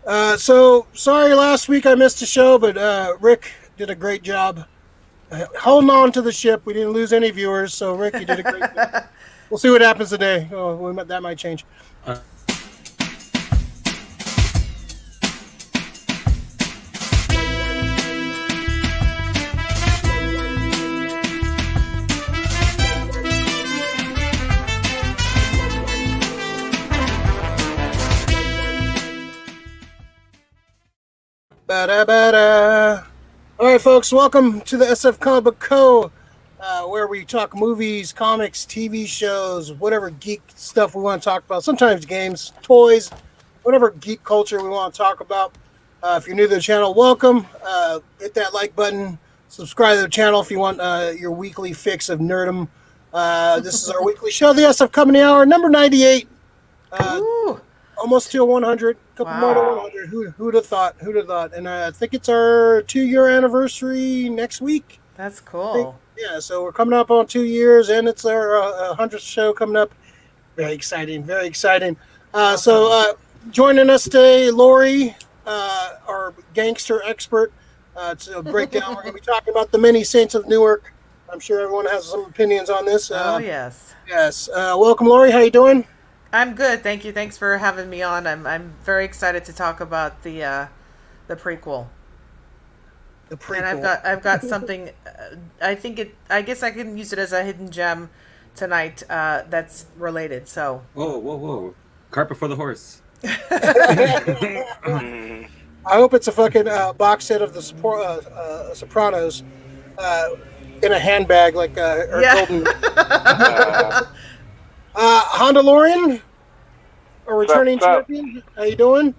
So sorry last week I missed the show, but Rick did a great job holding on to the ship. We didn't lose any viewers, so Rick, you did a great job. We'll see what happens today. That might change. Uh, Ba-da-ba-da. All right, folks, welcome to the SF Comic Book Co., where we talk movies, comics, TV shows, whatever geek stuff we want to talk about. Sometimes games, toys, whatever geek culture we want to talk about. If you're new to the channel, welcome. Hit that like button. Subscribe to the channel if you want your weekly fix of nerdom. This is our weekly show, the SF Company Hour, number 98. Almost to 100, a couple more to 100. Who'd have thought? And I think it's our 2-year anniversary next week. That's cool. Yeah, so we're coming up on 2 years, and it's our 100th show coming up. Very exciting, very exciting. So joining us today, Lori, our gangster expert, to break down. We're going to be talking about the Many Saints of Newark. I'm sure everyone has some opinions on this. Yes. Yes. Welcome, Lori. How you doing? I'm good, thank you. Thanks for having me on. I'm very excited to talk about the prequel. The prequel. And I've got something. I guess I can use it as a hidden gem tonight. That's related. So. Whoa! Cart before the horse. I hope it's a fucking box set of the Sopranos in a handbag, like golden. Hondo, a returning champion. How you doing?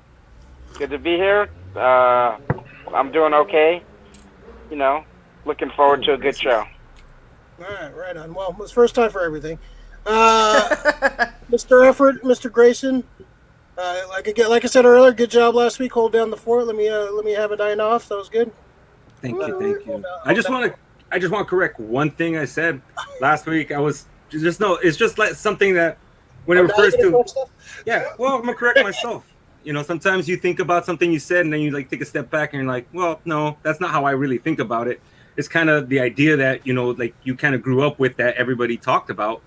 Good to be here. I'm doing okay. You know, looking forward to a good show. All right on. Well, it's first time for everything. Mr. Effort, Mr. Grayson. Like I said earlier, good job last week. Hold down the fort. Let me have a dine off. That was good. Thank you. I just want to correct one thing I said last week. It's just like something that when it refers to, well, I'm gonna correct myself. You know, sometimes you think about something you said and then you like take a step back and you're like, well, no, that's not how I really think about it. It's kind of the idea that, you know, like you kind of grew up with that everybody talked about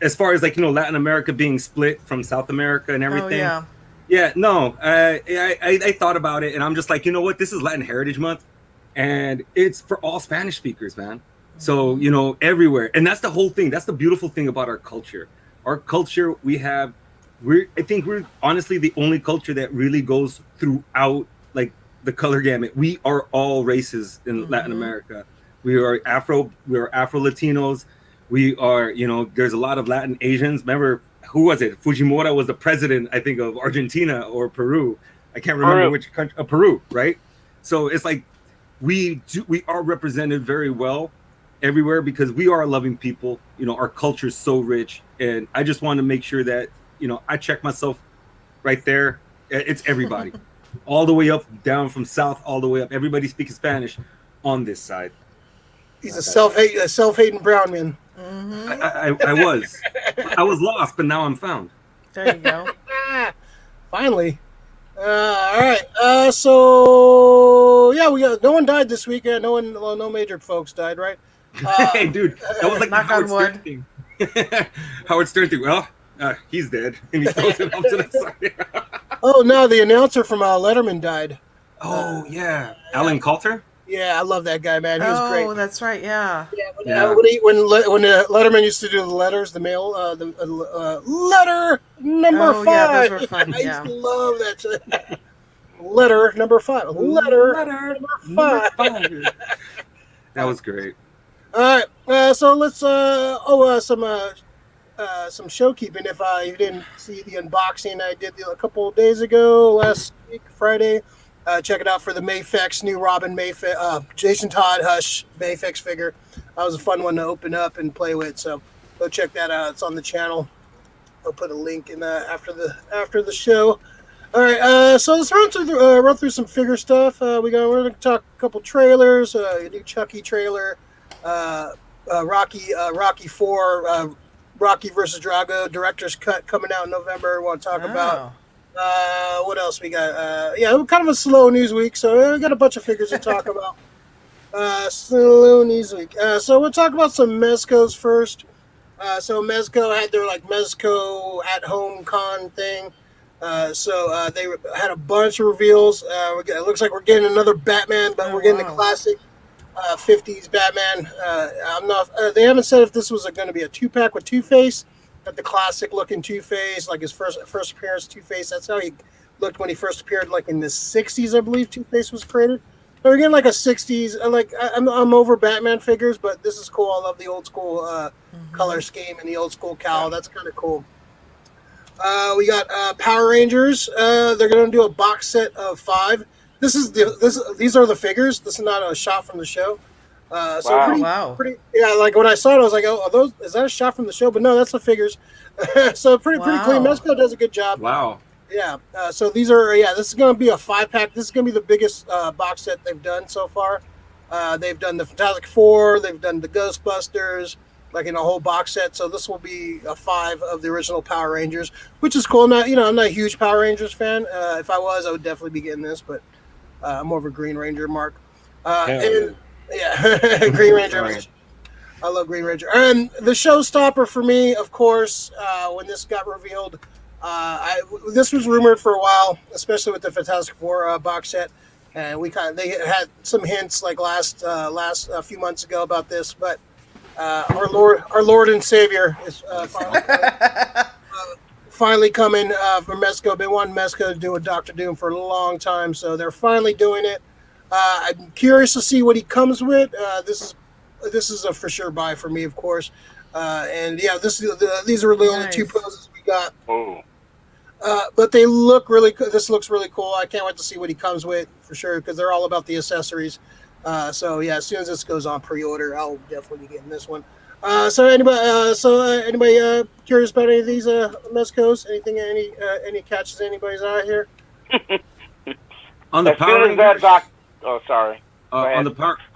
as far as like, you know, Latin America being split from South America and everything. Oh, yeah. No, I thought about it and I'm just like, you know what, this is Latin Heritage Month and it's for all Spanish speakers, man. So, you know, everywhere. And that's the whole thing. That's the beautiful thing about our culture. Our culture, I think we're honestly the only culture that really goes throughout like the color gamut. We are all races in Latin America. We are Afro-Latinos. We are, you know, there's a lot of Latin Asians. Remember, who was it? Fujimori was the president, I think, of Argentina or Peru. I can't remember which country. Peru, right? So it's like we are represented very well everywhere because we are loving people. You know, our culture is so rich, and I just want to make sure that, you know, I check myself right there. It's everybody, all the way up, down from south, all the way up. Everybody speaking Spanish on this side. He's a self-hating brown man. I was lost, but now I'm found. There you go. Finally. All right. So yeah, no one died this week. No major folks died, right? Hey, dude, that was like the Howard Stern thing. Howard Stern thing. Well, he's dead, and he throws it off to the side. Oh no, the announcer from Letterman died. Oh yeah, Alan Coulter. Yeah, I love that guy, man. He was great. Oh, that's right. Yeah. When Letterman used to do the letters, the mail, letter number 5. Yeah, those were fun. I used to love that. Letter number 5. Letter number 5. That was great. All right, so let's some show keeping. If you didn't see the unboxing I did a couple of days ago, last week Friday, check it out for the Mayfix new Robin Jason Todd Hush Mayfix figure. That was a fun one to open up and play with. So go check that out. It's on the channel. I'll put a link in after the show. All right, so let's run through some figure stuff. We're going to talk a couple trailers. A new Chucky trailer. Rocky 4, Rocky versus Drago director's cut coming out in November. We want to talk about What else we got? Yeah, kind of a slow news week, so we got a bunch of figures to talk about. Slow news week. So we'll talk about some Mezcos first. So Mezco had their like Mezco at home con thing. So they had a bunch of reveals. It looks like we're getting another Batman, but we're getting the classic 50s Batman. I'm not. They haven't said if this was going to be a 2-pack with Two-Face. Got the classic looking Two-Face, like his first appearance Two-Face. That's how he looked when he first appeared, like in the 60s, I believe. Two-Face was created. So we're getting like a 60s. I'm over Batman figures, but this is cool. I love the old school color scheme and the old school cowl. That's kind of cool. We got Power Rangers. They're going to do a box set of 5. These are the figures. This is not a shot from the show. Pretty. Yeah, like when I saw it, I was like, "Oh, is that a shot from the show?" But no, that's the figures. So pretty clean. Mezco does a good job. Wow. Yeah. So these are This is going to be a 5-pack. This is going to be the biggest box set they've done so far. They've done the Fantastic Four. They've done the Ghostbusters, like in a whole box set. So this will be a 5 of the original Power Rangers, which is cool. I'm not a huge Power Rangers fan. If I was, I would definitely be getting this, but I'm more of a Green Ranger mark. Green Ranger. I love Green Ranger. And the showstopper for me, of course, when this got revealed, this was rumored for a while, especially with the Fantastic Four box set, and they had some hints like last a few months ago about this, but our Lord and Savior is finally coming from Mezco. Been wanting Mezco to do a Doctor Doom for a long time, so they're finally doing it. I'm curious to see what he comes with. This is a for sure buy for me, of course. And yeah, these are the only 2 poses we got. Oh. But they look really good. This looks really cool. I can't wait to see what he comes with for sure, because they're all about the accessories. So yeah, as soon as this goes on pre-order, I'll definitely be getting this one. So anybody curious about any of these Mezcos? Anything? Any catches anybody's eye here? On the as Power soon as Rangers. Oh, sorry. On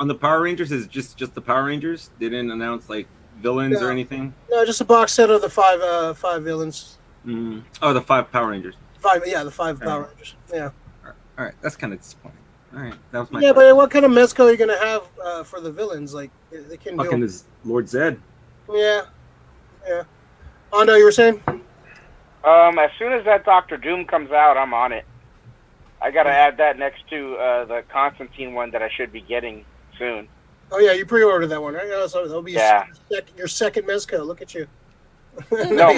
the Power Rangers, is just the Power Rangers. They didn't announce like villains or anything. No, just a box set of the 5 villains. Mm. Oh, the 5 Power Rangers. The 5 Power Rangers. Yeah. All right, that's kind of disappointing. All right, that was my. Yeah, but what kind of Mezco are you gonna have for the villains? Like they can do. Fucking is Lord Zed. Yeah. Hondo, you were saying? As soon as that Doctor Doom comes out, I'm on it. I gotta add that next to the Constantine one that I should be getting soon. Oh yeah, you pre-ordered that one, right? So that'll be your second Mezco. Look at you. No,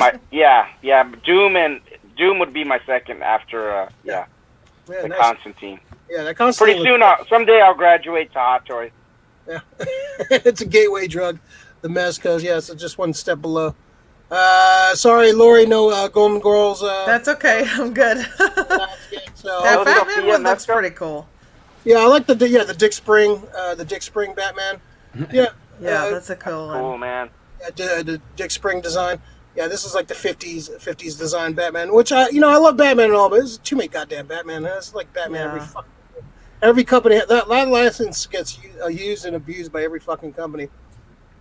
Doom would be my second after the nice. Constantine. Yeah, that Constantine. Pretty soon, someday I'll graduate to Hot Toy. Yeah, it's a gateway drug. The Mezcos, yeah, so just one step below. Sorry, Lori, no Golden Girls. That's okay. I'm good. So that Batman one looks pretty cool. Yeah, I like the Dick Spring Batman. Yeah, that's a cool one. Cool, man. The Dick Spring design. Yeah, this is like the 50s design Batman, which I love Batman and all, but it's too many goddamn Batman. It's like Batman every company. That license gets used and abused by every fucking company.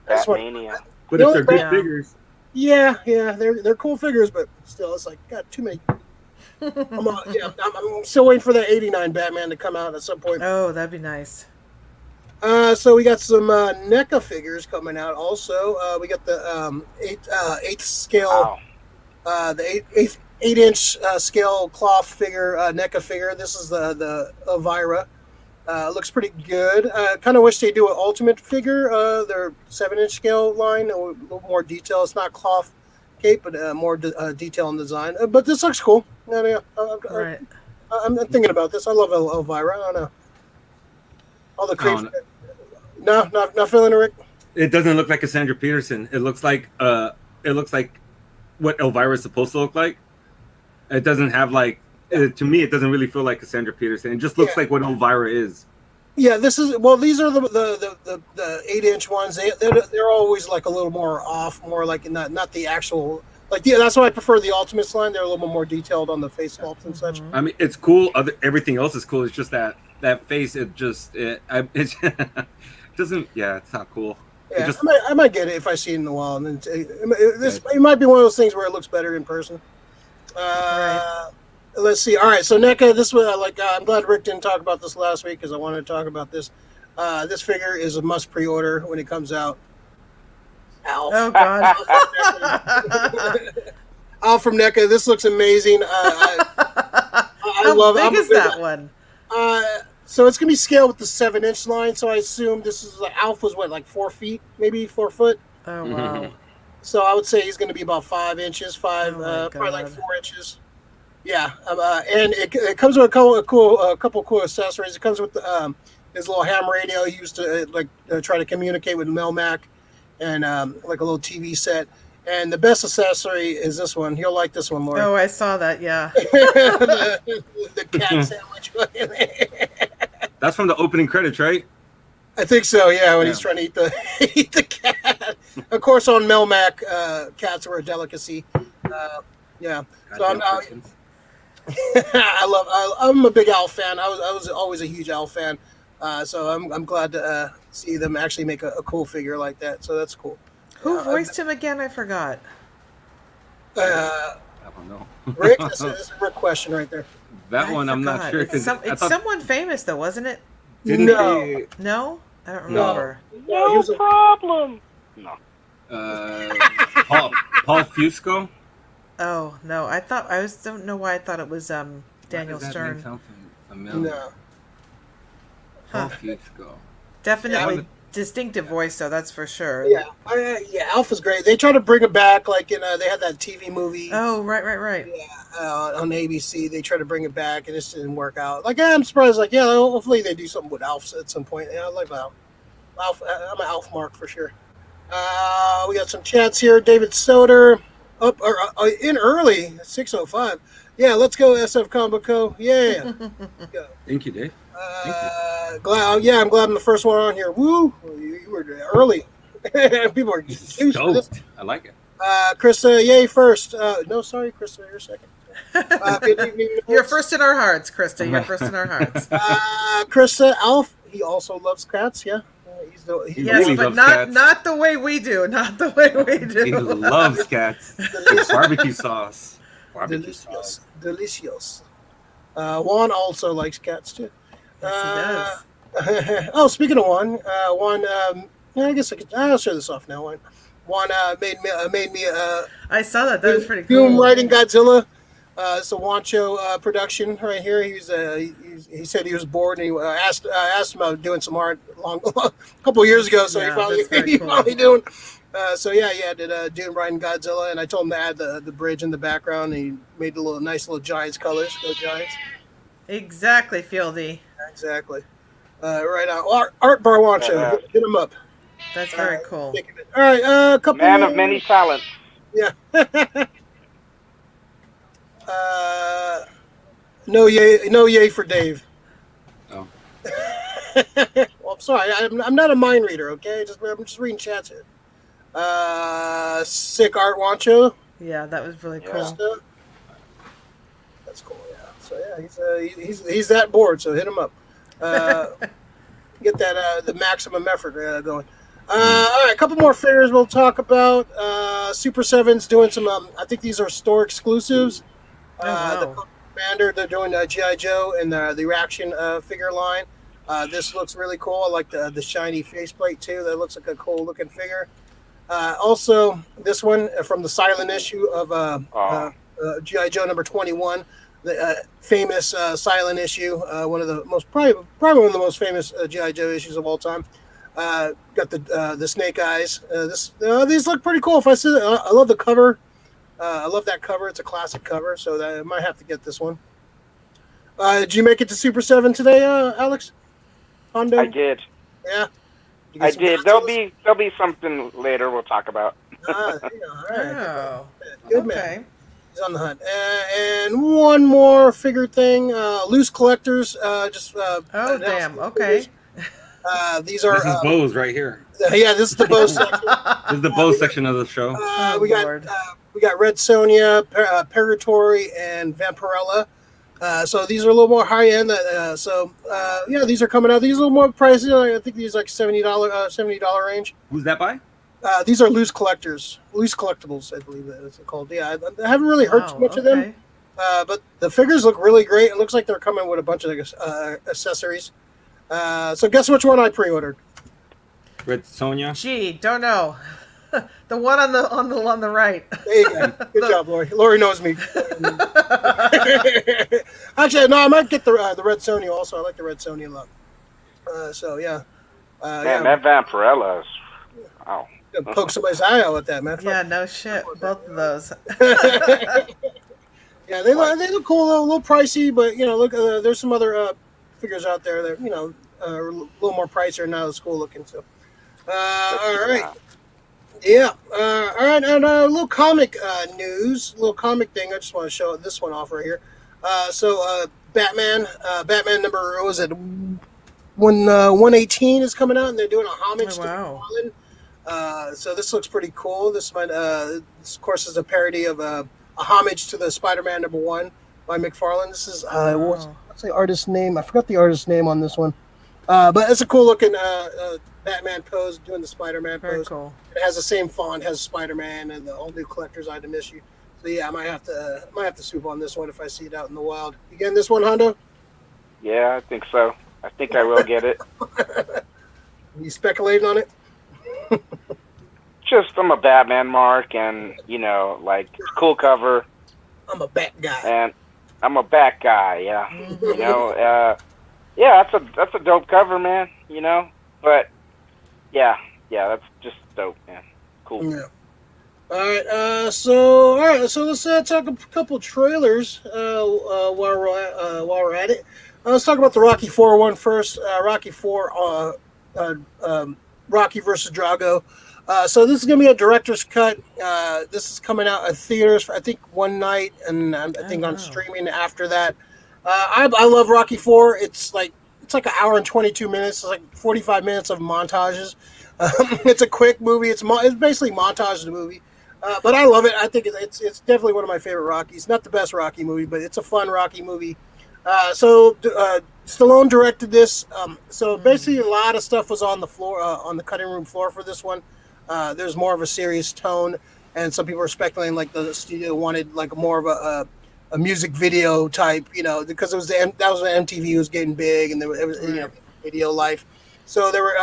Batmania. But if they're good figures. Yeah, they're cool figures, but still, it's like God, too many. I'm still waiting for that '89 Batman to come out at some point. Oh, that'd be nice. So we got some NECA figures coming out. Also, we got the 8th scale, the 8-inch scale cloth figure NECA figure. This is the Elvira. Looks pretty good. Kind of wish they do an ultimate figure. Their 7-inch scale line, a little more detail. It's not cloth cape, but more detail and design. But this looks cool. Right. I'm thinking about this. I love Elvira. I don't know. All the creeps. No, not feeling it, Rick. It doesn't look like Cassandra Peterson. It looks like what Elvira is supposed to look like. It doesn't have like. To me, it doesn't really feel like Cassandra Peterson. It just looks like what Elvira is. Yeah, these are the 8-inch ones. They're always like a little more off, more like not the actual. Like that's why I prefer the Ultimates line. They're a little bit more detailed on the face sculpt and such. I mean, it's cool. Everything else is cool. It's just that face. It doesn't. Yeah, it's not cool. Yeah, I might get it if I see it in a while. And then it might be one of those things where it looks better in person. Right. let's see. All right, so NECA, this was I'm glad Rick didn't talk about this last week because I wanted to talk about this. This figure is a must pre-order when it comes out. Alf. Oh God. Alf from NECA. This looks amazing. How love. big is that one? So it's gonna be scaled with the 7-inch line. So I assume this is Alf was what, like 4 feet, maybe 4 foot. Oh wow. So I would say he's gonna be about 5 inches, probably like 4 inches. Yeah, and it comes with a couple cool accessories. It comes with his little ham radio he used to try to communicate with Melmac, and like a little TV set. And the best accessory is this one. You'll like this one, Lori. Oh, I saw that. Yeah. the cat sandwich. That's from the opening credits, right? I think so. Yeah, when he's trying to eat the cat. Of course, on Melmac, cats were a delicacy. Yeah. So I'm a big Alf fan. I was always a huge Alf fan. So I'm glad to see them actually make a cool figure like that. So that's cool. Who voiced him again? I forgot. I don't know. Rick, this is a Rick question right there. That one I'm not sure. It's someone famous though, wasn't it? No. No? I don't remember. No problem. No. Paul Fusco. Oh no! I don't know why I thought it was Daniel Stern. No. Paul Fusco. Definitely distinctive voice, though. That's for sure. Yeah, Alpha's great. They try to bring it back, like they had that TV movie. Oh, right. Yeah, on ABC, they try to bring it back, and it just didn't work out. Like I'm surprised. Like hopefully they do something with Alf at some point. Yeah, I like Alf. I'm an Alf mark for sure. We got some chats here. David Soder up in early 6:05. Yeah, let's go SF Comic Co. Yeah. Go. Thank you, Dave. I'm glad I'm the first one on here. Woo! You were early. People are used to this. I like it. Krista, yay first. No, sorry, Krista, you're second. Good evening. You're first in our hearts, Krista. You're first in our hearts. Krista, Alf, he also loves cats, yeah? He yes, really but loves cats. not the way we do. Not the way we do. He loves cats. Barbecue sauce. Delicious. Juan also likes cats, too. Yes, he does. Speaking of Juan, I guess I'll show this off now. Juan made me. I saw that. That was pretty cool. Doom writing Godzilla. It's a Wancho production right here. He said he was bored, and I asked him about doing some art a couple of years ago. So he finally doing. He did Doom writing Godzilla, and I told him to add the bridge in the background. And he made nice little Giants colors. Go Giants. Exactly, Fieldy. Exactly. Right on. Art Bar Wancho. Hit him up. That's very cool. All right, a couple. Man of many talents. Yeah. No yay for Dave. Oh. Well, I'm sorry. I'm not a mind reader. Okay, I'm just reading chats here. Sick Art Wancho. Yeah, that was really cool. That's cool. Yeah. So he's that bored. So hit him up. Get that the maximum effort going. All right, a couple more figures we'll talk about. Super 7's doing some. I think these are store exclusives. The Commander, they're doing G.I. Joe and the reaction figure line. This looks really cool. I like the shiny faceplate too. That looks like a cool looking figure. Also, this one from the silent issue of G.I. Joe number 21, the famous silent issue, one of the most probably one of the most famous G.I. Joe issues of all time. Got the snake eyes. These look pretty cool. If I see, I love the cover. I love that cover. It's a classic cover, so I might have to get this one. Did you make it to Super 7 today, Alex? Hondo? I did. Yeah. I did. There'll be something later we'll talk about. All right. Oh, Good man. He's on the hunt. And one more figure thing. Loose collectors. damn. Okay. These are. This is Bo's right here. Yeah, this is the Bo section. This is the Bo section of the show. We got Red Sonja, Purgatory, and Vampirella. So these are a little more high end. These are coming out. These are a little more pricey. I think these are like $70 range. Who's that by? These are loose collectibles, I believe that it's called. Yeah, I haven't really heard too much of them. But the figures look really great. It looks like they're coming with a bunch of accessories. So guess which one I pre-ordered? With Sonja. Gee, don't know. The one on the right. There you go. Good job, Lori. Lori knows me. Actually, no, I might get the red Sony also. I like the red Sony a lot. So yeah. Man, that Vampirella is... Wow. Poke somebody's eye out with that, man. Yeah, no shit. Both of those. Yeah, they look cool, a little pricey, but look, there's some other figures out there that a little more pricier, not as cool looking. So, all right, yeah, all right, and a little comic news, a little comic thing. I just want to show this one off right here. Batman number, what was it? 118 is coming out, and they're doing a homage to McFarlane. So this looks pretty cool. This of course, is a parody of a homage to the Spider-Man #1 by McFarlane. This is what's the artist's name? I forgot the artist's name on this one, but it's a cool looking Batman pose doing the Spider-Man Very pose. cool. It has the same font, has Spider-Man and the all new collector's item issue. So yeah, I might have to swoop on this one if I see it out in the wild. You getting this one, Hondo? Yeah, I think so. I think I will get it. You speculating on it? Just I'm a Batman mark, and like cool cover. I'm a bat guy. And I'm a bat guy. Yeah, yeah, that's a dope cover, man. But yeah, that's just dope, man. Cool. Yeah. All right. So let's talk a couple trailers while we're at it. Let's talk about the Rocky 4 one first. Rocky 4, Rocky versus Drago. So this is going to be a director's cut. This is coming out at theaters for, I think, one night, and I think on streaming after that. I love Rocky 4. It's like an hour and 22 minutes. It's like 45 minutes of montages. It's a quick movie. It's basically montage the movie. But I love it. I think it's definitely one of my favorite Rockies. Not the best Rocky movie, but it's a fun Rocky movie. So Stallone directed this. So basically a lot of stuff was on the floor, on the cutting room floor for this one. There's more of a serious tone, and some people are speculating like the studio wanted like more of a music video type, because that was when MTV was getting big, and it was video life. So they were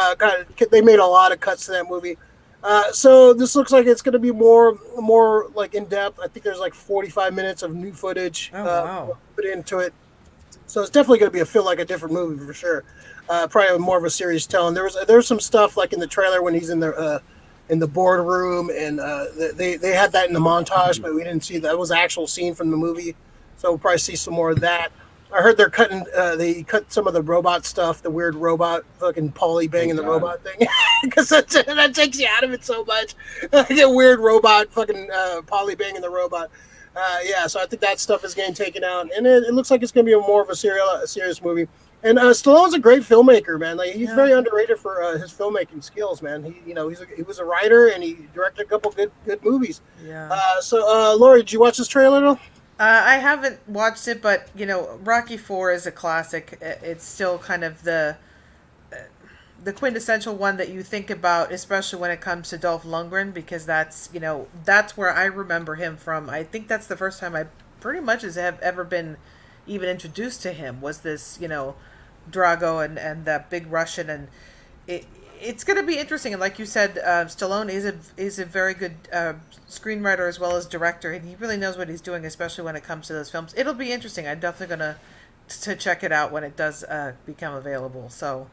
they made a lot of cuts to that movie. So this looks like it's going to be more like in depth. I think there's like 45 minutes of new footage put into it. So it's definitely going to feel like a different movie for sure. Probably more of a serious tone. There's some stuff like in the trailer when he's in the boardroom, and they had that in the montage, but we didn't see that. It was an actual scene from the movie. So we'll probably see some more of that. I heard they're they cut some of the robot stuff, the weird robot fucking Paulie banging the robot thing, because that takes you out of it so much. A weird robot fucking Paulie banging the robot. So I think that stuff is getting taken out, and it looks like it's going to be more of a serious movie. And Stallone's a great filmmaker, man. Like he's very underrated for his filmmaking skills, man. He was a writer, and he directed a couple good movies. Yeah. Lori, did you watch this trailer at all? I haven't watched it, but Rocky 4 is a classic. It's still kind of the quintessential one that you think about, especially when it comes to Dolph Lundgren, because that's where I remember him from. I think that's the first time I pretty much have ever been even introduced to him, was this Drago and that big Russian, and it's going to be interesting. And like you said, Stallone is a very good screenwriter as well as director, and he really knows what he's doing, especially when it comes to those films. It'll be interesting. I'm definitely going to check it out when it does become available. So,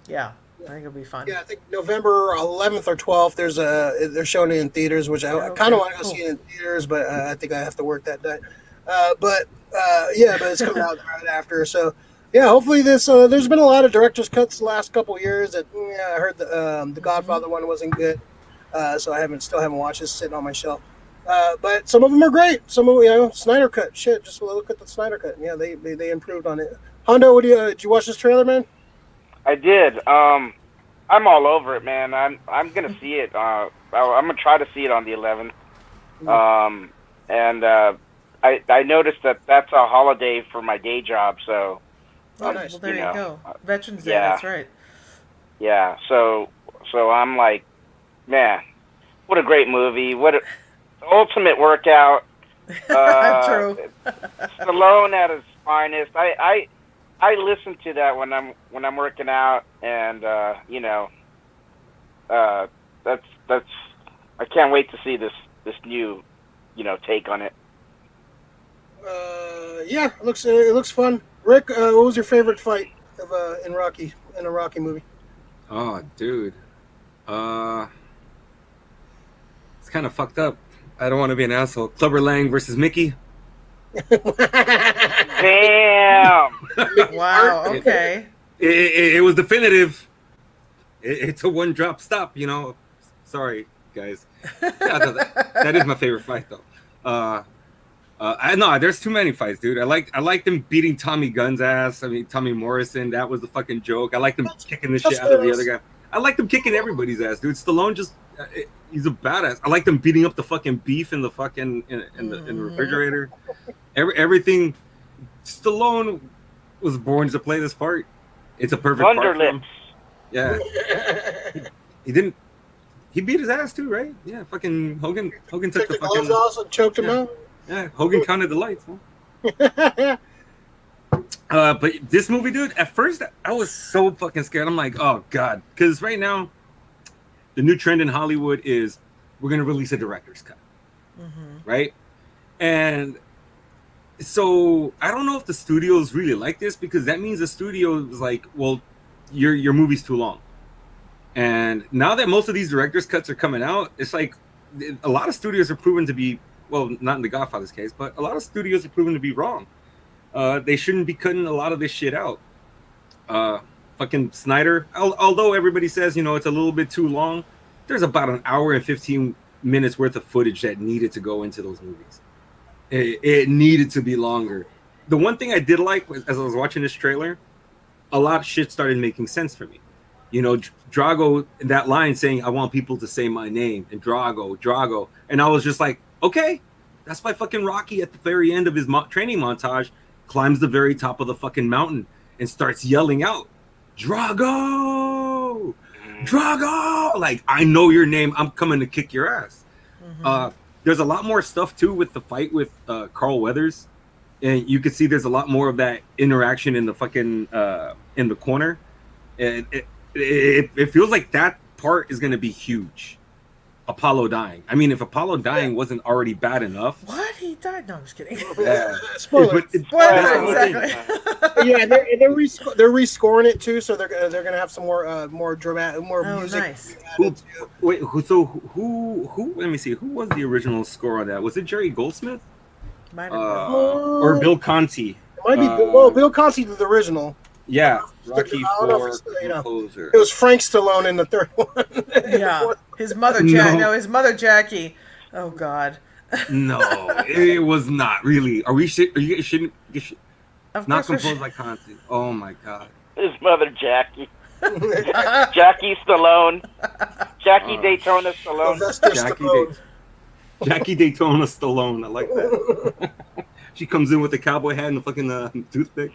yeah, I think it'll be fun. Yeah, I think November 11th or 12th. They're showing it in theaters, which I kind of want to go see it in theaters, but I think I have to work that night. But it's coming out right after. So. Yeah, hopefully this. There's been a lot of director's cuts the last couple of years. I heard the Godfather one wasn't good, so I still haven't watched it. It's sitting on my shelf. But some of them are great. Some of Snyder cut. Shit, just look at the Snyder cut. Yeah, they improved on it. Hondo, did you watch this trailer, man? I did. I'm all over it, man. I'm gonna see it. I'm gonna try to see it on the 11th. I noticed that's a holiday for my day job, so. Nice. Well, there you go. Veterans Day, that's right. Yeah, so I'm like, man, what a great movie. What an ultimate workout. True. Stallone at his finest. I listen to that when I'm working out, and that's I can't wait to see this new take on it. Yeah, it looks fun. Rick, what was your favorite fight of in a Rocky movie? Oh, dude. It's kind of fucked up. I don't want to be an asshole. Clubber Lang versus Mickey. Damn. Wow. Okay. It was definitive. It's a one-drop stop, Sorry, guys. Yeah, that is my favorite fight, though. I know there's too many fights, dude. I like them beating Tommy Gunn's ass. I mean, Tommy Morrison. That was the fucking joke. I like them kicking the shit out of the other guy. I like them kicking everybody's ass, dude. Stallone he's a badass. I like them beating up the fucking beef in the fucking in the refrigerator. Everything. Stallone was born to play this part. It's a perfect part for him. Yeah. He didn't. He beat his ass too, right? Yeah. Fucking Hogan took the gloves off and choked him out. Yeah. Hogan counted the lights. Huh? But this movie, dude. At first, I was so fucking scared. I'm like, oh god, because right now, the new trend in Hollywood is we're gonna release a director's cut, right? And so I don't know if the studios really like this, because that means the studio is like, well, your movie's too long. And now that most of these director's cuts are coming out, it's like a lot of studios are proven to be, well, not in The Godfather's case, but a lot of studios are proven to be wrong. They shouldn't be cutting a lot of this shit out. Fucking Snyder, although everybody says, it's a little bit too long, there's about an hour and 15 minutes worth of footage that needed to go into those movies. It needed to be longer. The one thing I did like was, as I was watching this trailer, a lot of shit started making sense for me. Drago, that line saying, I want people to say my name, and Drago. And I was just like, okay, that's why fucking Rocky at the very end of his training montage climbs the very top of the fucking mountain and starts yelling out, Drago! Like, I know your name. I'm coming to kick your ass. There's a lot more stuff, too, with the fight with Carl Weathers. And you can see there's a lot more of that interaction in the fucking, in the corner. And it feels like that part is going to be huge. Apollo dying. I mean, if Apollo dying wasn't already bad enough. What? He died? No, I'm just kidding. Yeah. Spoiler. Exactly. Yeah, they're rescoring it too, so they're gonna have some more dramatic, more music. Nice. Who? Let me see. Who was the original score on that? Was it Jerry Goldsmith? Might have been. Or Bill Conti? It might be. Bill Conti did the original. Yeah, Rocky IV composer. It was Frank Stallone in the third one. Yeah, his mother his mother Jackie. Oh God. No, it was not really. Are you shouldn't not composed by Conti? Oh my God. His mother Jackie. Jackie Stallone. Jackie Daytona Stallone. Jackie Daytona Stallone. I like that. She comes in with a cowboy hat and a fucking toothpick.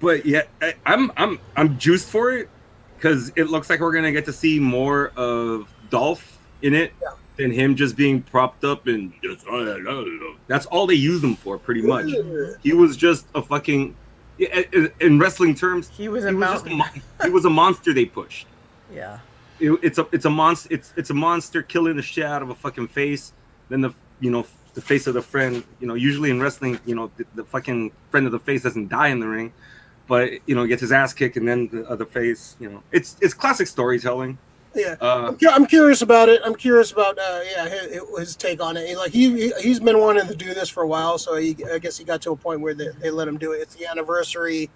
But yeah, I'm juiced for it, because it looks like we're gonna get to see more of Dolph in it than him just being propped up and just, that's all they used him for, pretty much. He was just a fucking, in wrestling terms, he was a monster they pushed. Yeah. It's a monster. It's a monster killing the shit out of a fucking face. Then the face of the friend, usually in wrestling, the fucking friend of the face doesn't die in the ring, but gets his ass kicked, and then the other face, it's classic storytelling. Yeah, I'm curious about it. I'm curious about his take on it. Like he's been wanting to do this for a while, so I guess he got to a point where they let him do it. It's the anniversary.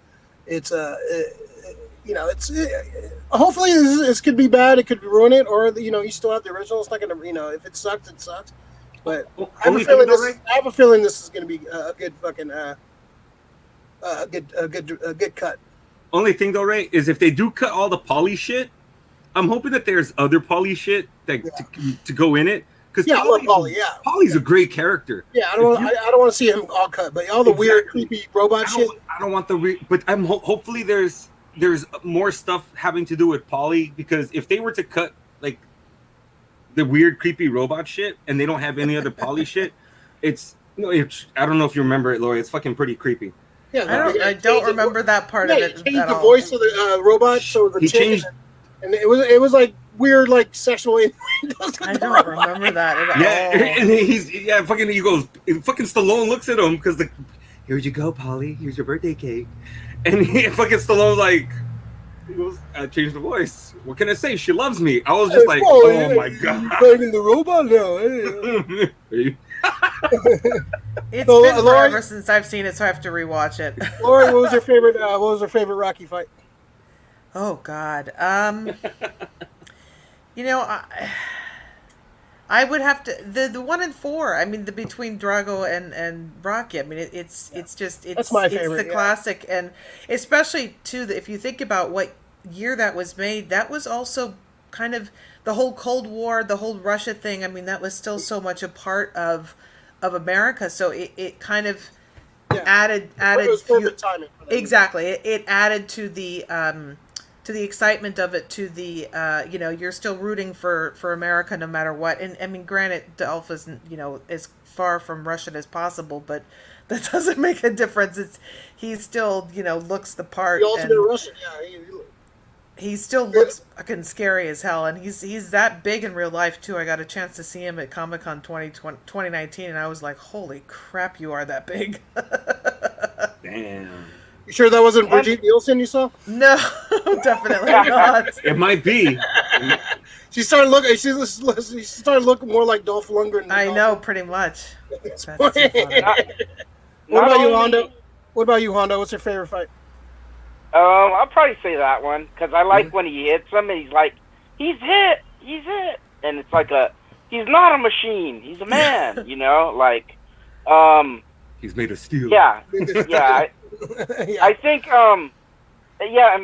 It's hopefully this could be bad. It could ruin it, or you still have the original. It's not gonna, if it sucks, it sucks. But I have a feeling this is going to be a good fucking a good cut. Only thing though, Ray, is if they do cut all the Pauly shit, I'm hoping that there's other Pauly shit that to go in it. Because I love Pauly. Yeah, Pauly's a great character. Yeah, I don't want to see him all cut, but all the weird, creepy robot shit. I don't want but I'm hopefully there's more stuff having to do with Pauly, because if they were to cut like the weird, creepy robot shit, and they don't have any other Pauly shit, it's I don't know if you remember it, Lori. It's fucking pretty creepy. Yeah, I don't remember that part of He it changed at the all. voice of the robot, so the He chick, changed. and it was like weird, like sexual. I don't remember that at Yeah, all. and fucking he goes, fucking Stallone looks at him because here you go, Polly. Here's your birthday cake, and fucking Stallone's like, he goes, I changed the voice. What can I say? She loves me. I was just like, oh my god, you're blaming the robot now. Hey. It's So, been Lauren- forever since I've seen it, so I have to rewatch it. Lori, what was your favorite? What was her favorite Rocky fight? Oh God. You know, I would have to the 1 and 4. I mean, the between Drago and Rocky. I mean, it's That's my favorite, It's the classic, and especially too, if you think about what year that was made, that was also kind of the whole Cold War, the whole Russia thing. I mean, that was still so much a part of America. So it kind of added It was perfect timing. For that. exactly. It added to the excitement of it, to the you're still rooting for America no matter what. And I mean, granted, Dolph isn't as far from Russian as possible, but that doesn't make a difference. He still looks the part. The ultimate Russian, yeah. He still looks fucking scary as hell, and he's that big in real life too. I got a chance to see him at Comic-Con 2019, and I was like, holy crap, you are that big. damn. You sure that wasn't Brigitte Nielsen you saw? No, definitely not. It might be. She started looking. She started looking more like Dolph Lundgren. I know, pretty much. That's so What funny. about you, Hondo? What about you, Hondo? What's your favorite fight? I'll probably say that one because I like when he hits him and he's like, he's hit, and it's like he's not a machine, he's a man, He's made of steel. yeah. Yeah. I think, and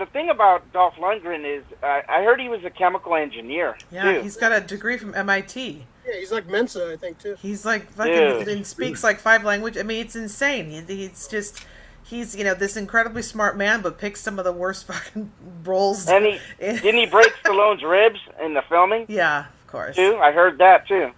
the thing about Dolph Lundgren is, I heard he was a chemical engineer, Yeah, too. he's got a degree from MIT. Yeah, he's like Mensa, I think, too. He's like fucking Dude. and speaks like 5 languages. I mean, it's insane. He's this incredibly smart man, but picks some of the worst fucking roles. And didn't he break Stallone's ribs in the filming, Yeah, of course. too? I heard that, too.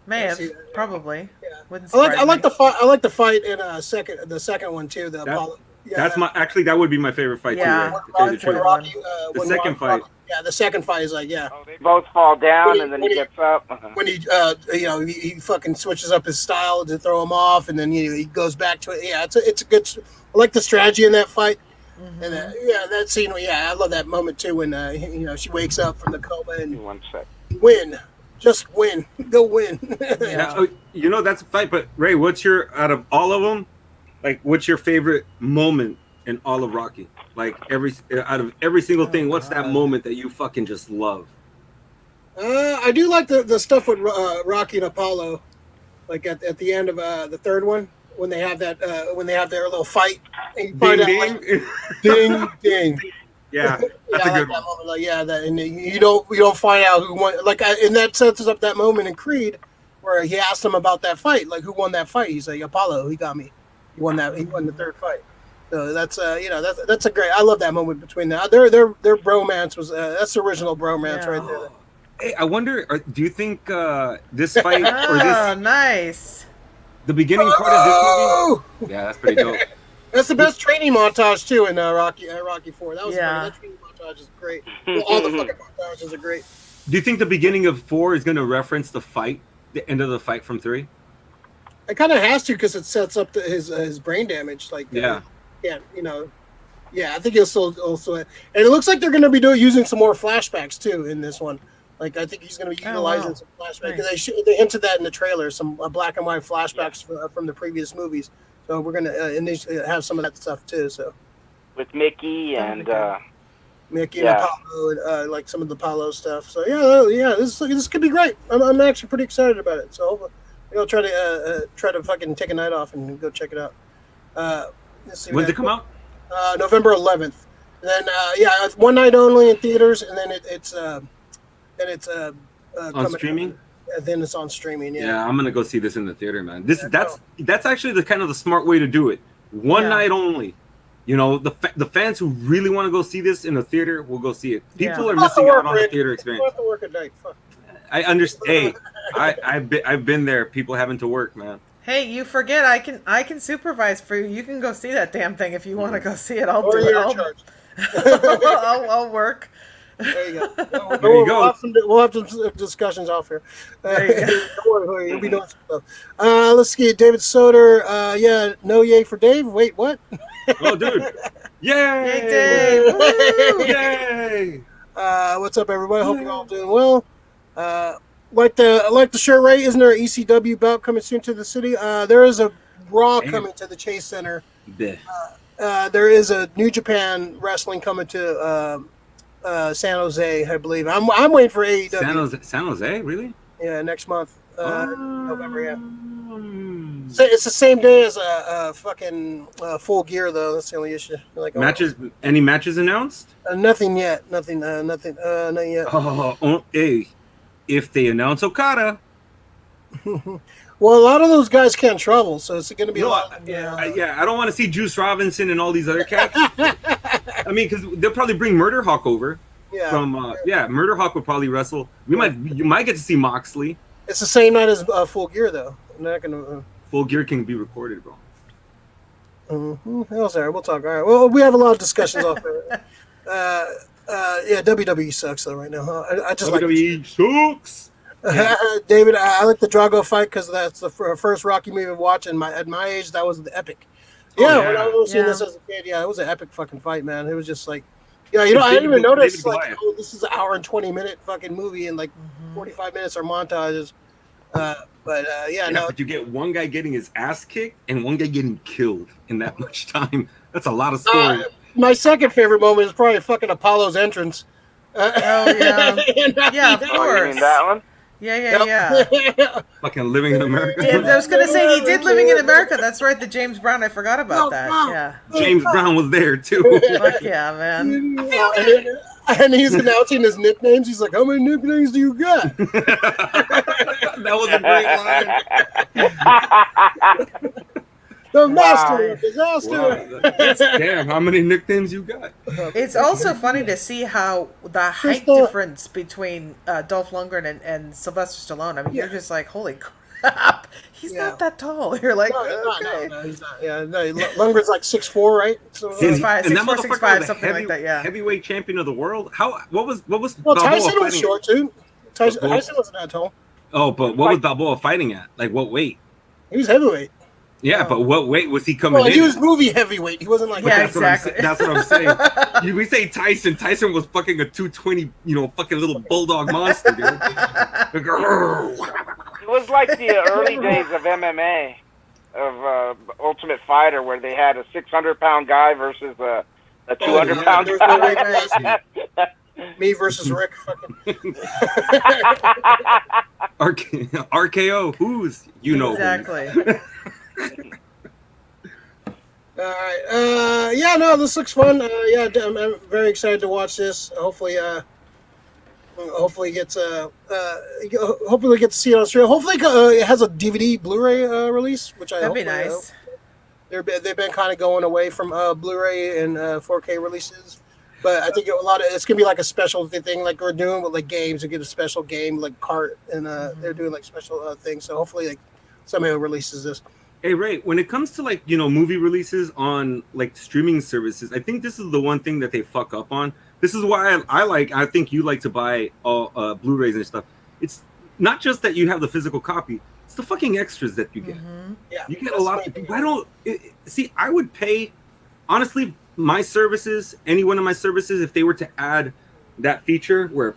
May I have, see that. probably. Yeah. Wouldn't I like surprise me. the fight. I like the fight in the second one too. The That- Apollo. Yeah, That's that would be my favorite fight Yeah. too. Right? To tell you the That's what truth. Rock- Rocky, The second fight. Yeah, the second fight is like They both fall down, When he- and then when he he- gets up. when he fucking switches up his style to throw him off, and then he goes back to it. Yeah, it's a good. I like the strategy in that fight. Mm-hmm. And that scene. Yeah, I love that moment too when she wakes up from the coma and One sec. win, just win, go win. Yeah, that's a fight. But Ray, out of all of them, like, what's your favorite moment in all of Rocky? Like, out of every single thing, what's that moment that you fucking just love? I do like the stuff with Rocky and Apollo, like at the end of the third one when they have their little fight. And you find out, like, ding ding. Yeah, that's I a like good that one. moment. Like, and you don't find out who won. Like, and that sets up that moment in Creed where he asked him about that fight, like who won that fight. He's like, Apollo. He got me. He won the third fight. So that's that's a great. I love that moment between them. Their bromance was that's the original bromance right there. Hey, I wonder, do you think this fight or Oh, nice. the beginning part of this Oh! movie? Yeah, that's pretty dope. That's the best training montage too in Rocky 4. That was Yeah. that training montage is great. Well, all the fucking montages are great. Do you think the beginning of 4 is going to reference the end of the fight from 3? It kind of has to because it sets up his brain damage. Like Yeah. I think he'll still also, and it looks like they're going to be using some more flashbacks too in this one. Like I think he's going to be utilizing some flashbacks. Nice. They hinted that in the trailer, some black and white flashbacks from the previous movies. So we're going to have some of that stuff too. So With Mickey and Mickey and Apollo, and like some of the Apollo stuff. So this could be great. I'm actually pretty excited about it. So hopefully, I'll try to fucking take a night off and go check it out. Let's see, When's it come out? November 11th. And then it's one night only in theaters, and then it's On streaming? Then it's on streaming. Yeah, I'm gonna go see this in the theater, man. That's actually the smart way to do it. One night only. The fans who really want to go see this in the theater will go see it. People are missing out on the theater experience. You have to work at night. Fuck. I understand. Hey, I've been there. People having to work, man. Hey, you forget I can supervise for you. You can go see that damn thing if you want to go see it. I'll Or do you're in it. charge. I'll work. There you go. There you go. We'll have some discussions off here. There you go. Don't worry, you'll be doing some stuff. Let's see. David Soder. Yeah, no yay for Dave. Wait, what? Oh, dude. Yay! Yay, Dave! Woo! Yay! What's up, everybody? Hope you're all doing well. Like the shirt, right? Isn't there an ECW bout coming soon to the city? There is a Raw coming to the Chase Center. There is a New Japan wrestling coming to San Jose, I believe. I'm waiting for AEW. San Jose, really? Yeah, next month, November. Yeah. So it's the same day as fucking Full Gear, though. That's the only issue. Like Matches? Any matches announced? Nothing yet. Nothing. Not yet. Hey, if they announce Okada. Well, a lot of those guys can't travel, so it's going to be a lot. I don't want to see Juice Robinson and all these other cats. I mean, because they'll probably bring Murder Hawk over. Yeah. Murder Hawk would probably wrestle. You might get to see Moxley. It's the same night as Full Gear, though. I'm not gonna. Full Gear can be recorded, bro. All right, we'll talk. All right. Well, we have a lot of discussions off there. Yeah, WWE sucks though right now. Huh? I just WWE sucks. David, I like the Drago fight because that's the first Rocky movie I've watched, and at my age, that was the epic. Yeah, when I was seeing this as a kid, it was an epic fucking fight, man. It was just like, I didn't even notice like, this is an hour and 20-minute fucking movie, and like 45 minutes are montages. But you get one guy getting his ass kicked and one guy getting killed in that much time. That's a lot of story. My second favorite moment is probably fucking Apollo's entrance. Oh yeah, yeah, of course. You mean that one? Yeah. Fucking Living in America. Yeah, I was gonna say he did Living in America. That's right, the James Brown. I forgot about that. Yeah. James Brown was there too. Fuck yeah, man. And he's announcing his nicknames. He's like, "How many nicknames do you got?" That was a great line. The master of disaster. Wow. Damn, how many nicknames you got? It's also funny to see how the height difference between Dolph Lundgren and Sylvester Stallone. I mean, you're just like, holy crap, he's not that tall. You're like, okay. No, he's not. Yeah, no, Lundgren's like 6'4", right? So, 6'5", 6'5", something like that. Yeah. Heavyweight champion of the world. What was? Well, Tyson was short too. Tyson wasn't that tall. Oh, but what was Balboa fighting at? Like what weight? He was heavyweight. Yeah, but what weight was he coming in? He was movie heavyweight. He wasn't like... Yeah, exactly. That's what I'm saying. We say Tyson. Tyson was fucking a 220, fucking little bulldog monster, dude. It was like the early days of MMA, of Ultimate Fighter, where they had a 600-pound guy versus a 200-pound guy. Me versus Rick. Fucking. RKO. Who's? Exactly. All right. This looks fun. I'm very excited to watch this. Hopefully get to see it on stream. Hopefully, it has a DVD Blu-ray release, which That'd be nice. They've been kind of going away from Blu-ray and 4K releases, but I think it's gonna be like a special thing, like we're doing with like games. We get a special game like cart, and they're doing like special things. So hopefully, like somebody releases this. Hey Ray, when it comes to like movie releases on like streaming services, I think this is the one thing that they fuck up on. This is why I think you like to buy Blu-rays and stuff. It's not just that you have the physical copy; it's the fucking extras that you get. Yeah, you get a lot of. I would pay, honestly, my services, any one of my services, if they were to add that feature where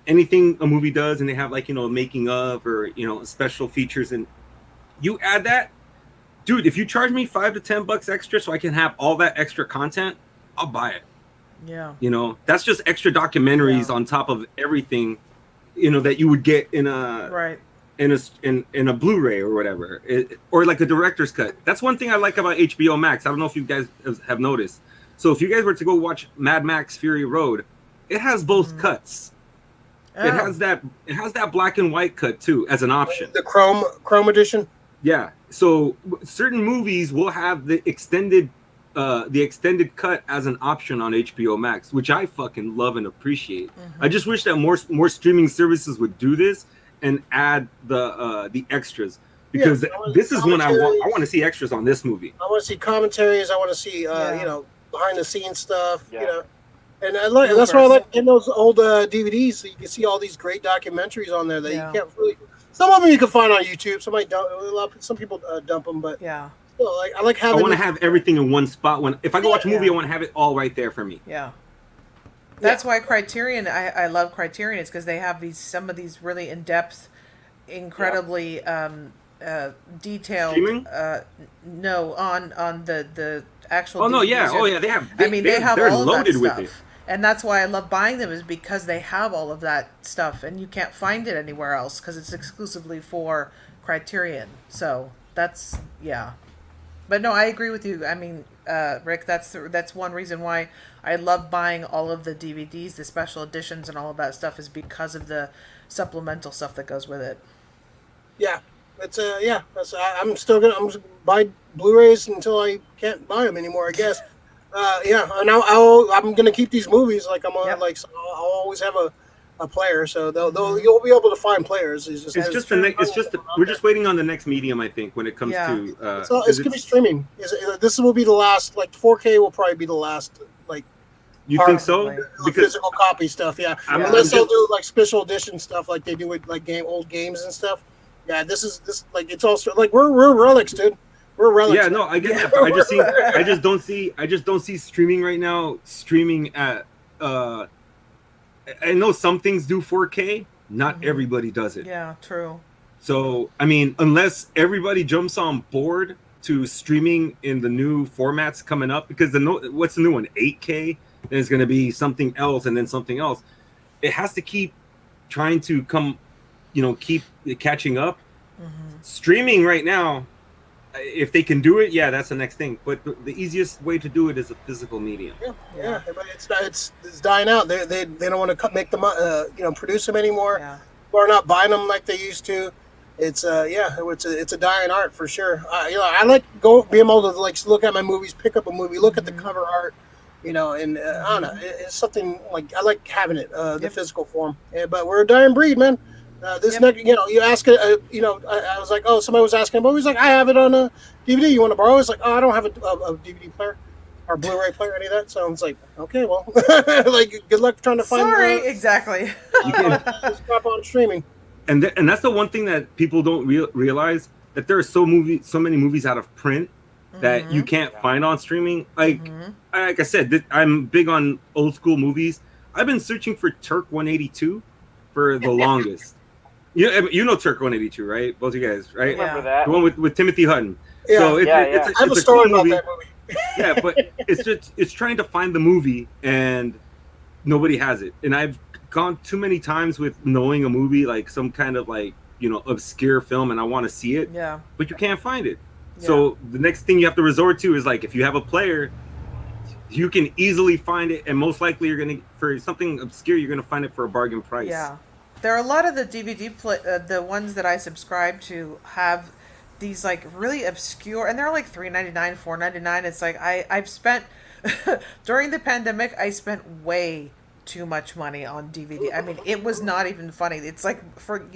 anything a movie does and they have like making of or special features, and you add that. Dude, if you charge me $5 to $10 extra so I can have all that extra content, I'll buy it. Yeah. That's just extra documentaries on top of everything, that you would get in a in a Blu-ray or whatever, or like a director's cut. That's one thing I like about HBO Max. I don't know if you guys have noticed. So if you guys were to go watch Mad Max Fury Road, it has both cuts. Oh. It has that black and white cut too as an option. The Chrome edition. Yeah. So certain movies will have the extended the extended cut as an option on HBO Max, which I fucking love and appreciate. I just wish that more streaming services would do this and add the extras, because this is when I want to see extras on this movie. I want to see commentaries. I want to see behind the scenes stuff. You know, and that's why I like getting those old DVDs, so you can see all these great documentaries on there that you can't really. Some of them you can find on YouTube. Some people dump them, but still, I like having. I want to have everything in one spot. If I go watch a movie, I want to have it all right there for me. Yeah. That's why Criterion. I love Criterion. It's because they have some of these really in depth, incredibly detailed. Streaming? No, on the actual. Oh no! Yeah. DVDs. Oh yeah. They have. They have they're all loaded of that with stuff. it. And that's why I love buying them, is because they have all of that stuff, and you can't find it anywhere else because it's exclusively for Criterion. So that's But no, I agree with you. I mean, Rick, that's one reason why I love buying all of the DVDs, the special editions, and all of that stuff, is because of the supplemental stuff that goes with it. Yeah, it's I'm gonna buy Blu-rays until I can't buy them anymore, I guess. And I'm gonna keep these movies like I'm on so I'll always have a player, so you'll be able to find players. We're just waiting on the next medium, I think, when it comes to. It's gonna be streaming. This will be the last. Like 4K will probably be the last. Like. You think so? Because physical copy stuff, unless they'll do like special edition stuff, like they do with like old games and stuff. Yeah, this like it's also like we're relics, dude. We're relics. Yeah, no, I get that. But I just don't see streaming right now. Streaming at I know some things do 4K. Not everybody does it. Yeah, true. So I mean, unless everybody jumps on board to streaming in the new formats coming up, because what's the new one? 8K. Then it's going to be something else, and then something else. It has to keep trying to keep catching up. Streaming right now, if they can do it, that's the next thing. But the easiest way to do it is a physical medium. Yeah, but it's dying out. They don't want to make them produce them anymore. Yeah. Or not buying them like they used to. It's it's a dying art for sure. I like being able to like look at my movies, pick up a movie, look at the cover art. And I don't know, it's something like I like having it, the physical form. But we're a dying breed, man. You ask it. I was like, oh, somebody was asking, but he's like, I have it on a DVD. You want to borrow? It's like, oh, I don't have a DVD player or Blu-ray player, any of that. So it's like, okay, well, like, good luck trying to find. Sorry, exactly. Just drop on streaming. And that's the one thing that people don't realize, that there are so many movies out of print that you can't find on streaming. Like I said, I'm big on old school movies. I've been searching for Turk 182 for the longest. You know Turk 182, right? Both of you guys, right? I remember that. The one with Timothy Hutton. Yeah. So I have a story about that movie. Yeah, but it's trying to find the movie and nobody has it. And I've gone too many times with knowing a movie, like some kind of like, obscure film, and I want to see it. Yeah. But you can't find it. Yeah. So the next thing you have to resort to is like, if you have a player, you can easily find it, and most likely for something obscure, you're gonna find it for a bargain price. Yeah. There are a lot of the DVD the ones that I subscribe to have these like really obscure, and they're like $3.99, $4.99. It's like I've spent during the pandemic, I spent way too much money on DVD. I mean, it was not even funny. It's like for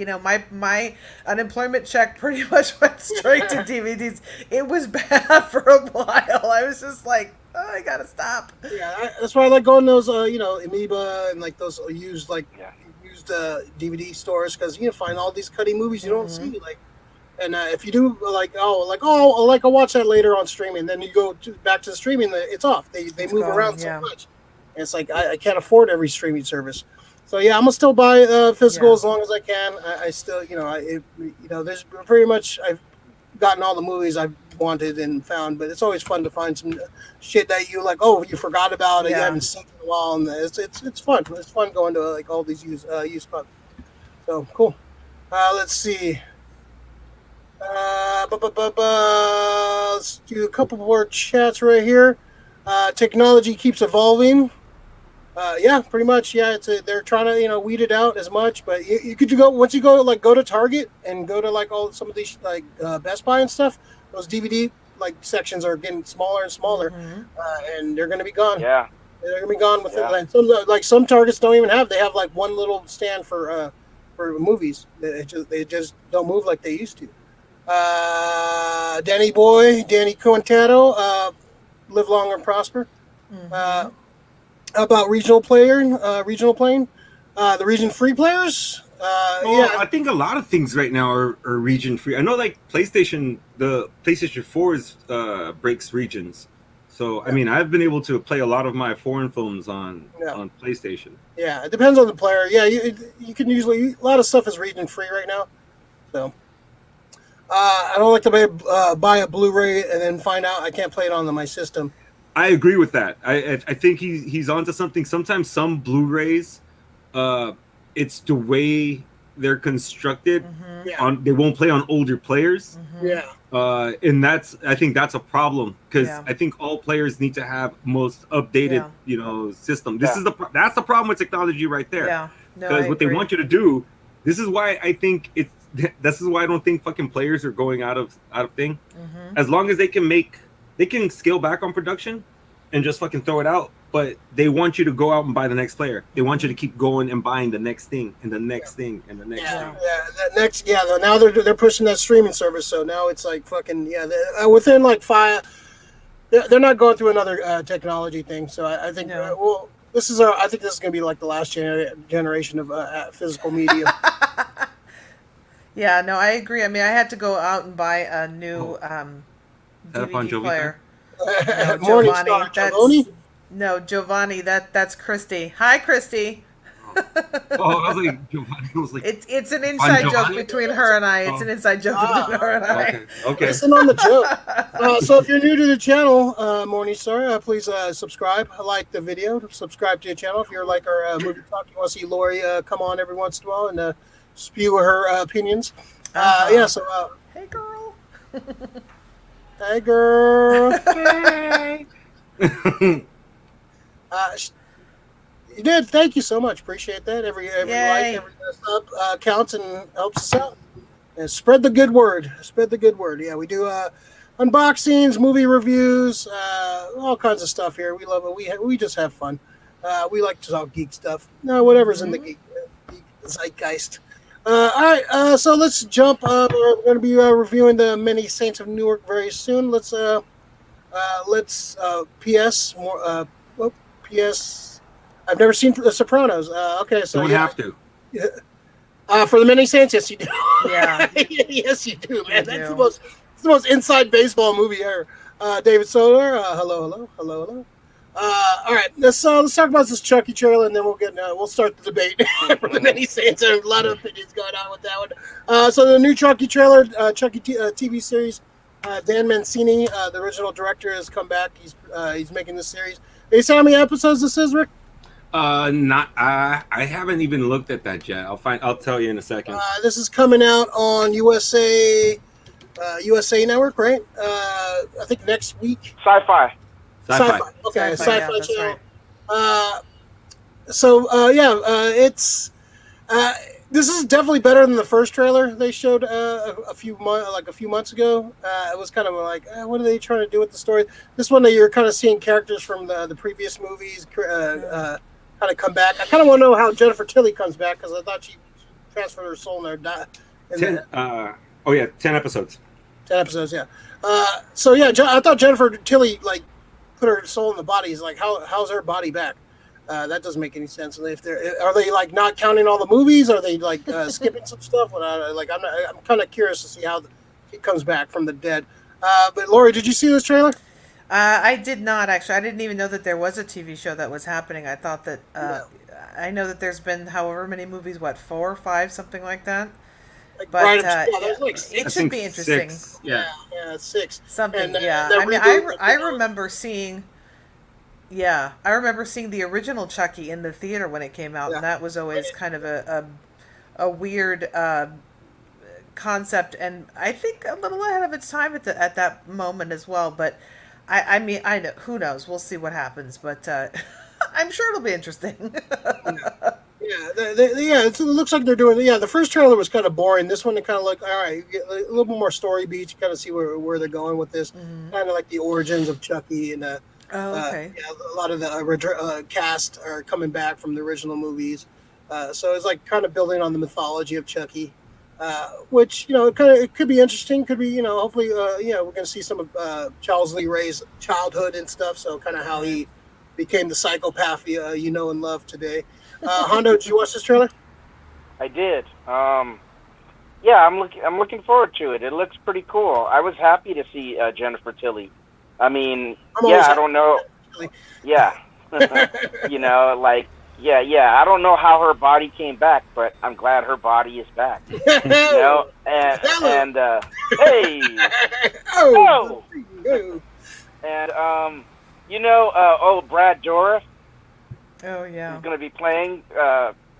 my unemployment check pretty much went straight to DVDs. It was bad for a while. I was just like, oh, I gotta stop. Yeah, that's why I like going to those Amoeba and like those used DVD stores, because you find all these cutting movies you don't see, like. And if you do I'll watch that later on streaming. Then you go back to the streaming, it's off. They move around so much. And it's like I can't afford every streaming service. So I'm gonna still buy physical as long as I can. I still there's pretty much I've gotten all the movies I've wanted and found, but it's always fun to find some shit that you like. Oh, you forgot about it. You haven't seen it in a while, and it's fun. It's fun going to like all these used pubs. So cool. Let's see. Let's do a couple more chats right here. Technology keeps evolving. Pretty much. Yeah, they're trying to weed it out as much, but you could go go to Target and go to like some of these like Best Buy and stuff. Those DVD like sections are getting smaller and smaller, and they're going to be gone. Yeah. They're going to be gone with it. And some Targets don't even have. They have like one little stand for movies. They just don't move like they used to. Danny Quintero, live long and prosper. About regional playing, the region free players. I think a lot of things right now are region free. I know, like PlayStation, the PlayStation 4 breaks regions. So I mean, I've been able to play a lot of my foreign films on PlayStation. Yeah, it depends on the player. Yeah, you can usually, a lot of stuff is region free right now. So I don't like to buy a Blu-ray and then find out I can't play it on my system. I agree with that. I think he's onto something. Sometimes some Blu-rays, it's the way they're constructed. They won't play on older players. And I think that's a problem, because I think all players need to have most updated system. That's the problem with technology right there. Because what they want you to do, this is why I think this is why I don't think fucking players are going out of thing. As long as they can scale back on production and just fucking throw it out, but they want you to go out and buy the next player. They want you to keep going and buying the next thing and the next thing and the next thing. Now they're pushing that streaming service, so now it's like fucking within like 5. They're not going through another technology thing. So I think this is I think this is going to be like the last generation of physical media. No, I agree. I mean, I had to go out and buy a new DVD player. No, Giovanni. That's Christy. Hi, Christy. I was like, it's an inside joke between her and I. It's an inside joke between her and I. Okay. Listen on the joke. So if you're new to the channel, Morningstar, please subscribe. Like the video. Subscribe to the channel. If you're like our movie talk, you want to see Lori come on every once in a while and spew her opinions. So hey, girl. Hey, girl. Hey. You did. Thank you so much. Appreciate that. Every like, every sub counts and helps us out. And spread the good word. Spread the good word. Yeah, we do unboxings, movie reviews, all kinds of stuff here. We love it. We just have fun. We like to talk geek stuff. No, whatever's in the geek zeitgeist. All right. So let's jump. We're going to be reviewing the Many Saints of Newark very soon. Let's P.S. more. P.S. I've never seen The Sopranos. Okay, so don't have to. For the Many Saints, yes, you do. Yeah. Yes, you do, man. That's the most inside baseball movie ever. David Soder, hello. All right, let's talk about this Chucky trailer, and then we'll start the debate for the Many Saints. There's a lot of opinions going on with that one. So the new Chucky trailer, Chucky TV series. Dan Mancini, the original director, has come back. He's making this series. They say how many episodes this is, Rick? I haven't even looked at that yet. I'll tell you in a second. This is coming out on USA Network, right? I think next week. Sci-Fi. Okay, Sci-Fi channel. Right. It's this is definitely better than the first trailer they showed a few months ago. It was kind of like, what are they trying to do with the story? This one, that you're kind of seeing characters from the previous movies kind of come back. I kind of want to know how Jennifer Tilly comes back, because I thought she transferred her soul in there. 10 episodes. 10 episodes, yeah. I thought Jennifer Tilly put her soul in the body. Is like, how's her body back? That doesn't make any sense. Are they not counting all the movies? Are they skipping some stuff? I'm kind of curious to see how he comes back from the dead. But Lori, did you see this trailer? I did not, actually. I didn't even know that there was a TV show that was happening. I thought that I know that there's been however many movies, 4 or 5, something like that. But it should be interesting. 6. Yeah, 6. Something. I remember seeing. Yeah, I remember seeing the original Chucky in the theater when it came out, and that was always kind of a weird concept, and I think a little ahead of its time at that moment as well. But I mean, I know, who knows? We'll see what happens, but I'm sure it'll be interesting. Yeah, it looks like they're doing. Yeah, the first trailer was kind of boring. This one, it kind of looked all right. You get a little bit more story beats. You kind of see where they're going with this. Kind of like the origins of Chucky and okay. yeah, a lot of the cast are coming back from the original movies. So it's like kind of building on the mythology of Chucky, which it could be interesting. Could be hopefully we're gonna see some of Charles Lee Ray's childhood and stuff. So kind of how he became the psychopath you know and love today. Hondo, did you watch this trailer? I did. Yeah, I'm looking forward to it. It looks pretty cool. I was happy to see Jennifer Tilly. I mean, I don't know. Yeah, I don't know how her body came back, but I'm glad her body is back. And hey, oh, and Brad Dourif. Oh yeah, he's going to be playing,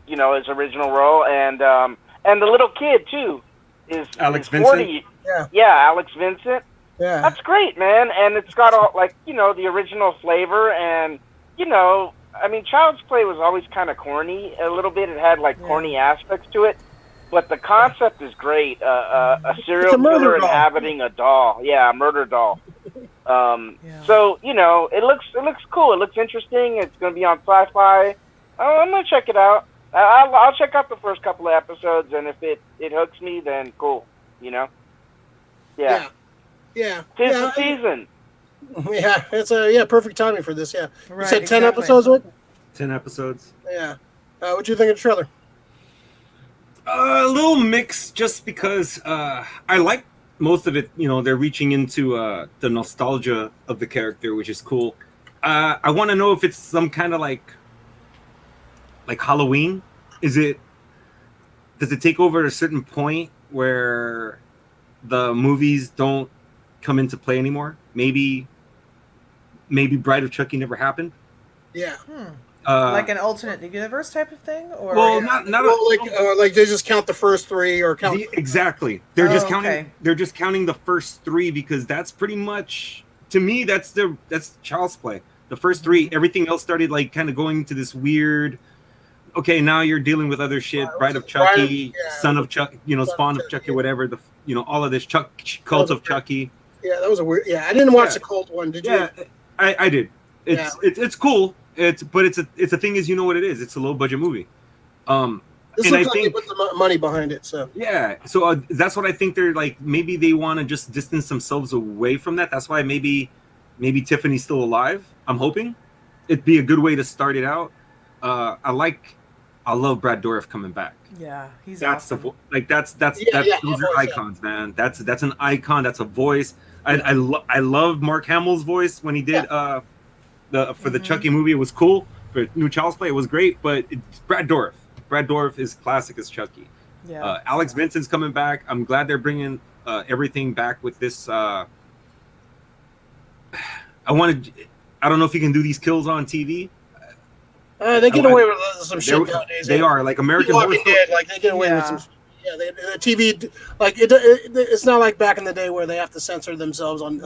his original role, and the little kid too is Alex is Vincent. 40. Yeah, Alex Vincent. Yeah, that's great, man, and it's got all the original flavor, and I mean, Child's Play was always kind of corny a little bit. It had corny aspects to it, but the concept is great. A serial killer inhabiting a doll. Yeah, a murder doll. So it looks cool. It looks interesting. It's going to be on Sci Fi. I'm going to check it out. I'll check out the first couple of episodes, and if it hooks me, then cool. Yeah. Yeah. Tis the season. Yeah, it's perfect timing for this. Yeah, right, you said 10 episodes, Rick? 10 episodes. Yeah. What do you think of the trailer? A little mixed, just because I like most of it. They're reaching into the nostalgia of the character, which is cool. I want to know if it's some kind of like Halloween. Does it take over at a certain point where the movies don't come into play anymore? Maybe Bride of Chucky never happened. Yeah. Like an alternate universe type of thing, or not like they just count the first three or count exactly. They're just counting. Okay. They're just counting the first three because that's pretty much, to me, that's Child's Play. The first three, everything else started kind of going to this weird. Okay, now you're dealing with other shit. Bride of Chucky, Son of Chucky, Spawn of Chucky, whatever. All of this Cult of Chucky. Yeah, that was a weird. Yeah, I didn't watch the cult one. Did you? Yeah, I did. It's cool. It's a thing is what it is. It's a low budget movie. This looks like they put the money behind it. So yeah, so that's what I think. They're maybe they want to just distance themselves away from that. That's why maybe Tiffany's still alive. I'm hoping it'd be a good way to start it out. I love Brad Dourif coming back. Yeah, he's awesome. Those are icons, man. That's an icon. That's a voice. I love Mark Hamill's voice when he did for the Chucky movie. It was cool. For New Child's Play, it was great. But it's Brad Dourif. Brad Dourif is classic as Chucky. Yeah. Alex Vincent's coming back. I'm glad they're bringing everything back with this. I don't know if you can do these kills on TV. They get away with some shit nowadays. They are American Horror Story. They get away with some. Yeah, the TV it's not like back in the day where they have to censor themselves on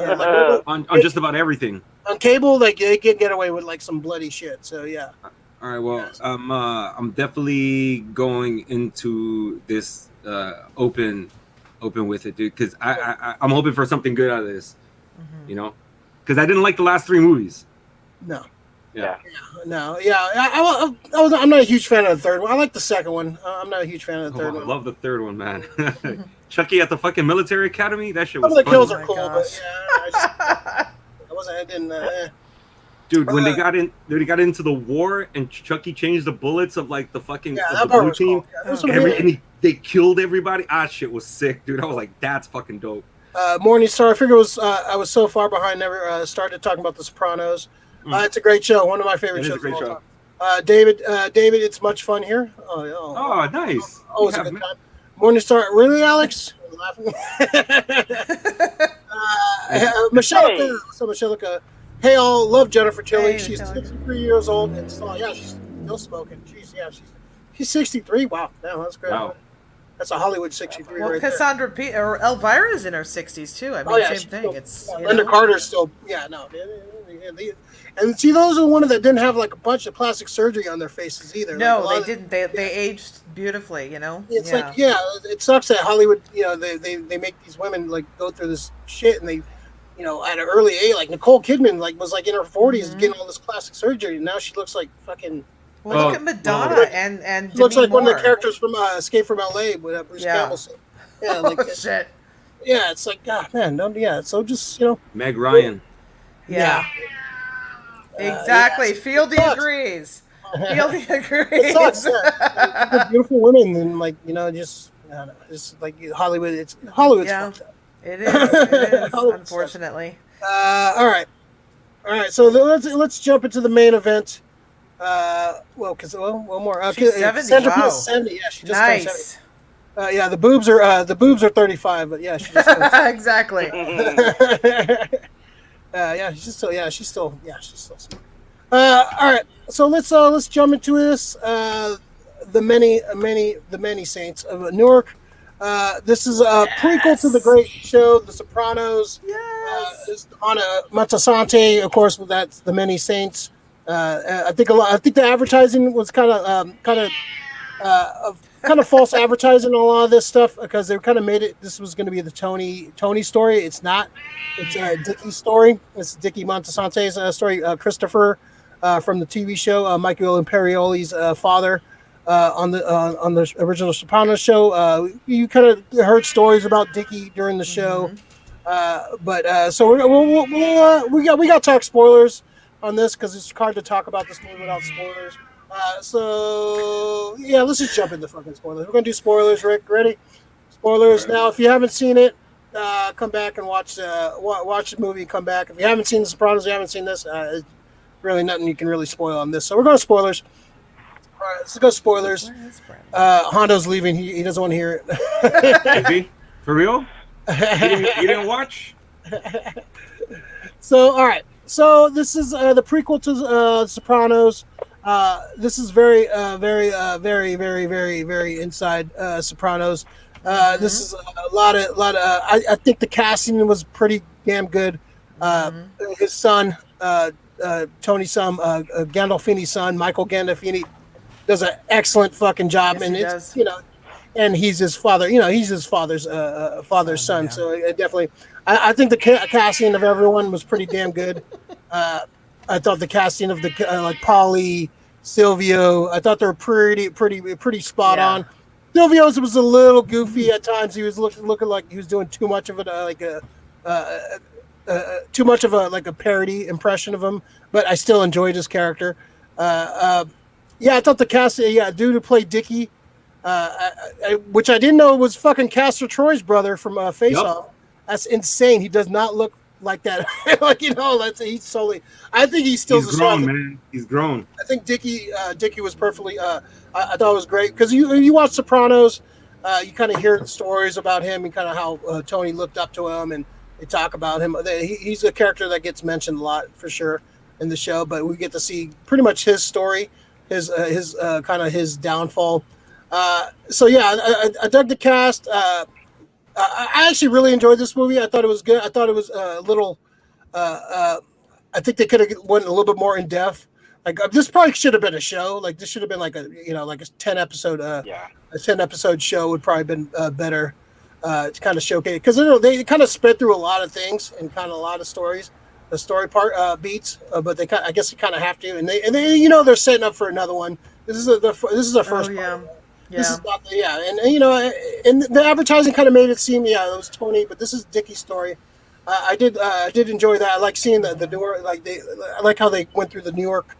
just about everything. On cable, they get away with some bloody shit. So yeah. All right. Well, I'm definitely going into this open with it, dude. Because I'm hoping for something good out of this. Because I didn't like the last three movies. No. Yeah. No. Yeah. I'm not a huge fan of the third one. I like the second one. I'm not a huge fan of the third one. I love the third one, man. Chucky at the fucking military academy. That shit was. Some of the kills are cool, but yeah, I didn't. Dude, when they got into the war and Chucky changed the bullets of the fucking the blue team, cool. and they killed everybody. Shit was sick, dude. I was like, that's fucking dope. Morningstar. I figure I was so far behind. Never started talking about the Sopranos. It's a great show. One of my favorite shows. It is a great show. David, it's much fun here. Oh, nice. Oh, it's a good time. Morningstar. Really, Alex? Michelle. So Michelle. Hey, all. Love Jennifer Tilly. Hey, she's 63 years old and still, she's still smoking. She's 63. Wow. Damn, that's great. Wow. That's a Hollywood 63 Well, right there. Cassandra or Elvira's in her 60s too. I mean, Yeah, same she's thing. still- It's Linda Carter's still, and see, those are one of that didn't have like a bunch of plastic surgery on their faces either. No, like, they didn't. They aged beautifully. It's like, it sucks that Hollywood, they make these women like go through this shit, and they, at an early age, like Nicole Kidman, like was like in her 40s getting all this plastic surgery, and now she looks like fucking. Well, look at Madonna and She looks Demi like one of the Moore. characters from Escape from L.A. with Bruce Campbell. Yeah, like Oh, shit. Yeah, it's like, God, man, so just Meg Ryan. Yeah. Exactly. Fieldy agrees. Fieldy agrees. It sucks. Yeah. They're beautiful women, and like just I don't know, just like Hollywood. Hollywood's fucked up. It is. It is. Hollywood's Unfortunately. All right. So let's jump into the main event. One more. She's 70. Sandra Wow. is 70. Yeah, she just turned 70. Nice. Yeah, the boobs are 35, but yeah, she just turned 70. Exactly. She's still. All right, so let's jump into this. The many Saints of Newark. This is a prequel to the great show, The Sopranos. Yes. It's on Montasante, of course. That's the Many Saints. I think the advertising was kind of false advertising on a lot of this stuff, because they kind of made it. This was going to be the Tony story. It's not. It's Dickie's story. It's Dickie Montasante's story. Christopher from the TV show, Michael Imperioli's father on the original Sopranos show. You kind of heard stories about Dickie during the show, so we got to talk spoilers on this, because it's hard to talk about this movie without spoilers. Let's just jump into fucking spoilers. We're gonna do spoilers. Rick, ready? Spoilers. Now, if you haven't seen it, come back and watch the movie and come back. If you haven't seen The Sopranos, you haven't seen this, really nothing you can really spoil on this. So we're going to spoilers. All right, let's go spoilers. Hondo's leaving. He doesn't want to hear it. Is he? For real? You didn't watch? So, all right. So this is the prequel to Sopranos. This is very, very, very, very inside Sopranos. This is a lot of. I think the casting was pretty damn good. His son, Tony's son, Gandolfini's son, Michael Gandolfini, does an excellent fucking job, Yes, and he it's does. and he's his father. He's his father's son. Yeah. So definitely, I think the casting of everyone was pretty damn good. I thought the casting of the like Pauly, Silvio, I thought they were pretty spot on. Silvio's was a little goofy at times. He was looking like he was doing too much of it, too much of a parody impression of him. But I still enjoyed his character. I thought the cast, dude who played Dickie, which I didn't know was fucking Castor Troy's brother from Face Off. That's insane. He does not look like that. He's solely. I think he's still. He's grown, man. He's grown. I think Dickie was perfectly. I thought it was great, because you watch Sopranos, you kind of hear stories about him and kind of how Tony looked up to him, and they talk about him. He's a character that gets mentioned a lot for sure in the show, but we get to see pretty much his story, his kind of his downfall. I dug the cast. I actually really enjoyed this movie. I thought it was good. I thought it was a little. I think they could have went a little bit more in depth. Like this probably should have been a show. Like this should have been like a 10 episode. A 10 episode show would probably been better to kind of showcase, because they kind of sped through a lot of things and kind of a lot of stories, the story part beats. But I guess they kind of have to, and they they're setting up for another one. This is the first. Part. This is not and the advertising kind of made it seem it was Tony, but this is Dickie's story. I did enjoy that. I like seeing the Newark, I like how they went through the Newark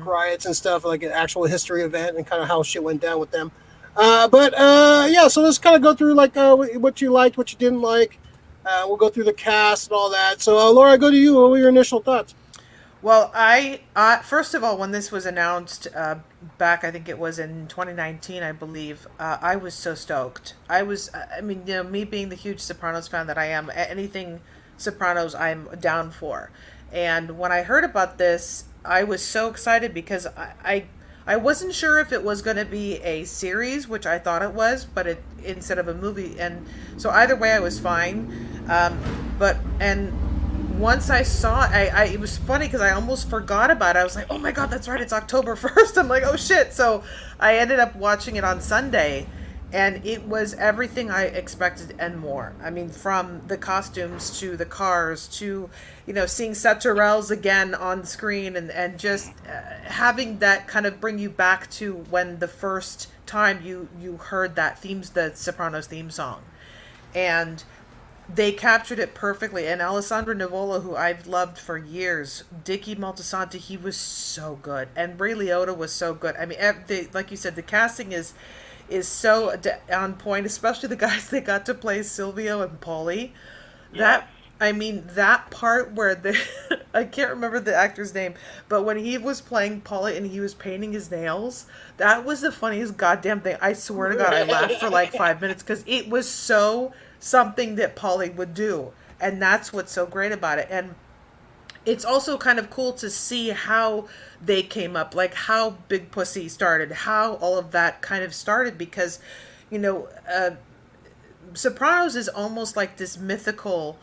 riots and stuff, like an actual history event, and kind of how shit went down with them. So let's kind of go through what you liked, what you didn't like. We'll go through the cast and all that. So Laura, I go to you. What were your initial thoughts? Well, I first of all, when this was announced back, I think it was in 2019, I believe, I was so stoked. Me being the huge Sopranos fan that I am, anything Sopranos I'm down for. And when I heard about this, I was so excited, because I wasn't sure if it was going to be a series, which I thought it was, but it instead of a movie. And so either way, I was fine. And once I saw it, it was funny because I almost forgot about it. I was like, oh my God, that's right. It's October 1st. I'm like, oh shit. So I ended up watching it on Sunday, and it was everything I expected and more. I mean, from the costumes to the cars to, seeing Saturels again on screen and just having that kind of bring you back to when the first time you heard the Sopranos theme song. And they captured it perfectly. And Alessandro Nivola, who I've loved for years, Dicky Moltisanti, he was so good. And Ray Liotta was so good. I mean, like you said, the casting is so on point, especially the guys that got to play Silvio and Paulie. Yeah. That part where I can't remember the actor's name, but when he was playing Paulie and he was painting his nails, that was the funniest goddamn thing. I swear to God, I laughed for like 5 minutes because it was so something that Paulie would do. And that's what's so great about it. And it's also kind of cool to see how they came up, like how Big Pussy started, how all of that kind of started, because, Sopranos is almost like this mythical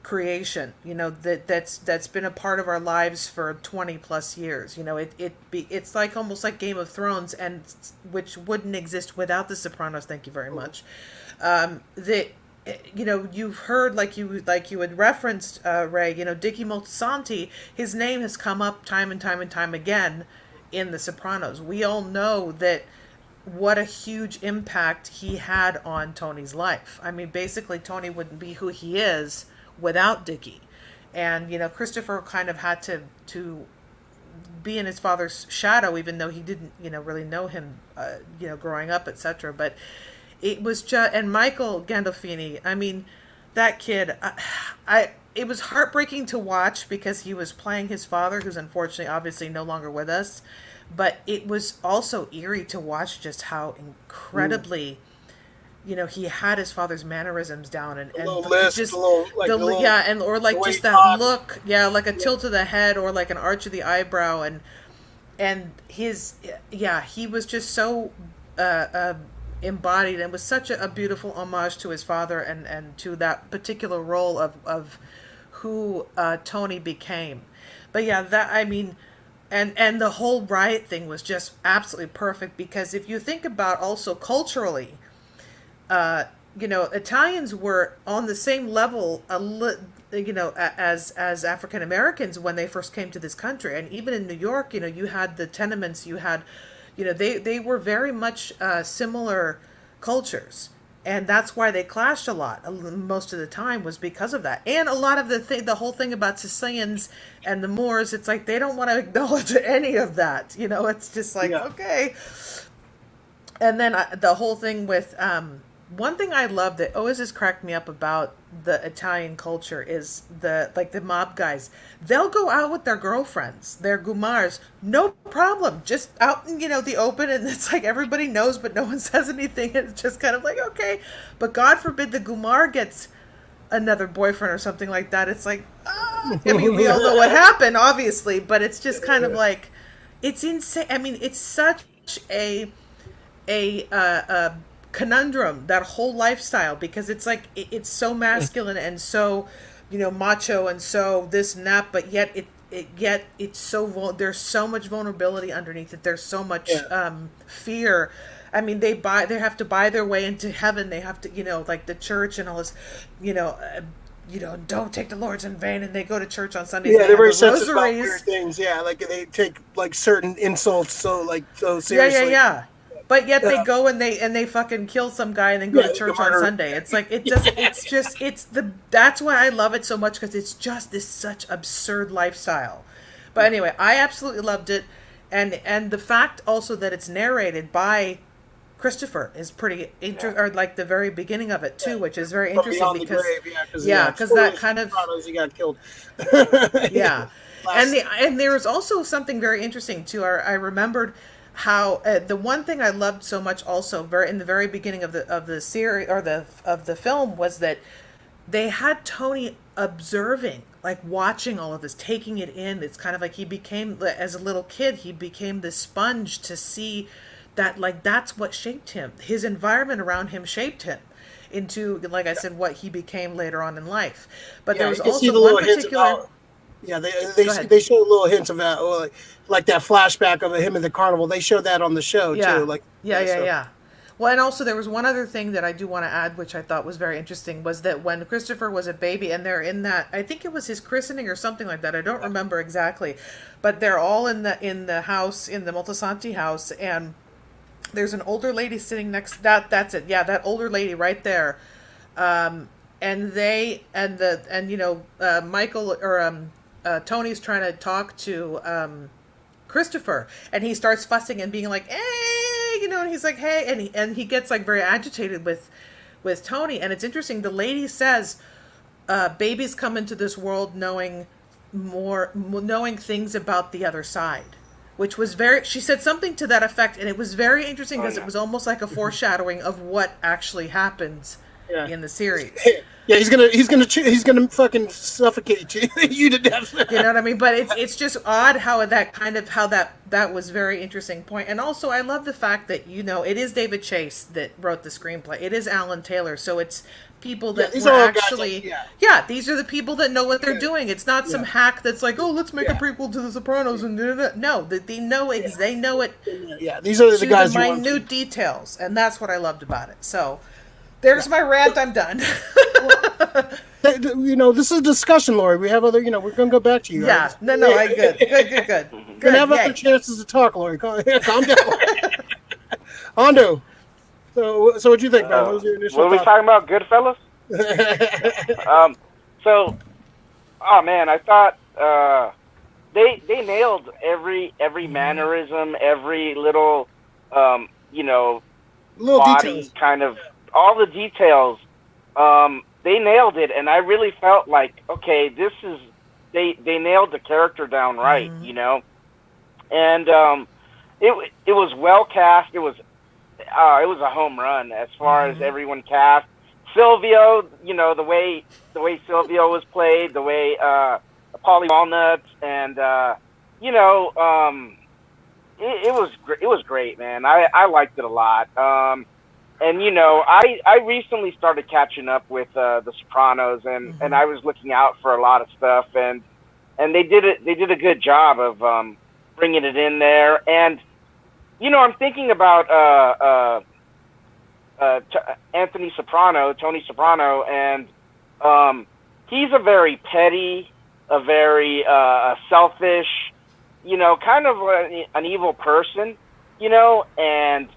creation, that's been a part of our lives for 20 plus years. It's like almost like Game of Thrones, and which wouldn't exist without the Sopranos. Thank you very much. You've heard, like you had referenced, Ray, Dicky Moltisanti, his name has come up time and time and time again in The Sopranos. We all know that what a huge impact he had on Tony's life. I mean, basically, Tony wouldn't be who he is without Dicky. And, Christopher kind of had to be in his father's shadow, even though he didn't, really know him, growing up, etc. But it was just, and Michael Gandolfini, I mean, that kid, it was heartbreaking to watch because he was playing his father, who's unfortunately obviously no longer with us. But it was also eerie to watch just how incredibly, he had his father's mannerisms down, and just just that look, like a tilt of the head or like an arch of the eyebrow, and he was just so embodied, and was such a beautiful homage to his father and to that particular role of who Tony became. But and the whole riot thing was just absolutely perfect, because if you think about also culturally, Italians were on the same level, as African Americans when they first came to this country. And even in New York, you had the tenements, you had, they were very much similar cultures. And that's why they clashed a lot. Most of the time was because of that. And a lot of the whole thing about Sicilians and the Moors, it's like they don't want to acknowledge any of that. It's just like, okay. And then the whole thing with, one thing I love that always has cracked me up about the Italian culture is the mob guys. They'll go out with their girlfriends, their gumars, no problem, just out in the open, and it's like everybody knows, but no one says anything. And it's just kind of like, okay, but God forbid the gumar gets another boyfriend or something like that. It's like, I mean, we all know what happened, obviously, but it's just kind of like, it's insane. I mean, it's such a conundrum, that whole lifestyle, because it's like it's so masculine and so macho and so this and that, but yet it's so there's so much vulnerability underneath it. There's so much fear. I mean, they have to buy their way into heaven. They have to like the church and all this, don't take the Lord's in vain, and they go to church on Sundays. Yeah, they're very sensitive about weird things. Yeah, like they take like certain insults so seriously. Yeah. But yet they go and they fucking kill some guy and then go to church on Sunday. It's like, it doesn't, that's why I love it so much, because it's just this such absurd lifestyle. But anyway, I absolutely loved it. And the fact also that it's narrated by Christopher is pretty or like the very beginning of it too, which is very interesting because because that kind of he got killed. And there was also something very interesting too. I remembered how the one thing I loved so much also in the very beginning of the series or of the film was that they had Tony observing, like watching all of this, taking it in. It's kind of like he became, as a little kid, he became this sponge to see that, like, that's what shaped him. His environment around him shaped him into, like I said, what he became later on in life. But there was also one particular... They showed little hints of that, like that flashback of him in the carnival. They showed that on the show too. Like, yeah. Well, and also there was one other thing that I do want to add, which I thought was very interesting, was that when Christopher was a baby, and they're in that, I think it was his christening or something like that. I don't remember exactly, but they're all in the house, in the Moltisanti house, and there's an older lady sitting next. That's it. Yeah, that older lady right there. Michael or Tony's trying to talk to Christopher, and he starts fussing and being like, "Hey," and he's like, "Hey," and he gets like very agitated with Tony. And it's interesting. The lady says, "Babies come into this world knowing things about the other side," which was she said something to that effect, and it was very interesting because it was almost like a foreshadowing of what actually happens in the series. Yeah, he's gonna fucking suffocate you, you to death. You know what I mean? But it's just odd how that was very interesting point. And also, I love the fact that it is David Chase that wrote the screenplay. It is Alan Taylor, so it's people that were actually these are the people that know what they're doing. It's not some hack that's like, oh, let's make a prequel to The Sopranos and no, they know it. They know it. Yeah, these are the guys. Minute details, and that's what I loved about it. So. There's my rant. I'm done. This is a discussion, Lori. We have other. We're gonna go back to you. Yeah. Right? No. Good. We're gonna have other chances to talk, Lori. Calm down. Hondo. So what do you think, man? What was your initial What are we talking about? Goodfellas. I thought they nailed every mannerism, every little little body details. kind of. All the details, they nailed it, and I really felt like, okay, they nailed the character down right, and it was well cast. It was a home run as far as everyone cast. Silvio, the way Silvio was played, the way Paulie Walnuts, and it was great, man. I liked it a lot. And I recently started catching up with The Sopranos, and I was looking out for a lot of stuff, and they did a good job of bringing it in there. And I'm thinking about Tony Soprano, and he's a very petty, a very selfish, kind of an evil person, and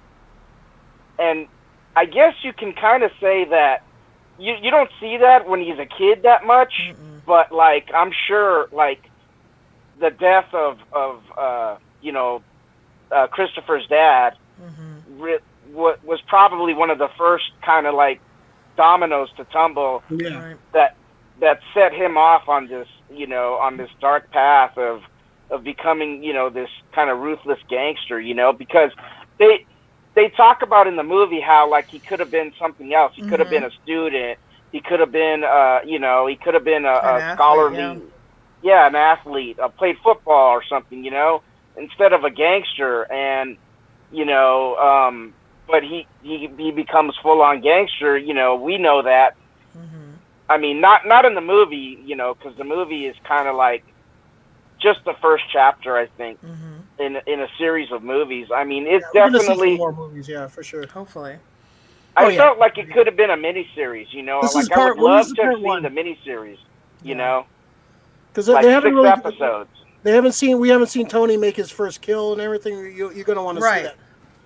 I guess you can kind of say that you don't see that when he's a kid that much, but like I'm sure like the death of Christopher's dad was probably one of the first kind of like dominoes to tumble that set him off on this on this dark path of becoming this kind of ruthless gangster, because they talk about in the movie how like he could have been something else. He could have been a student. He could have been, he could have been a scholarly, an athlete, played football or something, instead of a gangster. And but he becomes full on gangster. We know that. I mean, not in the movie, because the movie is kind of like just the first chapter, I think. In a series of movies. I mean, it's definitely see more movies, for sure. Hopefully. I felt like it could have been a miniseries, like I would love to have seen the miniseries, because like they haven't 6 really, episodes. We haven't seen Tony make his first kill and everything. You're going to want to see that.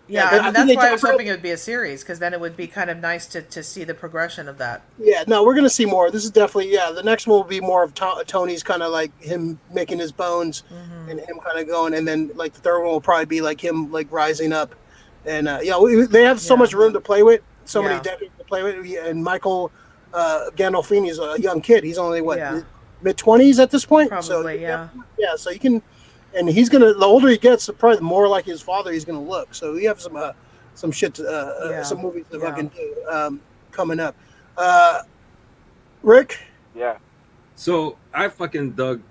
Yeah, I mean, that's why I was hoping it would be a series, because then it would be kind of nice to see the progression of that. Yeah, no, we're going to see more. This is definitely, the next one will be more of Tony's kind of like him making his bones and him kind of going, and then like the third one will probably be like him like rising up. And, they have so much room to play with, so many decades to play with. And Michael Gandolfini is a young kid. He's only, mid-20s at this point? Probably, so, so you can... And he's the older he gets, probably the more like his father he's gonna look. So we have some shit, some movies to fucking do coming up. Rick? Yeah. So I fucking dug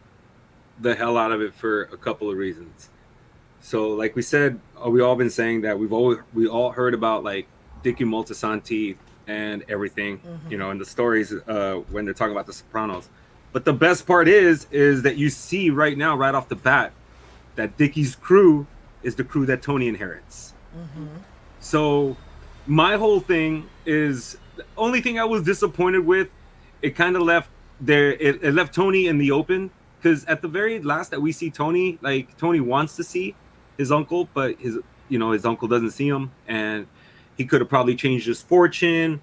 the hell out of it for a couple of reasons. So like we said, we all been saying that we all heard about like Dicky Moltisanti and everything, you know, and the stories when they're talking about the Sopranos. But the best part is that you see right now, right off the bat, that Dicky's crew is the crew that Tony inherits. So my whole thing is, the only thing I was disappointed with, it kind of left there, it left Tony in the open, because at the very last that we see Tony, like Tony wants to see his uncle, but his uncle doesn't see him, and he could have probably changed his fortune.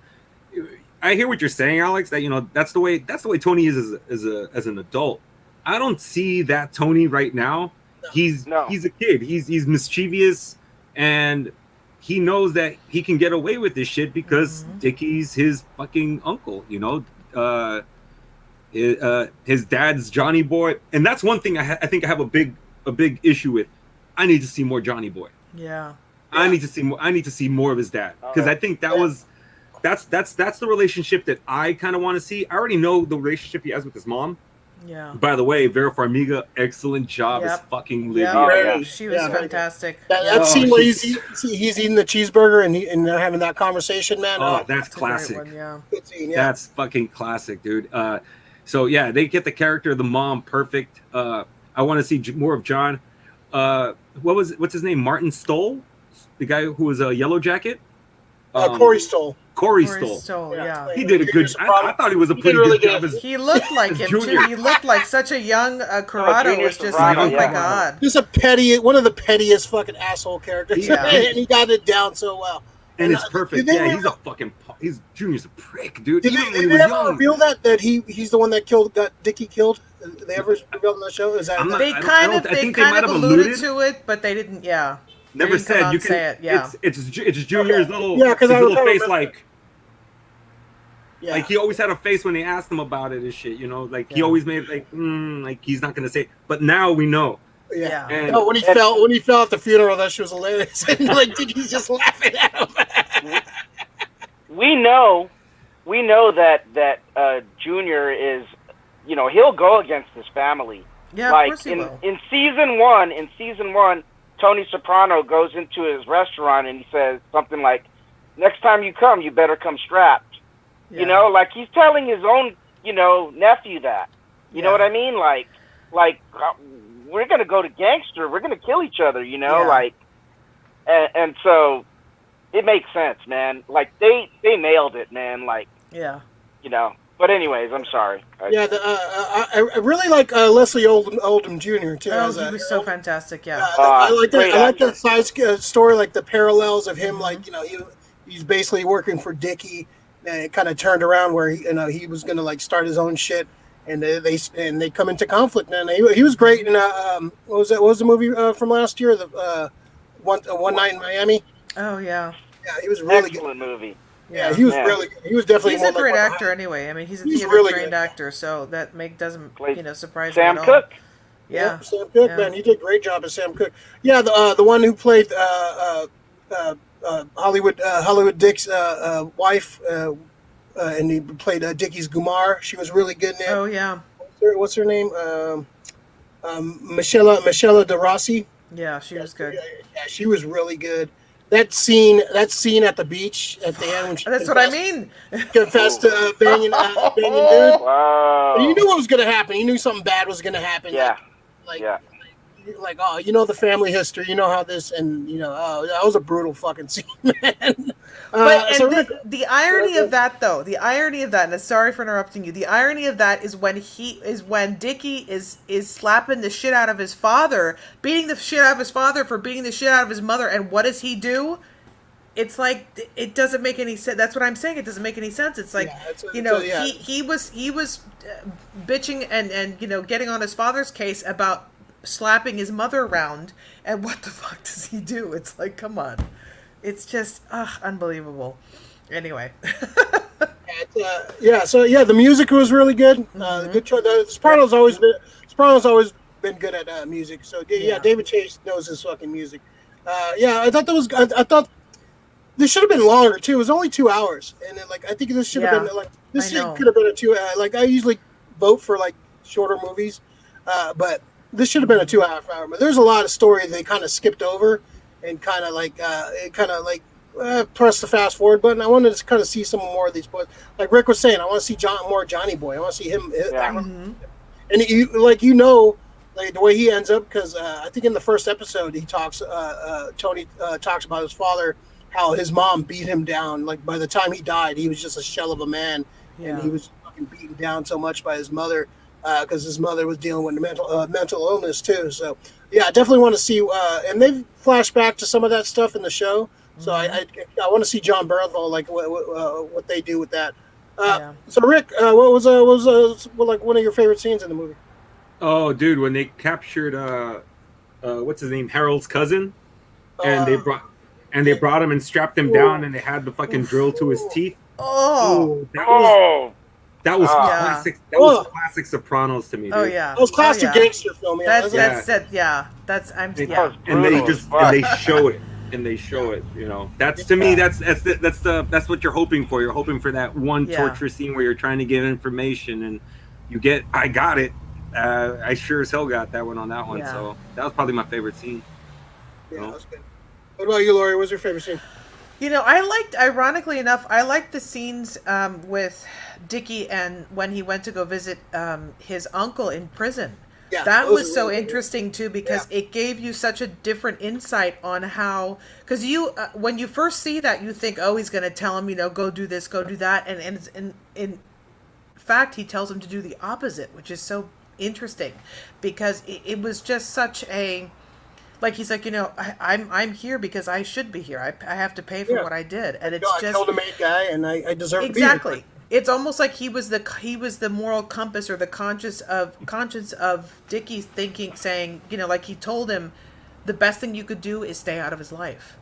I hear what you're saying, Alex, that, you know, that's the way Tony is as an adult. I don't see that Tony right now. He's a kid. He's mischievous, and he knows that he can get away with this shit because Dicky's his fucking uncle, you know. His dad's Johnny Boy, and that's one thing I think I have a big issue with. I need to see more Johnny Boy. Yeah. I need to see more of his dad, because I think that's the relationship that I kind of want to see. I already know the relationship he has with his mom. Yeah. By the way, Vera Farmiga, excellent job as fucking Livia. She was fantastic. That scene where he's eating the cheeseburger and they're having that conversation, man. Oh, that's classic. One, Good scene, That's fucking classic, dude. So yeah, they get the character of the mom perfect. I want to see more of John. What's his name? Martin Stoll, the guy who was a Yellow Jacket. Corey Stoll. Corey Stoll. Yeah. He did a good. I thought he was a pretty good job. He looked like him too. He looked like such a young Corrado. Was just like, oh my god. Just one of the pettiest fucking asshole characters. Yeah. And he got it down so well. And it's perfect. Yeah, Junior's a prick, dude. Did they ever reveal that he's the one that got Dickie killed? Did they ever reveal on the show? Is that they kind of alluded to it, but they didn't. Yeah. Never said. You can say it. Yeah. It's Junior's little face, like. Yeah. Like he always had a face when they asked him about it and shit, you know. Like he always made like he's not gonna say it. But now we know. Yeah. And when he fell at the funeral, that shit was hilarious. Like Dickie's just laughing at him. We know that Junior is, you know, he'll go against his family. Yeah, like of course he will. In season one, Tony Soprano goes into his restaurant and he says something like, "Next time you come, you better come strapped." Yeah. You know, like he's telling his own, you know, nephew that. You know what I mean? Like we're gonna go to gangster. We're gonna kill each other. You know, like, and so it makes sense, man. Like they nailed it, man. Like, you know. But anyways, I'm sorry. I really like Leslie Oldham Jr. too. Oh, he was so fantastic. Yeah, I like that side story, like the parallels of him. Like, you know, he's basically working for Dickie. And it kind of turned around where he was going to like start his own shit, and they come into conflict. And he was great. And what was the movie from last year? The One Night in Miami. Oh yeah. Yeah, he was really excellent good. movie. Yeah, he was really good. He was definitely. He's a great actor anyway. I mean, he's a theater trained actor, so that doesn't surprise me at all. Sam Cooke. Yeah, Sam Cooke, man, he did a great job as Sam Cooke. Yeah, the one who played Hollywood Dick's wife, and he played Dickie's Gumar. She was really good in it. Oh yeah. What's her name? Michela De Rossi. Yeah, she was good. Yeah, she was really good. That scene at the beach at the end when she that's what I mean. Confessed to banging dude. Wow. And you knew what was going to happen. You knew something bad was going to happen. Yeah. Like, oh, you know the family history. You know how this, and you know, that was a brutal fucking scene, man. But the irony of that, though, and sorry for interrupting you. The irony of that is when Dickie is slapping the shit out of his father, beating the shit out of his father for beating the shit out of his mother, and what does he do? It's like it doesn't make any sense. That's what I'm saying. It doesn't make any sense. It's like he was bitching and you know getting on his father's case about slapping his mother around, and what the fuck does he do? It's like, come on, it's just unbelievable. Anyway. The music was really good. Good choice. Sopranos always been good at music. So David Chase knows his fucking music. I thought this should have been longer too. It was only 2 hours, and then, like I think this should have been like this could have been a 2 hour. Like I usually vote for like shorter movies, but this should have been a 2.5 hour. But there's a lot of story they kind of skipped over, and kind of like press the fast forward button. I wanted to kind of see some more of these boys. Like Rick was saying, I want to see more Johnny Boy. I want to see him. And like the way he ends up, because I think in the first episode he talks. Tony talks about his father, how his mom beat him down. Like by the time he died, he was just a shell of a man, and he was fucking beaten down so much by his mother, because his mother was dealing with mental illness too. So yeah, I definitely want to see. And they've flashed back to some of that stuff in the show. So I want to see John Bernthal, like what they do with that. So Rick, what was like one of your favorite scenes in the movie? Oh, dude, when they captured what's his name, Harold's cousin, and they brought him and strapped him down, and they had the fucking drill to his teeth. That was classic. That was classic Sopranos to me. Dude. Oh yeah, it was classic gangster film. And they show it. And they show it, you know. That's to me. That's what you're hoping for. You're hoping for that one torture scene where you're trying to get information, and you get. I got it. I sure as hell got that one on that one. Yeah. So that was probably my favorite scene. Yeah, that was good. What about you, Lori? What's your favorite scene? You know, ironically enough, I liked the scenes with Dickie and when he went to go visit his uncle in prison. Yeah, that was so interesting too, because it gave you such a different insight on how, because you when you first see that, you think, oh, he's going to tell him, you know, go do this, go do that, and in fact he tells him to do the opposite, which is so interesting, because it was just such a, like, he's like, you know, I'm here because I should be here. I have to pay for what I did, and it's I killed a main guy, and I deserve to be here. It's almost like he was the moral compass, or the conscience of Dickie's thinking, saying, you know, like he told him, the best thing you could do is stay out of his life,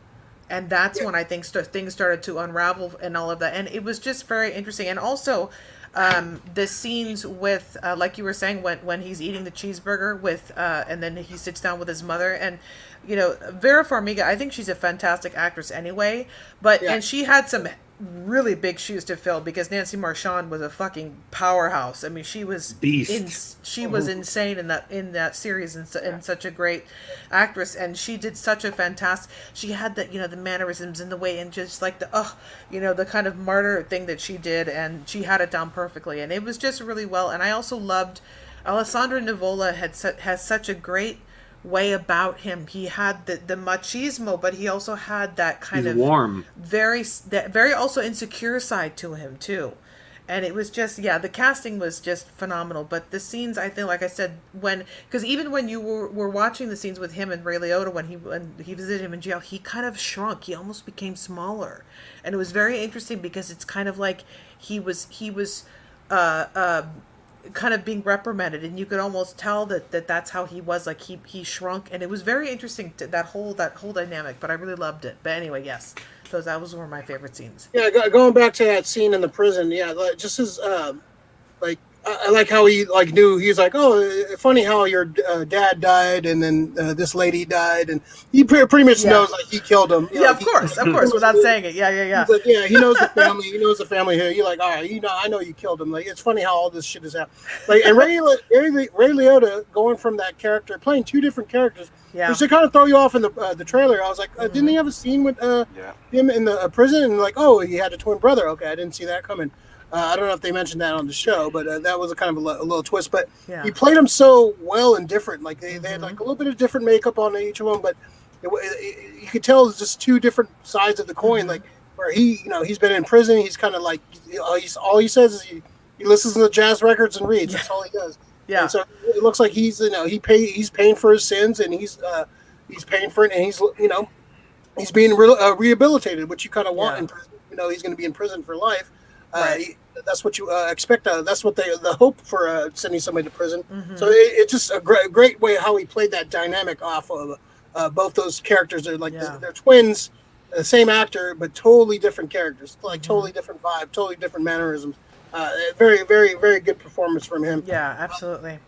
and that's when I think things started to unravel and all of that, and it was just very interesting, and also. The scenes with, like you were saying, when he's eating the cheeseburger with, and then he sits down with his mother, and, you know, Vera Farmiga, I think she's a fantastic actress anyway, but, and she had some really big shoes to fill, because Nancy Marchand was a fucking powerhouse. I mean, she was beast. She was insane in that series, and such a great actress, and she did such a fantastic. She had the, you know, the mannerisms and the way, and just like you know, the kind of martyr thing that she did, and she had it down perfectly, and it was just really well. And I also loved Alessandro Nivola has such a great way about him. He had the machismo, but he also had that kind of warm, very also insecure side to him too. And it was just, the casting was just phenomenal. But the scenes, I think, like I said, because even when you were watching the scenes with him and Ray Liotta, when he visited him in jail, he kind of shrunk. He almost became smaller, and it was very interesting, because it's kind of like he was kind of being reprimanded, and you could almost tell that's how he was, like he shrunk, and it was very interesting that whole dynamic. But I really loved it. But anyway, yes, that was one of my favorite scenes. Yeah, going back to that scene in the prison, just as like I like how he like knew, he's like, oh, funny how your dad died, and then this lady died, and he pretty much knows, like, he killed him. Of course, without saying it. Yeah. Like, he knows the family. He knows the family here. You're like, all right, I know you killed him. Like, it's funny how all this shit is happening. Like, and Ray Liotta going from that character, playing two different characters, which they kind of throw you off in the trailer. I was like, didn't he have a scene with him in the prison? And like, oh, he had a twin brother. Okay, I didn't see that coming. I don't know if they mentioned that on the show, but that was a kind of a little twist. But he played them so well and different. Like they had like a little bit of different makeup on each of them, but you could tell it's just two different sides of the coin. Like where he's been in prison. He's kind of like all he says is he listens to jazz records and reads. That's all he does. Yeah. And so it looks like he's paying for his sins, and he's paying for it, and he's being rehabilitated, which you kind of want in prison. He's going to be in prison for life. Right. That's what you expect. That's what the hope for sending somebody to prison. Mm-hmm. So it's just a great way how he played that dynamic off of both those characters. They're like they're twins, the same actor, but totally different characters, like totally different vibe, totally different mannerisms. Very, very, very good performance from him. Yeah, absolutely.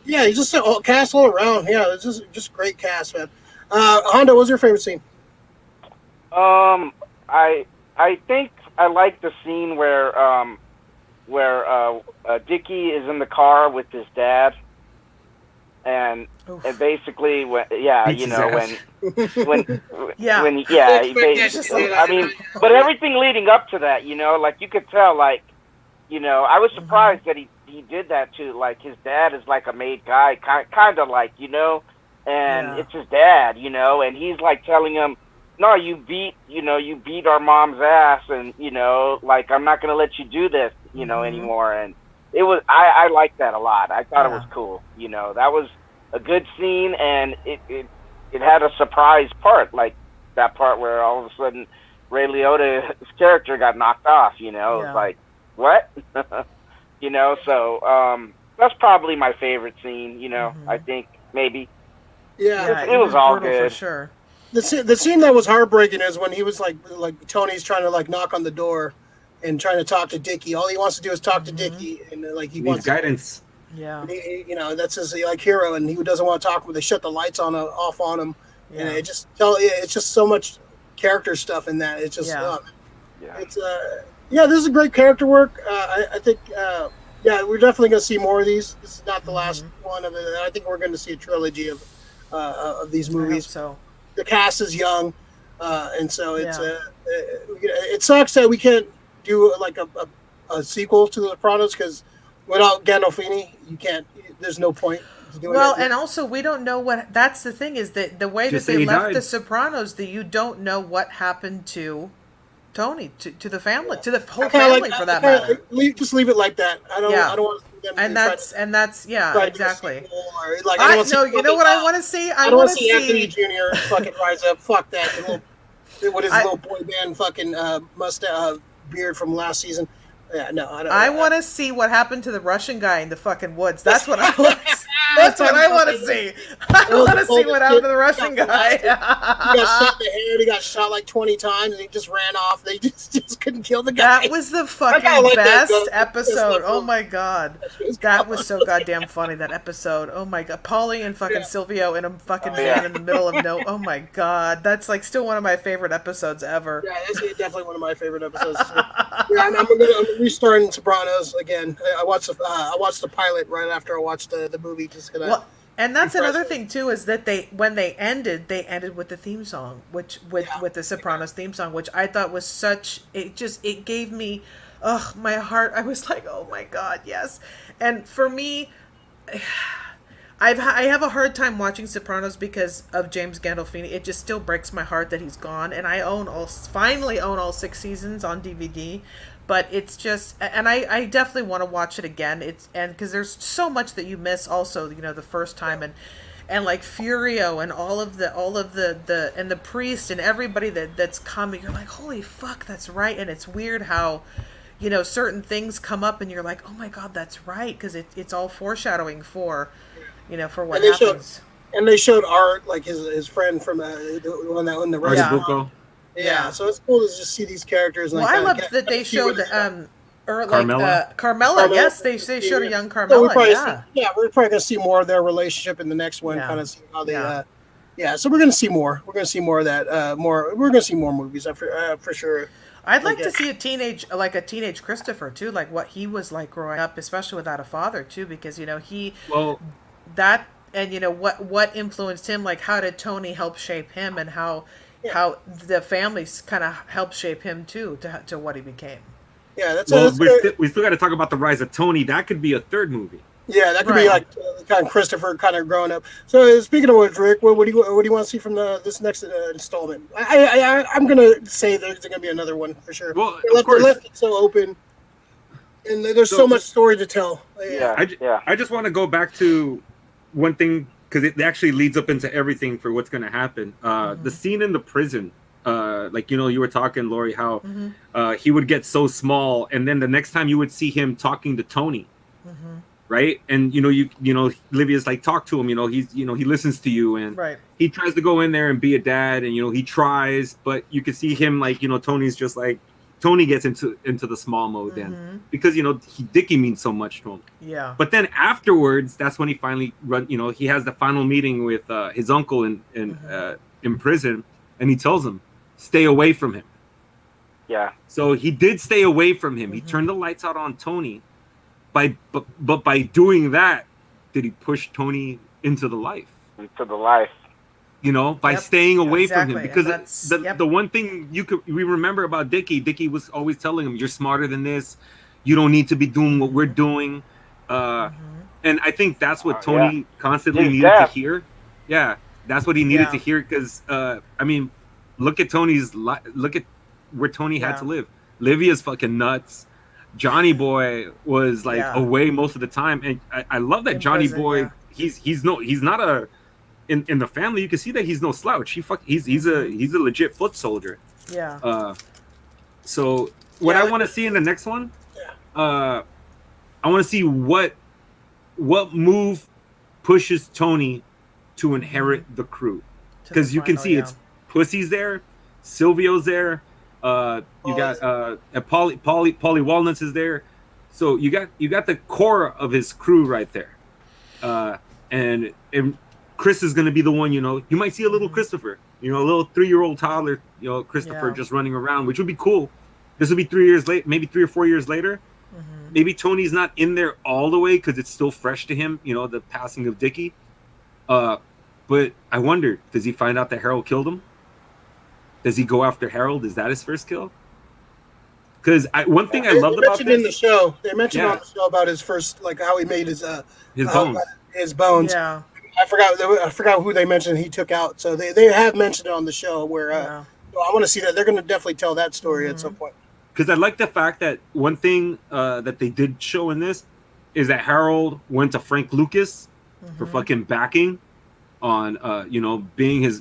He's just a cast all around. Yeah, it's just great cast, man. Hondo, what's your favorite scene? I think I like the scene where where Dickie is in the car with his dad, and basically, when but everything leading up to that, like you could tell, like, I was surprised that he did that too. Like his dad is like a made guy, kind of like, and it's his dad, and he's like telling him, no, you beat our mom's ass, and like I'm not gonna let you do this, anymore. And it was, I liked that a lot. I thought it was cool. That was a good scene, and it had a surprise part, like that part where all of a sudden Ray Liotta's character got knocked off. It was like, what? So that's probably my favorite scene. I think maybe. Yeah, it was all good for sure. The scene that was heartbreaking is when he was like Tony's trying to like knock on the door and trying to talk to Dickie. All he wants to do is talk to Dickie, and like he wants guidance. Yeah, that's his like hero, and he doesn't want to talk. But they shut the lights off on him, and it's just so much character stuff in that. It's just this is a great character work. I think we're definitely gonna see more of these. This is not the last one of it. I think we're going to see a trilogy of these movies. So the cast is young, and so it's it sucks that we can't do like a sequel to The Sopranos, because without Gandolfini, you can't. There's no point to doing it. Well, and also we don't know what. That's the thing, is that the way that they left The Sopranos, that you don't know what happened to Tony, to the family, to the whole family, for that matter. Just leave it like that. I don't want to see them. And that's exactly. Like, you know what I want to see? I don't want to see Anthony Jr. fucking rise up. Fuck that. What is little boy band fucking mustache beard from last season? Yeah, no, I don't. I want to see what happened to the Russian guy in the fucking woods. That's what I want. That's what I want to see. I want to see what happened to the Russian guy. He got shot in the head. He got shot like 20 times, and he just ran off. They just couldn't kill the guy. That was the fucking best episode. Oh my god, that was so goddamn funny. That episode. Oh my god, Paulie and fucking Silvio in a fucking van in the middle of no. Oh my god, that's like still one of my favorite episodes ever. Yeah, that's definitely one of my favorite episodes. I'm restarting Sopranos again. I watched the pilot right after I watched the movie. And that's another thing too, is that when they ended with the theme song, with the Sopranos theme song, which I thought was such. It gave me, my heart. I was like, oh my god, yes. And for me, I have a hard time watching Sopranos because of James Gandolfini. It just still breaks my heart that he's gone. And I finally own all 6 seasons on DVD. But it's just, and I definitely want to watch it again. Because there's so much that you miss also, the first time, and like Furio and all of the and the priest and everybody that's coming. You're like, holy fuck, that's right. And it's weird how, certain things come up and you're like, oh my god, that's right, because it's all foreshadowing for, for what happens. And they showed Art, like his friend from the one that owned the restaurant. Yeah, so it's cool to just see these characters. And I loved that they showed Carmela. Yes, they showed a young Carmela. So we're probably gonna see more of their relationship in the next one. Kind of see how they. So we're gonna see more. We're gonna see more of that. We're gonna see more movies for sure. I'd like to see a teenage Christopher too, like what he was like growing up, especially without a father too, because what influenced him, like how did Tony help shape him, and how the families kind of helped shape him too to what he became. Yeah, we still got to talk about the rise of Tony. That could be a third movie. Yeah, that could be like kind of Christopher kind of growing up. So speaking of which, Rick, what do you want to see from this next installment? I'm gonna say there's gonna be another one for sure. Well, they left it so open, and there's so much story to tell. I just want to go back to one thing, because it actually leads up into everything for what's going to happen. The scene in the prison, like, you were talking, Lori, how he would get so small, and then the next time you would see him talking to Tony, right? And, Livia's like, talk to him, he's, he listens to you, and he tries to go in there and be a dad, and, he tries, but you can see him, like, Tony's just like, Tony gets into the small mode then, because Dickie means so much to him. Yeah. But then afterwards, that's when he finally he has the final meeting with his uncle in prison, and he tells him, stay away from him. Yeah. So he did stay away from him. He turned the lights out on Tony. But by doing that, did he push Tony into the life? Into the life. You know, by staying away from him. Because the one thing we remember about Dickie was always telling him, you're smarter than this. You don't need to be doing what we're doing. And I think that's what Tony constantly needed to hear. Yeah, that's what he needed to hear. Because, I mean, look at where Tony had to live. Livia's fucking nuts. Johnny Boy was like away most of the time, and I love that Johnny Boy. He's not a in the family. You can see that he's no slouch. He's a legit foot soldier. Yeah. So what I want to see in the next one, I want to see what move pushes Tony to inherit the crew, because you can see it's Pussy's there, Silvio's there. You got Paulie Walnuts is there, so you got the core of his crew right there, and Chris is gonna be the one. You know, you might see a little Christopher, you know, a little 3-year-old toddler, you know, Christopher just running around, which would be cool. This would be 3 years late, maybe 3 or 4 years later. Maybe Tony's not in there all the way because it's still fresh to him, you know, the passing of Dickie. But I wonder, does he find out that Harold killed him? Does he go after Harold? Is that his first kill? Because one thing I loved about this, in the show, they mentioned on the show about his first, like how he made his bones. His bones. Yeah. I forgot who they mentioned he took out. So they have mentioned it on the show where I want to see that. They're going to definitely tell that story at some point. Because I like the fact that one thing that they did show in this is that Harold went to Frank Lucas for fucking backing on, you know, being his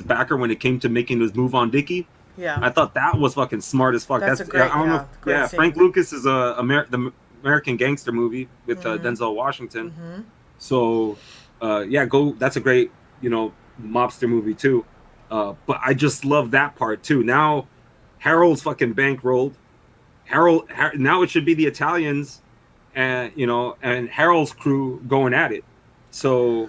backer when it came to making his move on Dickie. Yeah, I thought that was fucking smart as fuck. That's a great, great scene. Frank Lucas is the American Gangster movie with Denzel Washington. So, that's a great, you know, mobster movie too. But I just love that part too. Now Harold's fucking bankrolled. Now it should be the Italians, and you know, and Harold's crew going at it. So,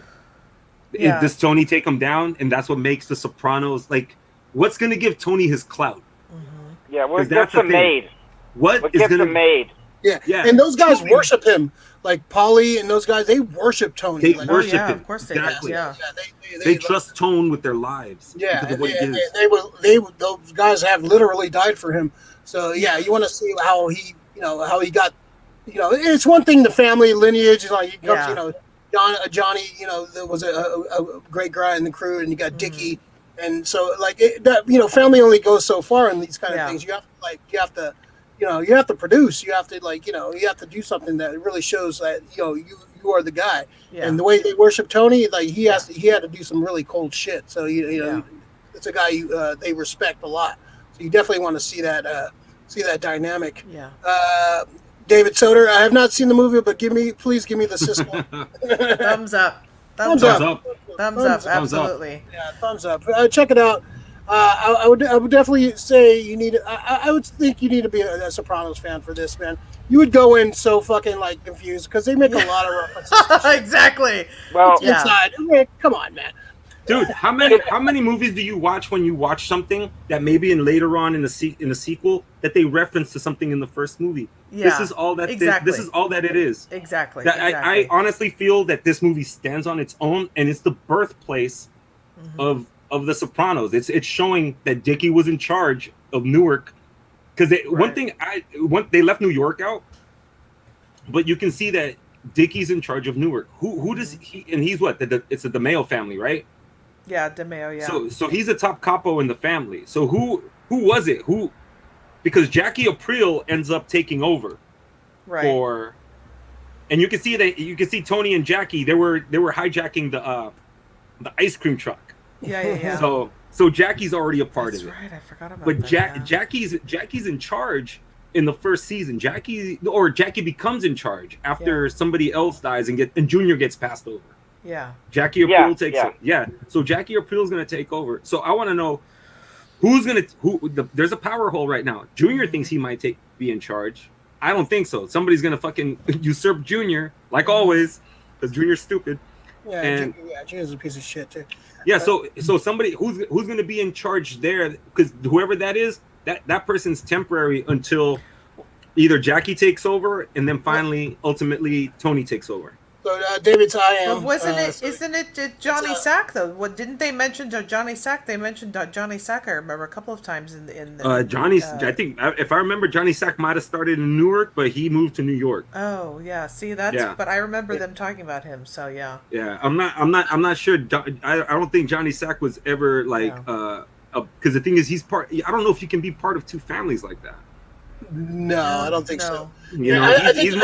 does Tony take him down? And that's what makes the Sopranos like. What's gonna give Tony his clout? Yeah, what gets him made? What gets him made? Yeah, and those guys worship him. Like Paulie and those guys, they worship Tony. They worship him. Of course exactly. They trust Tone with their lives. Yeah, those guys have literally died for him. So you want to see how he got. You know, it's one thing the family lineage. Like he comes, you know, Johnny. You know, there was a great guy in the crew, and you got Dickie, and so like family only goes so far in these kind of things. You have to produce. You have to you have to do something that really shows that you are the guy. Yeah. And the way they worship Tony, like he had to do some really cold shit. So it's a guy they respect a lot. So you definitely want to see that dynamic. Yeah. David Soder, I have not seen the movie, but please give me the Cisco. Thumbs up. Thumbs up. Absolutely. Yeah, thumbs up. Check it out. I would definitely say you need. I would think you need to be a Sopranos fan for this, man. You would go in so fucking like confused because they make a lot of references. Exactly. Well, inside. I mean, come on, man. Dude, how many movies do you watch when you watch something that maybe later on in the sequel that they reference to something in the first movie? Yeah, this is all that. This is all that it is. Exactly. I honestly feel that this movie stands on its own, and it's the birthplace of the Sopranos. It's showing that Dickie was in charge of Newark, because they left New York out, but you can see that Dickie's in charge of Newark. Who does he? And he's what? It's the DeMeo family, right? Yeah, DeMeo. Yeah. So he's a top capo in the family. So who was it? Because Jackie Aprile ends up taking over. Right. And you can see Tony and Jackie. They were hijacking the ice cream truck. Yeah. So Jackie's already a part of it. That's right. I forgot about that. But Jackie's in charge in the first season. Jackie becomes in charge after somebody else dies and Junior gets passed over. Yeah. Jackie Aprile takes it. Yeah. So Jackie Aprile's going to take over. So I want to know there's a power hole right now. Junior thinks he might be in charge. I don't think so. Somebody's going to fucking usurp Junior, like always, because Junior's stupid. Yeah, Junior's a piece of shit too. Yeah, so somebody who's going to be in charge there, because whoever that is that person's temporary until either Jackie takes over and then finally, ultimately, Tony takes over. So David's I am. But isn't it Johnny Sack though? What didn't they mention Johnny Sack? They mentioned Johnny Sack. I remember a couple of times in the Johnny's. I think if I remember, Johnny Sack might have started in Newark, but he moved to New York. Oh yeah, see that's. Yeah. But I remember them talking about him. So yeah. Yeah, I'm not sure. I don't think Johnny Sack was ever like because the thing is he's part. I don't know if you can be part of two families like that. No, I don't think so. You know, he's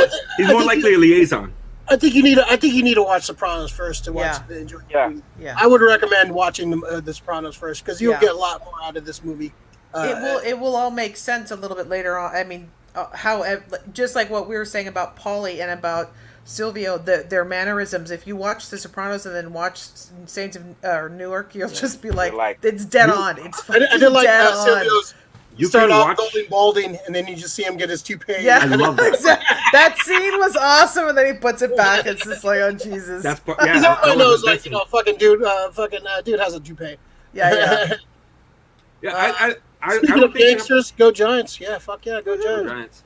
more likely a liaison. I think you need to watch Sopranos first to watch the enjoy. Yeah. I would recommend watching the Sopranos first because you'll get a lot more out of this movie. It will all make sense a little bit later on. I mean, how just like what we were saying about Paulie and about Silvio, their mannerisms. If you watch The Sopranos and then watch Saints of Newark, you'll just be like, it's dead on. It's fucking I did like dead on. Silvio's. You start off balding, and then you just see him get his toupee. Yeah, I love that. That scene was awesome, and then he puts it back. It's just like, oh Jesus. That's everybody knows, like fucking dude has a toupee. Yeah. Speaking of gangsters, go Giants! Yeah, fuck yeah, go Giants.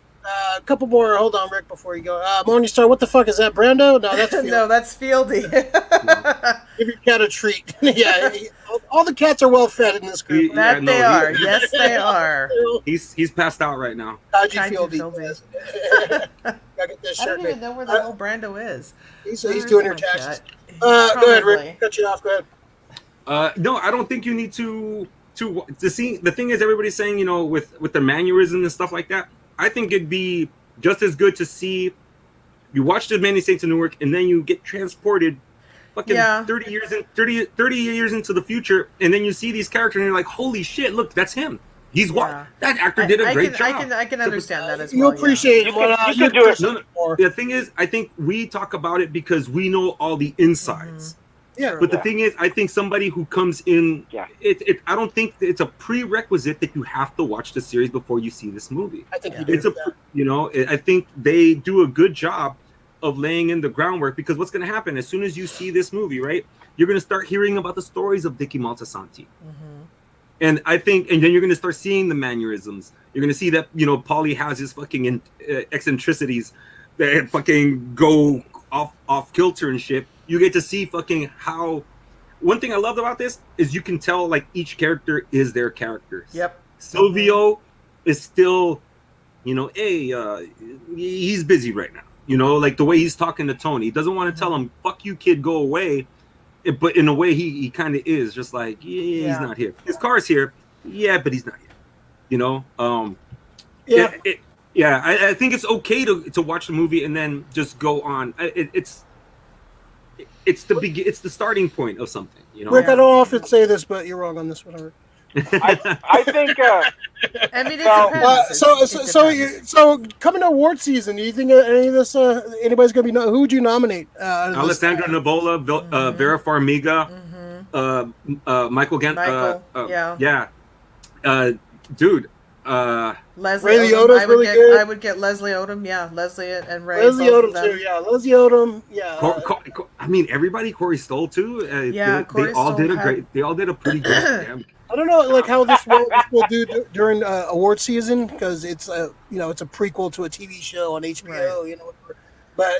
A couple more. Hold on, Rick, before you go. Morningstar, what the fuck is that? Brando? No, that's Fieldy. No, that's Fieldy. Give your cat a treat. Yeah, all the cats are well fed in this group. They are. Yes, they are. He's passed out right now. Kaji Fieldy. Gotta get this shirt. I don't even know where the hell Brando is. He's doing your taxes. Go ahead, Rick. Cut you off. Go ahead. No, I don't think you need to see. The thing is, everybody's saying, you know, with the mannerism and stuff like that. I think it'd be just as good to see you watch the Many Saints of Newark and then you get transported fucking 30 years into the future, and then you see these characters and you're like, holy shit, look, that's him. He's what that actor did a great job. I can understand that as well. You appreciate you can do it. No. The thing is, I think we talk about it because we know all the insides. Mm-hmm. Yeah, but the thing is, I think somebody who comes in, I don't think it's a prerequisite that you have to watch the series before you see this movie. I think you do. I think they do a good job of laying in the groundwork, because what's going to happen as soon as you see this movie, right? You're going to start hearing about the stories of Dicky Maltasanti. Mm-hmm. And I think, and then you're going to start seeing the mannerisms. You're going to see that, you know, Paulie has his fucking eccentricities that fucking go off kilter and shit. You get to see fucking how. One thing I loved about this is you can tell like each character is their characters. Yep. Silvio is still, you know, he's busy right now. You know, like the way he's talking to Tony. He doesn't want to tell him, "Fuck you, kid, go away." But in a way, he kind of is just like, he's not here. His car's here, but he's not here. You know. I think it's okay to watch the movie and then just go on. It's the starting point of something, you know. Rick, I don't often say this, but you're wrong on this one. I think. I mean, it depends. So coming to award season, do you think any of this anybody's gonna be? Who would you nominate? Alessandra Nivola, Vera Farmiga, Michael Gent. Dude. Leslie Ray Odom. Liotta's really good. I would get Leslie Odom. Yeah, Leslie and Ray. Leslie Odom too. Yeah, Leslie Odom. Yeah. I mean, everybody. Corey Stoll too. Corey Stoll They all did a pretty good. I don't know, like how this will do during award season, because it's it's a prequel to a TV show on HBO. Right. You know, but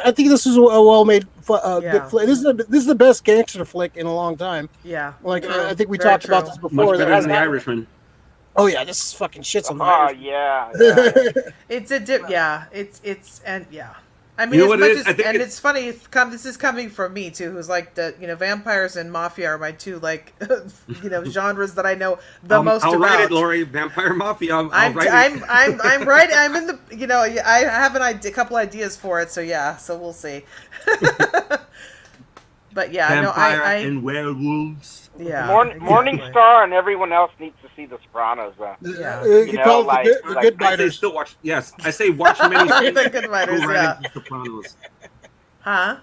I think this is a well-made good flick. This is the best gangster flick in a long time. Yeah. Like I think we talked about this before. Much better than The Irishman. Oh yeah, this is fucking shits on the Irishman. It's a dip. Yeah, it's and yeah. I mean, you know what it is? It's funny. This is coming from me too, who's like vampires and mafia are my two genres that I know the most about. I'll write it, Lori. Vampire Mafia. I'm right. I'm in the. I have a couple ideas for it. So yeah. So we'll see. But yeah, Vampire and werewolves. Yeah. Morningstar and everyone else needs to see The Sopranos. You call it the good biters. I still watch. Yes, I say watch Many Saints. The good biters. Right into Sopranos. Huh?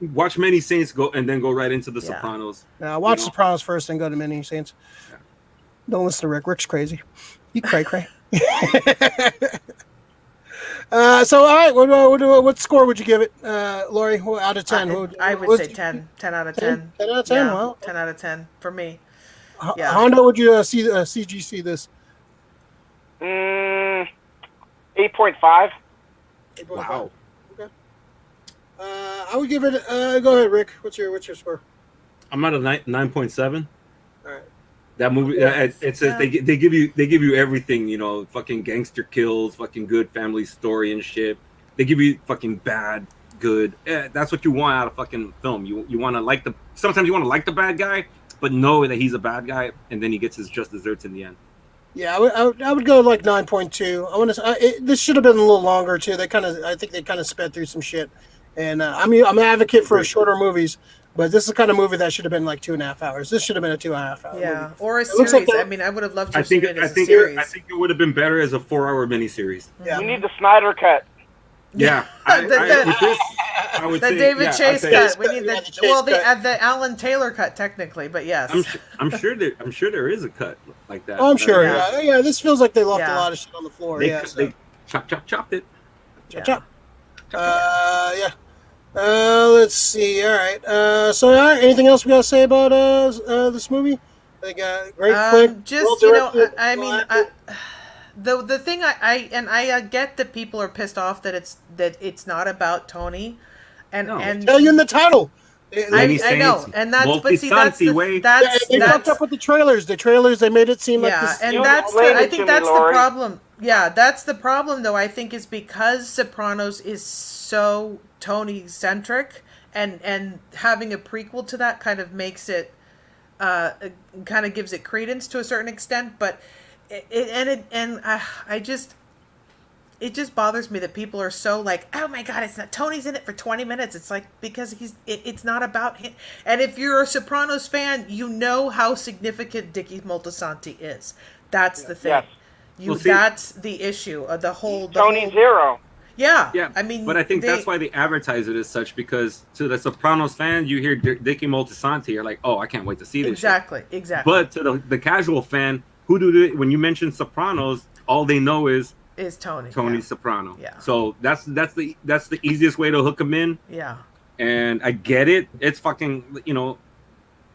Watch Many Saints and then go right into The Sopranos. Now watch Sopranos first, and go to Many Saints. Yeah. Don't listen to Rick. Rick's crazy. You cray. So all right, what score would you give it, Lori? Out of 10? I would say 10. 10 out of 10. 10 out of 10. Yeah, Wow. 10 out of 10 for me. Yeah. Hondo, would you CGC this? 8.5. Wow. Okay. I would give it. Go ahead, Rick. What's your score? I'm at a 9.7. All right. That movie, it says they give you everything, you know, fucking gangster kills, fucking good family story and shit. They give you fucking bad, good. That's what you want out of fucking film. You want to sometimes you want to like the bad guy, but know that he's a bad guy, and then he gets his just desserts in the end. Yeah, I would go like 9.2. I want to. This should have been a little longer too. I think they kind of sped through some shit, and I'm an advocate for shorter movies. But this is the kind of movie that should have been like 2.5 hours. This should have been a 2.5 hour movie. Or a series. Like I mean, I would have loved to have seen it as a series. I think it would have been better as a 4-hour miniseries. Yeah. We need the Snyder cut. Yeah, I would say David Chase cut. We need the the Alan Taylor cut technically, but yes. I'm sure there is a cut like that. Oh, I'm sure. Yeah. This feels like they left a lot of shit on the floor. They chopped it. Chop. Yeah. Let's see. All right. Anything else we gotta say about this movie? I think great flick. Just I mean, the thing I get that people are pissed off that it's not about Tony, and tell you in the title. I know, and that's they fucked up with the trailers. The trailers they made it seem like this. And I think that's the problem. Yeah, that's the problem though. I think is because Sopranos is so Tony centric, and having a prequel to that kind of makes it, kind of gives it credence to a certain extent. But it just bothers me that people are so like, oh my god, it's not Tony's in it for 20 minutes. It's like because it's not about him. And if you're a Sopranos fan, you know how significant Dickie Moltisanti is. That's the thing. Yes. That's the issue of the whole. Tony Zero. Yeah. I mean, but I think that's why they advertise it as such, because to the Sopranos fan, you hear Dickie Moltisanti, you're like, oh, I can't wait to see this. Exactly. But to the casual fan, when you mention Sopranos, all they know is Tony Soprano. Yeah. So that's the easiest way to hook them in. Yeah. And I get it. It's fucking,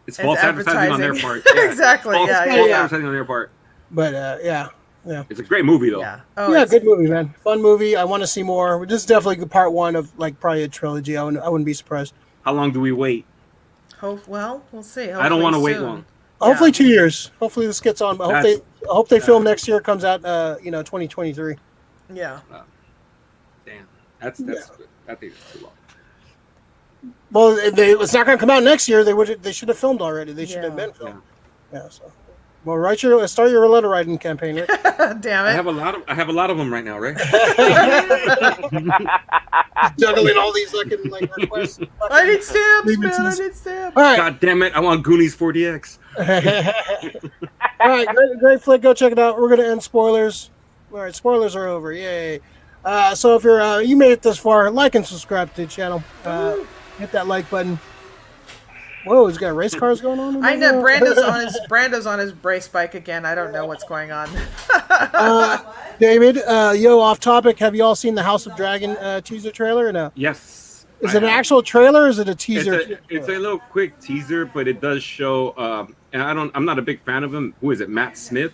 it's false advertising on their part. Yeah. Exactly. False advertising on their part. But yeah. It's a great movie though. Yeah. Good movie, man. Fun movie. I want to see more. This is definitely part one of like probably a trilogy. I wouldn't be surprised. How long do we wait? We'll see. Hopefully I don't want to wait long. Hopefully 2 years. Hopefully this gets on. I hope they film next year. Comes out 2023. Yeah. Damn. That's good. I think it's too long. Well, it's not going to come out next year. They should have filmed already. They should have been filmed. Yeah. So. Well, start your letter writing campaign, Rick. Damn it! I have a lot of them right now, right? Juggling all these requests. I need stamps, man. I need stamps. All right. God damn it! I want Goonies 4DX. All right, great flick. Go check it out. We're gonna end spoilers. All right, spoilers are over. Yay! So if you made it this far, like and subscribe to the channel. Hit that like button. Whoa, he's got race cars going on? I know Brando's on his race bike again. I don't know what's going on. David, off topic. Have you all seen the House of Dragon teaser trailer or no? Yes. Is it an actual trailer or is it a teaser? It's a little quick teaser, but it does show and I'm not a big fan of him. Who is it? Matt Smith?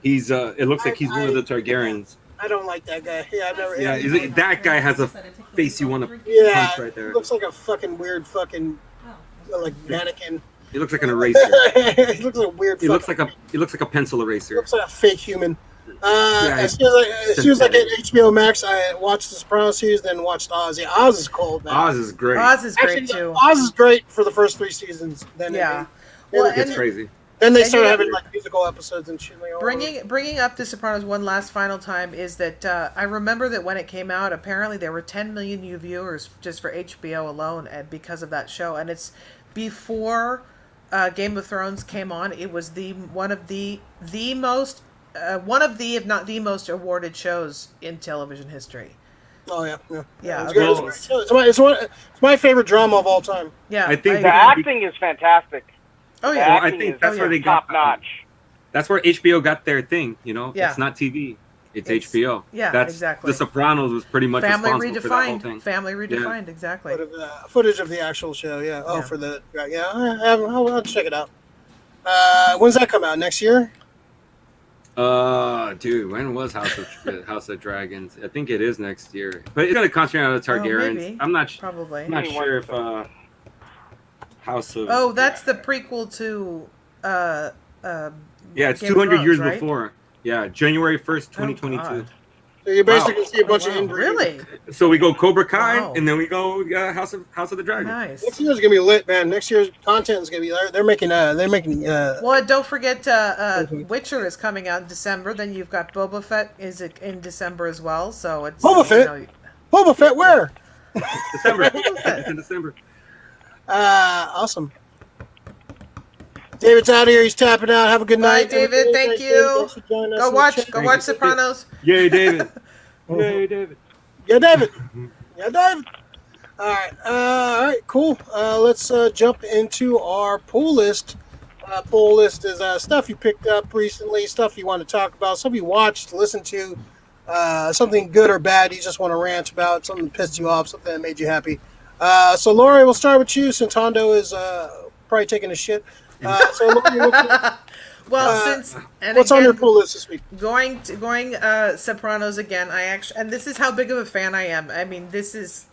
He's it looks like he's one of the Targaryens. I don't like that guy. Yeah, I've never. Yeah, that guy has a face you want to punch right there. Looks like a fucking weird fucking like mannequin. He looks like an eraser. He looks like a weird. He looks like a pencil eraser. He looks like a fake human. As soon as I get HBO Max, I watched the Sopranos series, then watched Oz. Yeah, Oz is cold, man. Oz is great. Oz is great too. Oz is great for the first 3 seasons. Then it's crazy. Then they started having like musical episodes and shit. Bringing up the Sopranos one last final time is that I remember that when it came out, apparently there were 10 million new viewers just for HBO alone, and because of that show. And it's before Game of Thrones came on. It was one of the most, if not the most awarded shows in television history. Oh yeah. It's my favorite drama of all time. Yeah, I think the acting is fantastic. Oh yeah, well, I think that's where they got top notch. That's where HBO got their thing. Yeah. It's not TV. It's HBO. Yeah, that's exactly. The Sopranos was pretty much responsible for that whole thing. Family redefined, exactly. Footage of the actual show. Yeah. Oh, for the I'll check it out. When's that come out? Next year? Dude, when was House of Dragons? I think it is next year, but it's gonna concentrate on the Targaryens. Maybe. I'm not Probably. I'm not sure if House of. Oh, that's the prequel to. Yeah, it's Game of 200 Thrones, years right? before. Yeah, January 1st, 2022. God. So you basically Wow. see a bunch of Wow, inbreeding. really? So we go Cobra Kai, Wow. and then we go House of the Dragon. Nice. Next year's gonna be lit, man. Next year's content is gonna be. They're making. Well, don't forget, Witcher is coming out in December. Then you've got Boba Fett is in December as well. So it's Boba Fett? Boba Fett, where? December. It's in December. Awesome. David's out here. He's tapping out. Have a good Bye, night, David. Thank you. Go watch Sopranos. Yay, David. Yay, David. Yeah, David. Yeah, David. All right, cool. Let's jump into our pool list. Pool list is stuff you picked up recently, stuff you want to talk about, stuff you watched, listened to, something good or bad you just want to rant about, something that pissed you off, something that made you happy. So, Lori, we'll start with you since Hondo is probably taking a shit. So, Lori, what's on your pool list this week? Going Sopranos again. And this is how big of a fan I am. I mean, this is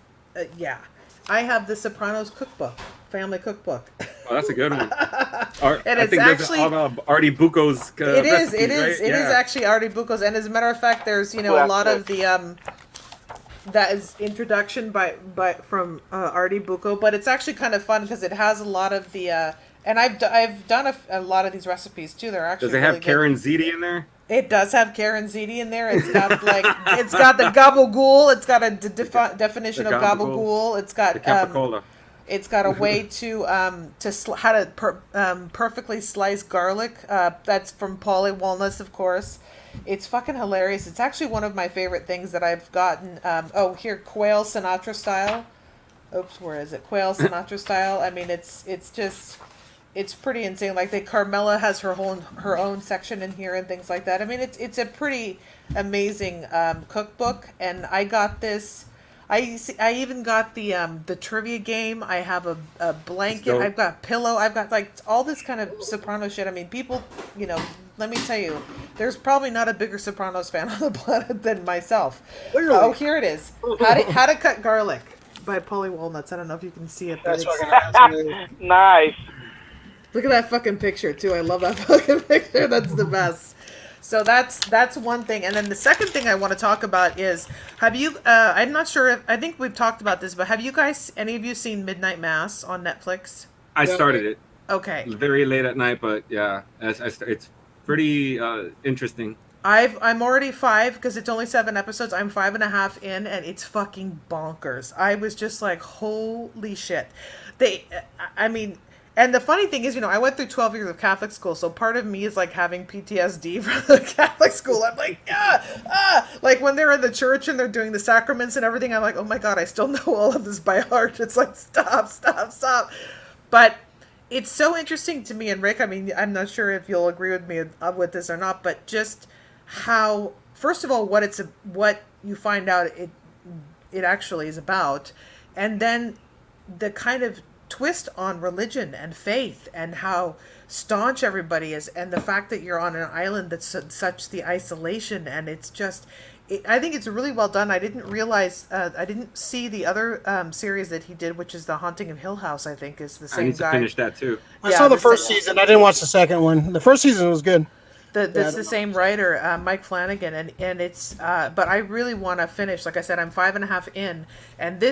I have the Sopranos cookbook, family cookbook. Oh, that's a good one. And I it's think actually all about Artie Bucco's. It is. recipes, It is. right? It is actually Artie Bucco's. And as a matter of fact, there's a lot of the that is introduction from Artie Bucco, but it's actually kind of fun because it has a lot of the. And I've done a lot of these recipes too. They're actually. Does it have Karen Ziti in there? It does have Karen Ziti in there. It's got it's got the gabagool. It's got a definition of gabagool. It's got it's got a way to how to perfectly slice garlic. That's from Polly Walnuts, of course. It's fucking hilarious. It's actually one of my favorite things that I've gotten. Here, quail Sinatra style. Oops, where is it? Quail Sinatra style. I mean, it's just. It's pretty insane. Like Carmela has her own section in here and things like that. I mean, it's a pretty amazing cookbook. And I got this. I even got the trivia game. I have a blanket. I've got pillow. I've got like all this kind of Soprano shit. I mean, people, let me tell you, there's probably not a bigger Sopranos fan on the planet than myself. Clearly. Oh, here it is. How to cut garlic by Polly Walnuts. I don't know if you can see it. But That's fucking awesome. Nice. Look at that fucking picture too. I love that fucking picture. That's the best. So that's one thing. And then the second thing I want to talk about is, have you? I'm not sure. I think we've talked about this, but have you guys? Any of you seen Midnight Mass on Netflix? I started it. Okay. Very late at night, but yeah, it's pretty interesting. I'm already 5 because it's only 7 episodes. I'm 5.5 in, and it's fucking bonkers. I was just like, holy shit. And the funny thing is, I went through 12 years of Catholic school, so part of me is like having PTSD from the Catholic school. I'm like, like when they're in the church and they're doing the sacraments and everything, I'm like, oh my God, I still know all of this by heart. It's like, stop. But it's so interesting to me, and Rick, I mean, I'm not sure if you'll agree with me with this or not, but just how, first of all, what you find out it actually is about, and then the kind of twist on religion and faith and how staunch everybody is, and the fact that you're on an island that's such the isolation, and it's just I think it's really well done. I didn't realize I didn't see the other series that he did, which is The Haunting of Hill House. I think is the same guy. I need to finish that too. I saw the first season. I didn't watch the second one. The first season was good. That's the same writer, Mike Flanagan, and it's but I really want to finish. Like I said, I'm 5.5 in, and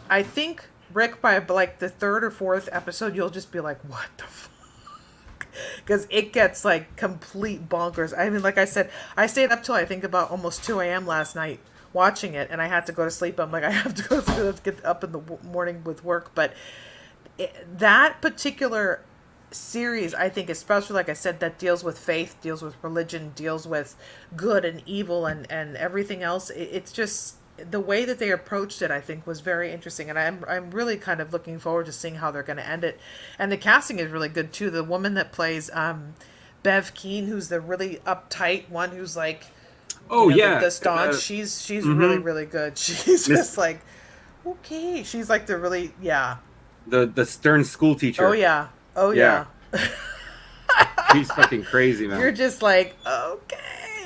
I think, Rick, by like the 3rd or 4th episode, you'll just be like, what the fuck? Because it gets like complete bonkers. I mean, like I said, I stayed up till I think about almost 2 a.m. last night watching it, and I had to go to sleep. I'm like, I have to go to get up in the morning with work. But that particular series, I think, especially, like I said, that deals with faith, deals with religion, deals with good and evil and everything else. It's just the way that they approached it, I think, was very interesting, and I'm really kind of looking forward to seeing how they're going to end it. And the casting is really good too. The woman that plays Bev Keane, who's the really uptight one, who's like, the staunch. She's really, really good. She's just like, okay. She's like the really the stern school teacher. Oh yeah. She's fucking crazy, man. You're just like, okay.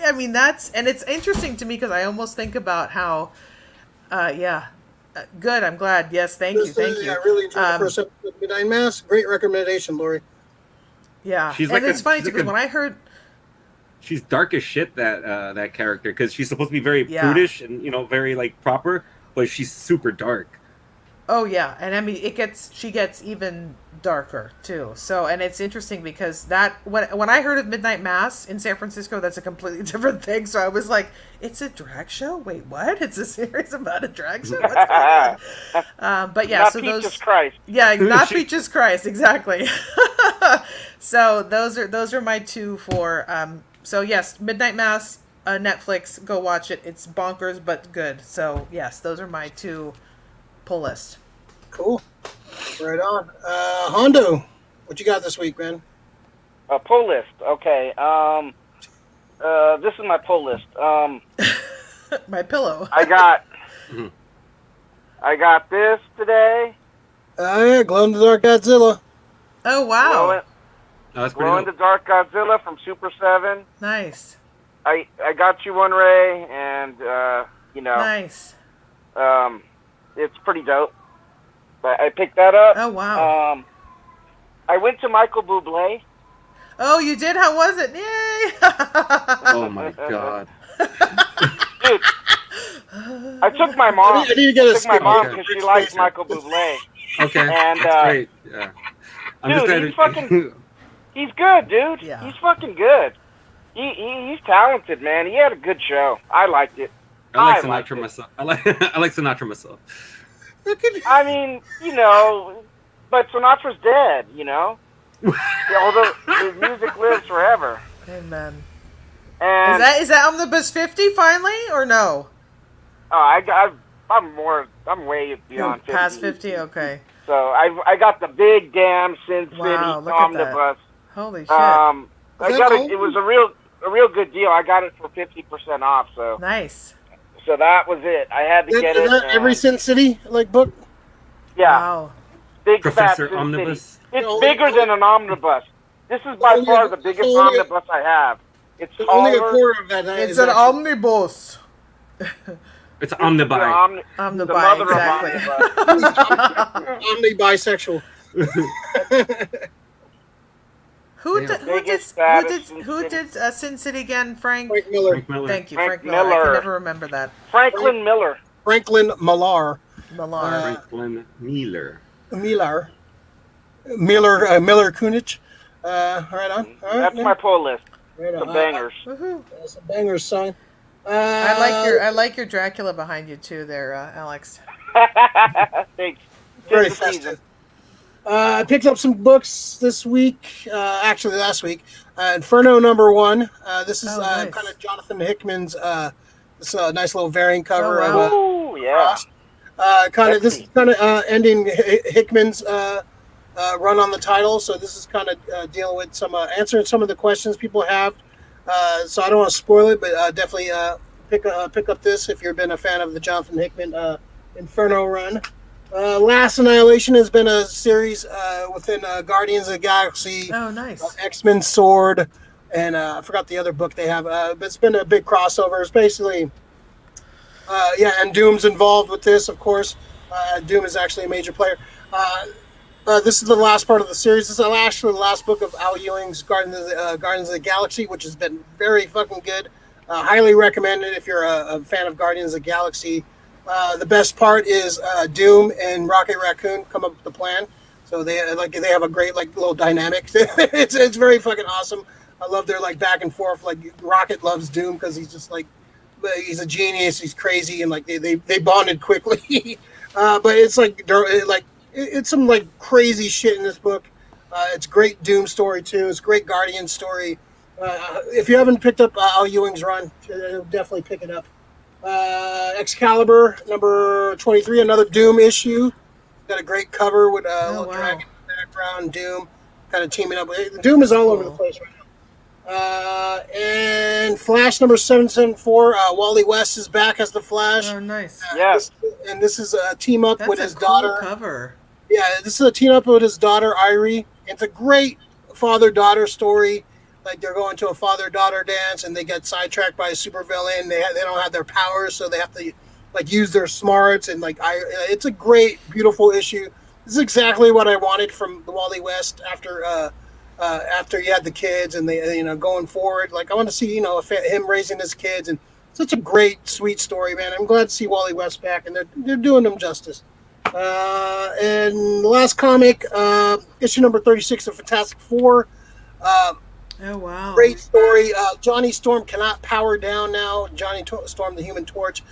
I mean, and it's interesting to me because I almost think about how, good. I'm glad. Yes, thank you. I really enjoyed the first episode of Midnight Mass. Great recommendation, Lori. Yeah, She's and like it's funny too because when I heard, she's dark as shit, that character, because she's supposed to be very prudish and very like proper, but she's super dark. Oh yeah, and I mean she gets even darker too. So, and it's interesting because when I heard of Midnight Mass in San Francisco, that's a completely different thing. So I was like, it's a drag show? Wait, what? It's a series about a drag show? What's going on? But yeah, not so Peaches those Christ. Yeah, not Peaches Christ, exactly. So those are my two for so yes, Midnight Mass, Netflix, go watch it. It's bonkers but good. So yes, those are my two pull list. Cool. Right on. Hondo, what you got this week, man? A pull list. Okay. This is my pull list. My pillow. I got this today. Oh yeah, Glow in the Dark Godzilla. Oh wow. Glow in the Dark Godzilla from Super 7. Nice. I got you one, Ray, and Nice. It's pretty dope. But I picked that up. Oh wow. I went to Michael Bublé. Oh, you did? How was it? Yay! Oh my god. Dude, I took my mom. I need to get took my mom because she likes Michael Bublé. Okay. And that's great. Yeah. He's good, dude. Yeah. He's fucking good. He's talented, man. He had a good show. I liked it. I like Sinatra myself. I like Sinatra myself. I mean, but Sinatra's dead, Although his music lives forever. Amen. And is that Omnibus 50 finally or no? Oh, I'm way beyond 50. Past 50, okay. So I got the big damn Sin City Omnibus. Holy shit. It was a real good deal. I got it for 50% off, so. Nice. So that was it. I had to get it. Is that every Sin City book? Yeah. Wow. Big Professor fat Omnibus. City. It's bigger than an omnibus. This is by far the biggest omnibus I have. It's only a quarter of that. It's an omnibus. It's omnibi. Omnibi, exactly. Omni-bisexual. Who did Sin City again, Frank? Frank Miller. Thank you, Frank Miller. I can never remember that. Franklin Miller. Franklin Millar. Franklin Miller. Miller Kunich. Right on. That's my pull list. Right Some bangers. Some bangers, son. I like your Dracula behind you too, there, Alex. Thanks. Very festive. I picked up some books this week. Actually, last week. Inferno #1. This is nice. kind of Jonathan Hickman's. This nice little variant cover. Oh, yeah. This is kind of ending Hickman's run on the title. So this is kind of dealing with answering some of the questions people have. So I don't want to spoil it, but definitely pick up this if you've been a fan of the Jonathan Hickman Inferno run. Last Annihilation has been a series within Guardians of the Galaxy. Oh, nice. X-Men Sword, and I forgot the other book they have. But it's been a big crossover. It's basically, and Doom's involved with this, of course. Doom is actually a major player. This is the last part of the series. This is actually the last book of Al Ewing's Guardians of the Galaxy, which has been very fucking good. Highly recommended if you're a fan of Guardians of the Galaxy. The best part is Doom and Rocket Raccoon come up with the plan. So they have a great little dynamic. it's very fucking awesome. I love their back and forth. Rocket loves Doom because he's just he's a genius. He's crazy and they bonded quickly. But it's it's some crazy shit in this book. It's great Doom story too. It's a great Guardian story. If you haven't picked up Al Ewing's run, definitely pick it up. Excalibur #23, another Doom issue. Got a great cover with little dragon in the background. Doom kind of teaming up with Doom is all over the place right now. And Flash #774. Wally West is back as the Flash. Oh, nice. Yes. This is a team up with his daughter. Cover. Yeah, this is a team up with his daughter Irie. It's a great father-daughter story. like they're going to a father-daughter dance and they get sidetracked by a supervillain. They don't have their powers, so they have to like use their smarts and like it's a great, beautiful issue. This is exactly what I wanted from the Wally West after he had the kids and they going forward. Like I want to see him raising his kids, and such a great, sweet story, man. I'm glad to see Wally West back, and they're doing him justice. And the last comic, issue number 36 of Fantastic Four. Oh wow! Great story. Johnny Storm cannot power down now. Johnny Storm, the Human Torch.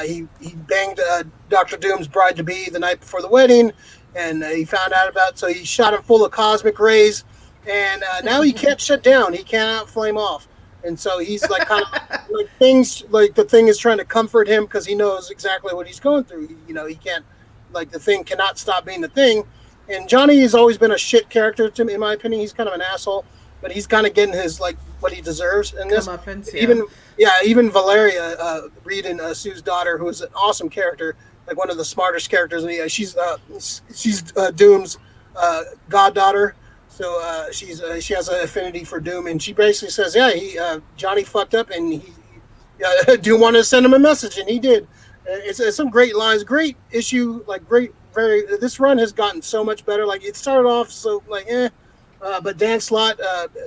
He banged Dr. Doom's bride-to-be the night before the wedding, and he found out about it, so he shot him full of cosmic rays, and now he can't shut down. He cannot flame off. And so he's like kind of like things like the Thing is trying to comfort him because he knows exactly what he's going through. He can't, like, the Thing cannot stop being the Thing. And Johnny has always been a shit character to me, in my opinion. He's kind of an asshole, but he's kind of getting his like what he deserves in this. Even Valeria, Reed and Sue's daughter, who is an awesome character, like one of the smartest characters. And she's Doom's goddaughter. So she has an affinity for Doom, and she basically says, Johnny fucked up, and Doom wanted to send him a message, and he did. It's some great lines, great issue, like great, very. This run has gotten so much better. Like it started off so like but Dan Slott,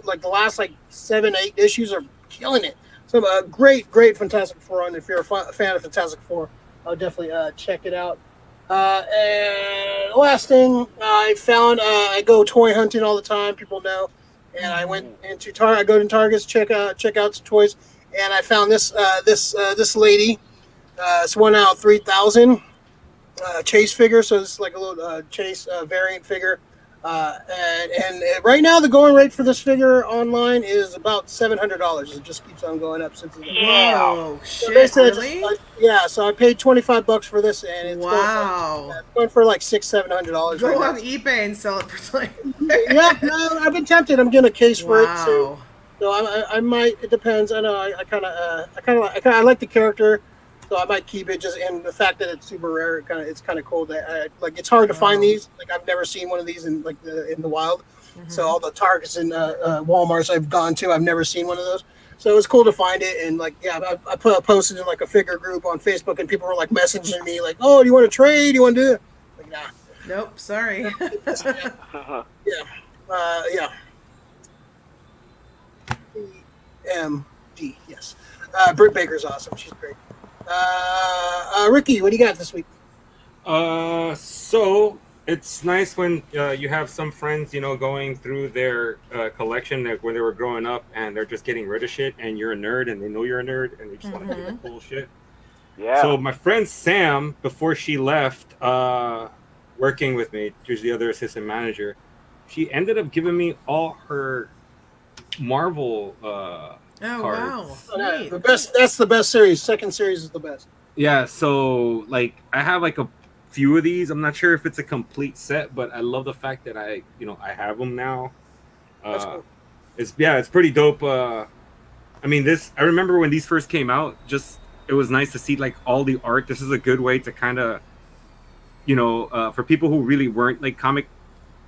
like the last like 7-8 issues are killing it. So great Fantastic Four run. If you're a fan of Fantastic Four, I'll definitely check it out. And last thing I found, I go toy hunting all the time. People know, and I went into I go to Targets, check out some toys, and I found this lady. It's 1 out of 3,000 Chase figure, so it's like a little Chase variant figure. And right now the going rate for this figure online is about $700. It just keeps on going up since. Whoa, So shit! Really? So I paid $25 for this, and it's going for like $600-700. Go right on now. eBay and sell it for like. I've been tempted. I'm getting a case for it too. Wow. So I might. It depends. I know. I like the character, so I might keep it. Just and the fact that it's super rare, it's kind of cool. That like it's hard to find these. Like I've never seen one of these in in the wild. Mm-hmm. So all the Targets and Walmarts I've gone to, I've never seen one of those. So it was cool to find it. And like I posted in like a figure group on Facebook, and people were like messaging me like, "Oh, do you want to trade? Do you want to do it?" Like, nah. Nope. Sorry. Yeah. EMD, yes. Britt Baker's awesome. She's great. Ricky, what do you got this week? So it's nice when you have some friends, going through their collection, like when they were growing up, and they're just getting rid of shit, and you're a nerd, and they know you're a nerd, and they just want to get the cool shit. Yeah. So my friend Sam, before she left, working with me, she was the other assistant manager, she ended up giving me all her Marvel cards. Wow. The best. That's the best series. Second series is the best. Yeah, so like I have like a few of these. I'm not sure if it's a complete set, but I love the fact that I have them now. That's cool. It's pretty dope. I remember when these first came out, it was nice to see like all the art. This is a good way to kind of, for people who really weren't like comic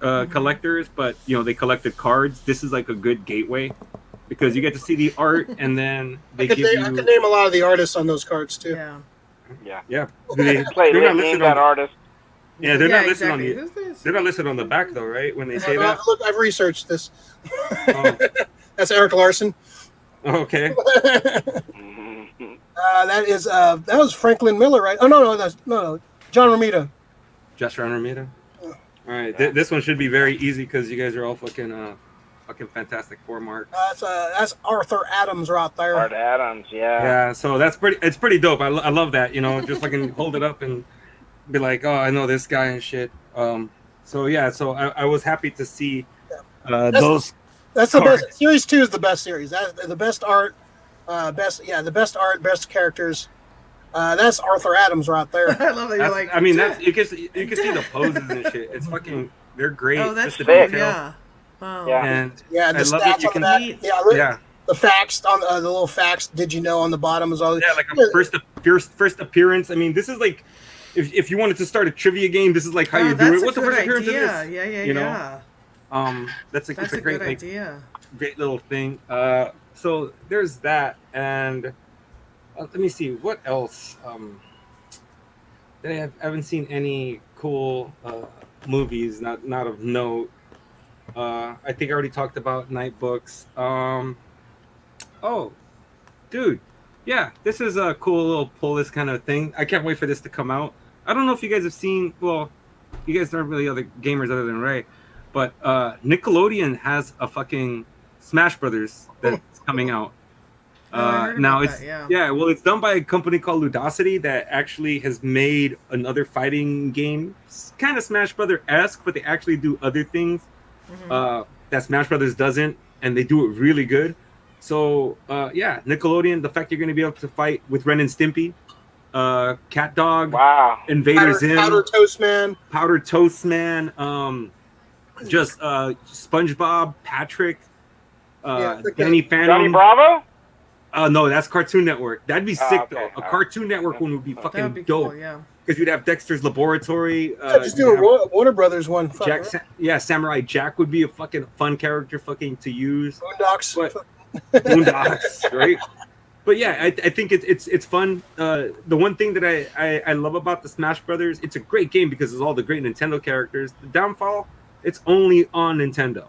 collectors, but they collected cards. This is like a good gateway because you get to see the art, and then I could name a lot of the artists on those cards too. Yeah. They're not listed on artist. Yeah, they're not listed exactly. on the. They're not listed on the back though, right? When they say that. Look, I've researched this. Oh. That's Eric Larson. Okay. That was Franklin Miller, right? Oh no, John Romita. Just John Romita. All right, this one should be very easy because you guys are all fucking Fantastic Four marks. That's Arthur Adams right there. Art Adams, yeah. Yeah, so it's pretty dope. I love that, just fucking hold it up and be like, oh, I know this guy and shit. So I was happy to see those. That's the best. Series 2 is the best series. That's the best art, the best art, best characters. That's Arthur Adams right there. I love that you're like. I mean, you can see the poses and shit. It's fucking. They're great. Oh, that's just cool. the detail. Yeah. Wow. Yeah. And the I love stats that you on can. that. The facts on the little facts. Did you know on the bottom is all. Yeah, like a first appearance. I mean, this is like if you wanted to start a trivia game, this is like how you do it. What's the first appearance of this? Yeah. That's That's it's a great good idea. great little thing. So there's that, and let me see what else. I haven't seen any cool movies, not of note. I think I already talked about Night Books. Oh, dude, yeah, this is a cool little pull list kind of thing. I can't wait for this to come out. I don't know if you guys have seen. Well, you guys aren't really other gamers other than Ray, but Nickelodeon has a fucking Smash Brothers that's coming out. I heard Now about it's that, well, it's done by a company called Ludosity that actually has made another fighting game, kind of Smash Brother esque, but they actually do other things that Smash Brothers doesn't, and they do it really good. So yeah, Nickelodeon. The fact you're going to be able to fight with Ren and Stimpy, Cat Dog, Wow. Invader Zim, Powder Toast Man, Powder Toast Man, just SpongeBob, Patrick, Danny Phantom. Johnny Bravo? No, that's Cartoon Network. That'd be sick okay. though. A Cartoon Network one would be that fucking would be dope. cool. Yeah. Because you'd have Dexter's Laboratory. just do a Warner Brothers one. Fuck, Jack, right? Samurai Jack would be a fucking fun character fucking to use. Boondocks. But, Boondocks, right? But yeah, I think it's fun. The one thing that I love about the Smash Brothers, it's a great game because it's all the great Nintendo characters. The downfall, it's only on Nintendo.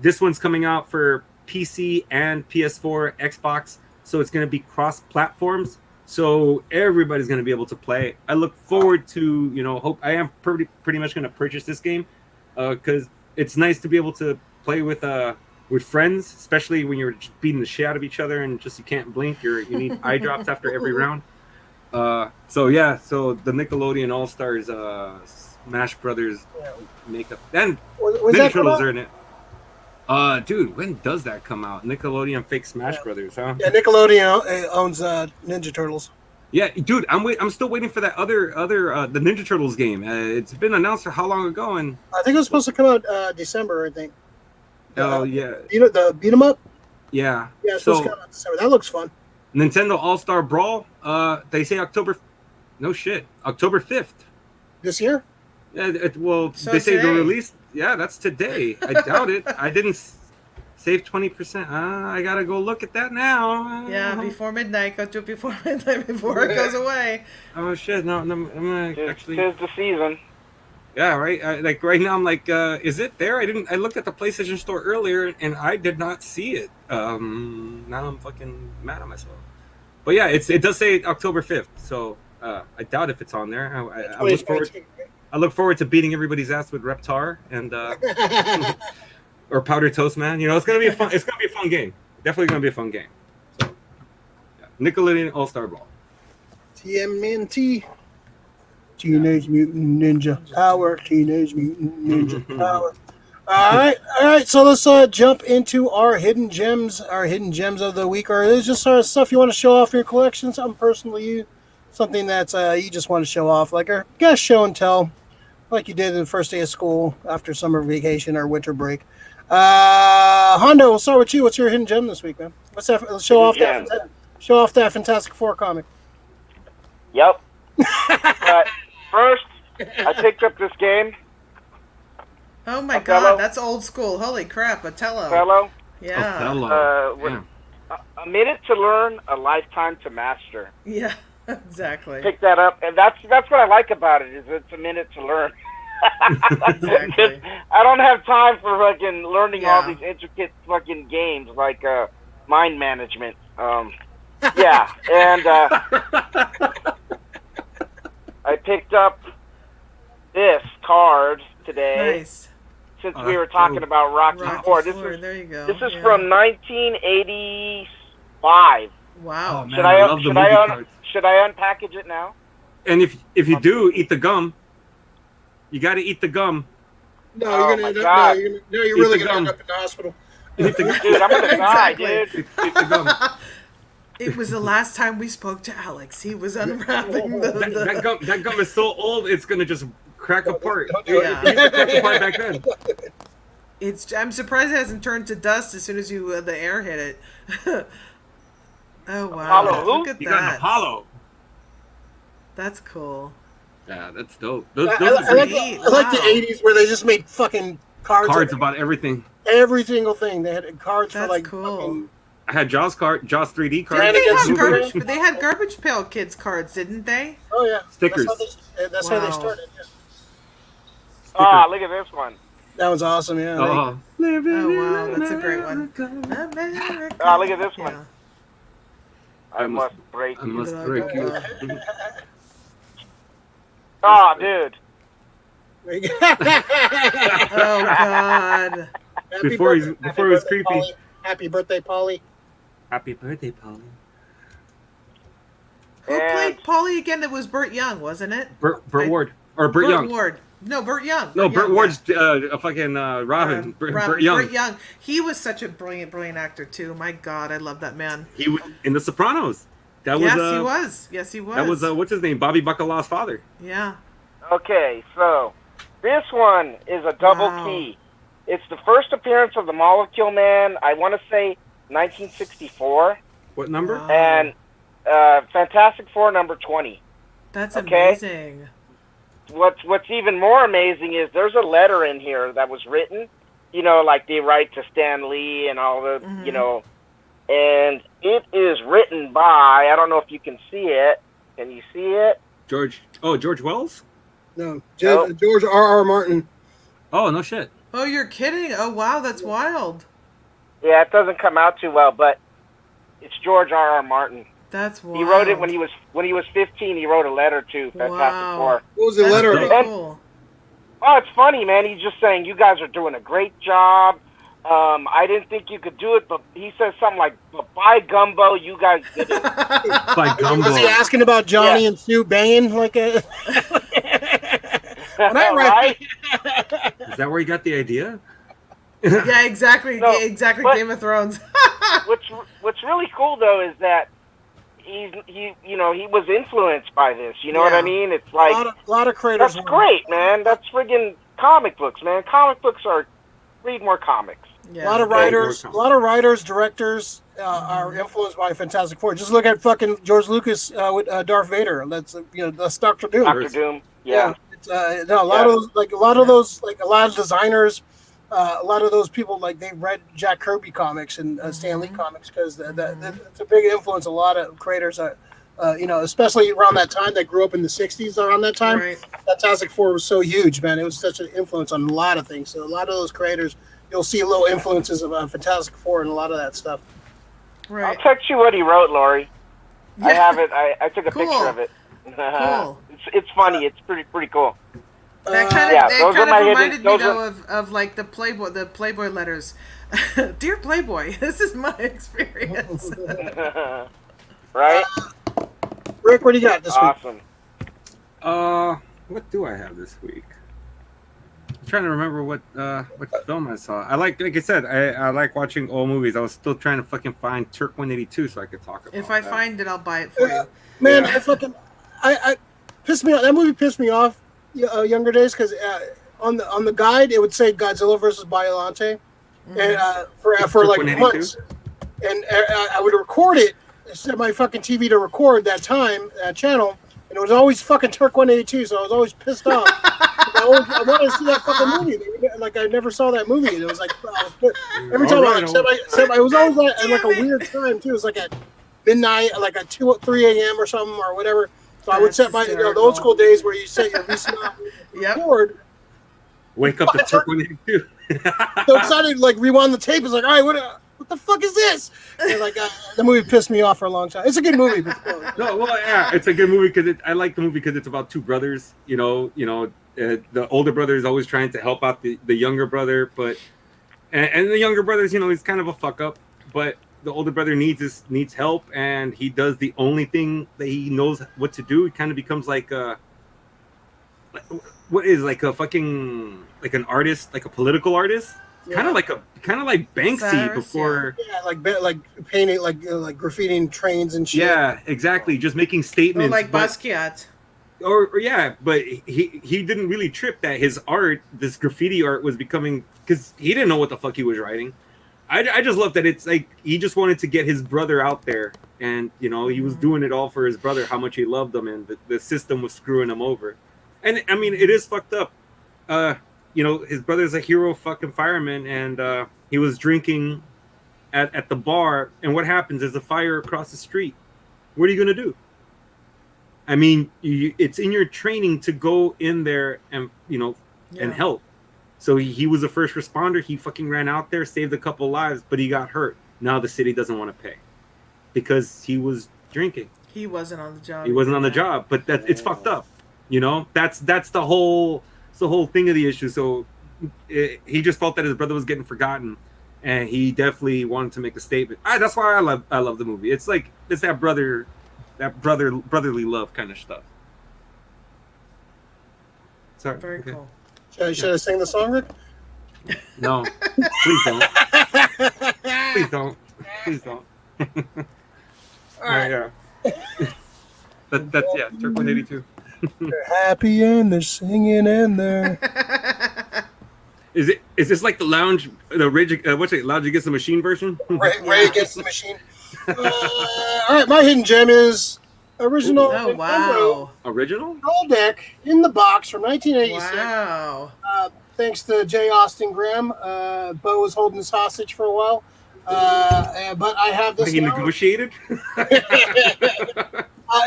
This one's coming out for PC and PS4, Xbox, so it's going to be cross platforms. So everybody's going to be able to play. I look forward to, hope I am pretty much going to purchase this game because it's nice to be able to play with friends, especially when you're just beating the shit out of each other and just you can't blink. You need eye drops after every round. So the Nickelodeon All Stars Smash Brothers makeup and Ninja Turtles are in it. Dude, when does that come out? Nickelodeon fake Smash Brothers, huh? Yeah, Nickelodeon owns Ninja Turtles. Yeah, dude, I'm still waiting for that other the Ninja Turtles game. It's been announced for how long ago? And I think it was supposed to come out December. I think. Oh yeah, the beat 'em up. Yeah. Yeah, it's supposed to come out December. That looks fun. Nintendo All Star Brawl. They say October 5th This year. Yeah, So they say the today. release. Yeah, that's today. I doubt it. I didn't save 20%. I gotta go look at that now. Yeah, before midnight. Go to it before midnight before it goes away. Oh shit! No, I'm gonna actually. Tis the season. Yeah, right. Like right now, I'm like, is it there? I looked at the PlayStation Store earlier and I did not see it. Now I'm fucking mad at myself. But yeah, it does say October 5th. So I doubt if it's on there. I look forward to beating everybody's ass with Reptar and or Powder Toast Man. It's gonna be a fun game. Definitely gonna be a fun game. So yeah. Nickelodeon All Star Brawl. TMNT. Teenage Mutant Ninja Power. Teenage Mutant Ninja Power. All right. So let's jump into our hidden gems. Our hidden gems of the week. Or is just sort of stuff you want to show off in your collection. Something personally something that's you just want to show off, like a guess show and tell, like you did in the first day of school after summer vacation or winter break. Hondo, we'll start with you. What's your hidden gem this week, man? Let's show off that Fantastic Four comic. Yep. But first, I picked up this game. Oh my Othello. god, that's old school. Holy crap, Othello. Othello. Yeah. Othello. A minute to learn, a lifetime to master. Yeah, exactly. Pick that up, and that's what I like about it. Is it's a minute to learn. Exactly. I don't have time for fucking learning all Yeah. these intricate fucking games like mind management. Yeah, and I picked up this card today. Nice. Since we were talking about Rocky Four. This There you go. is Yeah. from 1985. Wow. Oh, man, Should I I love the movie cards. should I unpackage it now? And if you do eat the gum, you got to eat the gum. No, Oh you're my gonna God. you're really gonna end up in the hospital. Eat the gum. Dude, I'm gonna die, Exactly. dude. Eat the gum. It was the last time we spoke to Alex. He was unwrapping That gum is so old, it's gonna just crack apart. Don't do it. Yeah. It used to crack apart back then. I'm surprised it hasn't turned to dust as soon as the air hit it. Oh wow! Apollo who? Look at You got an that. Apollo. That's cool. Yeah, that's dope. I Those are like pretty. the 80s where they just made fucking cards about everything. Every single thing. They had cards That's for like cool. fucking. I had Jaws 3D cards. Yeah, They had Garbage Pail Kids cards, didn't they? Oh yeah, Stickers. That's how they Wow. started. Yeah. Ah, look at this one. That was awesome. Yeah. Oh, Oh wow, that's a great one. America. Ah, look at this one. Yeah. I must break I you. must break you. Ah, dude. Oh God. Happy Before birthday- it was creepy. Polly. Happy birthday, Polly. Happy birthday, Polly. Who And- played Polly again? It was Burt Young, wasn't it? Burt Ward or Burt Young. Ward. No, Burt Young. No, Burt Burt Young, Ward's a fucking Robin. Burt Young. Burt Young. He was such a brilliant actor too. My God, I love that man. He was in The Sopranos. That was. Yes, he was. Yes, he was. That was what's his name? Bobby Bacala's father. Yeah. Okay, so this one is a double Wow. key. It's the first appearance of the Molecule Man. I want to say 1964, What number? Wow. and Fantastic Four number 20. That's Okay. amazing. What's even more amazing is there's a letter in here that was written, you know, like they write to Stan Lee and all the, you know, and it is written by, I don't know if you can see it. Can you see it? George Wells? No, Nope. George R.R. Martin. Oh, no shit. Oh, you're kidding? Oh wow, that's wild. Yeah, it doesn't come out too well, but it's George R.R. Martin. That's wild. He wrote it when he was 15. He wrote a letter to Fantastic Wow. Four. What was the That's letter pretty about? cool. Oh, it's funny, man. He's just saying you guys are doing a great job. I didn't think you could do it, but he says something like, "But by gumbo, you guys did it." By Gumbo. Was he asking about Johnny Yeah. and Sue banging like a? When I Right? Is that where you got the idea? Yeah, exactly. No, exactly. but- Game of Thrones. What's really cool though is that he was influenced by this. You know what I Yeah. mean? It's a like lot of creators. that's great, man. That's friggin' comic books, man. Comic books are read more comics. Yeah. A lot of writers, directors are influenced by Fantastic Four. Just look at fucking George Lucas with Darth Vader. That's Doctor Doom. Doctor Doom. Yeah. It's, no, a lot of those, a lot of designers, a lot of those people, like they read Jack Kirby comics and Stan Lee comics because that's a big influence. A lot of creators, especially around that time, that grew up in the '60s. Around that time, Right. Fantastic Four was so huge, man. It was such an influence on a lot of things. So a lot of those creators, you'll see little influences of Fantastic Four and a lot of that stuff. I'll Right. text you what he wrote, Lori. I Yeah. have it. I took a Cool. picture of it. Cool. It's funny. It's pretty cool. That kind of Yeah, it those kind are my of hidden- reminded me those though are- of like the Playboy letters. Dear Playboy, this is my experience. Right? Rick, what do you got this week? Awesome. What do I have this week? I'm trying to remember what film I saw. I I said, I like watching old movies. I was still trying to fucking find Turk 182 so I could talk about If I that. find it, I'll buy it for you. Man, Yeah. I pissed me off. That movie pissed me off younger days because on the guide it would say Godzilla versus Biollante, and for like 182? months, and I would record it, set my fucking TV to record that channel, and it was always fucking Turk 182. So I was always pissed off. I wanted to see that fucking movie. Like I never saw that movie. And it was like every time Alright, it was always at like a weird time too. It was like at midnight, like at 3 a.m. or something or whatever. So I would set my the old school days where you set your VCR Yep. record. Wake up to Turk 182. So excited, like rewind the tape. It's like, all right, what the fuck is this? And like the movie pissed me off for a long time. It's a good movie, but still. No, well, yeah, it's a good movie because I like the movie because it's about two brothers. The older brother is always trying to help out the younger brother, and the younger brother's he's kind of a fuck up, but the older brother needs help, and he does the only thing that he knows what to do. He kind of becomes like a an artist, like a political artist. Yeah. Kind of like Banksy Cyrus, before. Yeah, like painting, like graffitiing trains and shit. Yeah, exactly. Just making Or statements. like but- Basquiat. or yeah, but he didn't really trip that his art, this graffiti art, was becoming, because he didn't know what the fuck he was writing. I just love that it's like he just wanted to get his brother out there, and he was doing it all for his brother, how much he loved him, and the system was screwing him over. And I mean, it is fucked up. his brother's a hero fucking fireman, and he was drinking at the bar. And what happens? There's a fire across the street. What are you gonna do? I mean, it's in your training to go in there and and help. So he was a first responder. He fucking ran out there, saved a couple lives, but he got hurt. Now the city doesn't want to pay because he was drinking. He wasn't on the job. He wasn't on the job, but it's fucked up. That's the whole thing of the issue. So he just felt that his brother was getting forgotten, and he definitely wanted to make a statement. That's why I love the movie. It's like it's that brotherly love kind of stuff. Sorry. Very cool. Should I sing the song, Rick? No, please don't. Please don't. Please don't. All right. Yeah. That's Turk 182. They're happy and they're singing and they're. Is this like the Lounge Lounge Against the Machine version? Ray Against the Machine. All right, my hidden gem is original. Oh wow! Original Gold deck in the box from 1986. Wow! Thanks to J. Austin Graham, Bo was holding this hostage for a while, but I have this. He negotiated.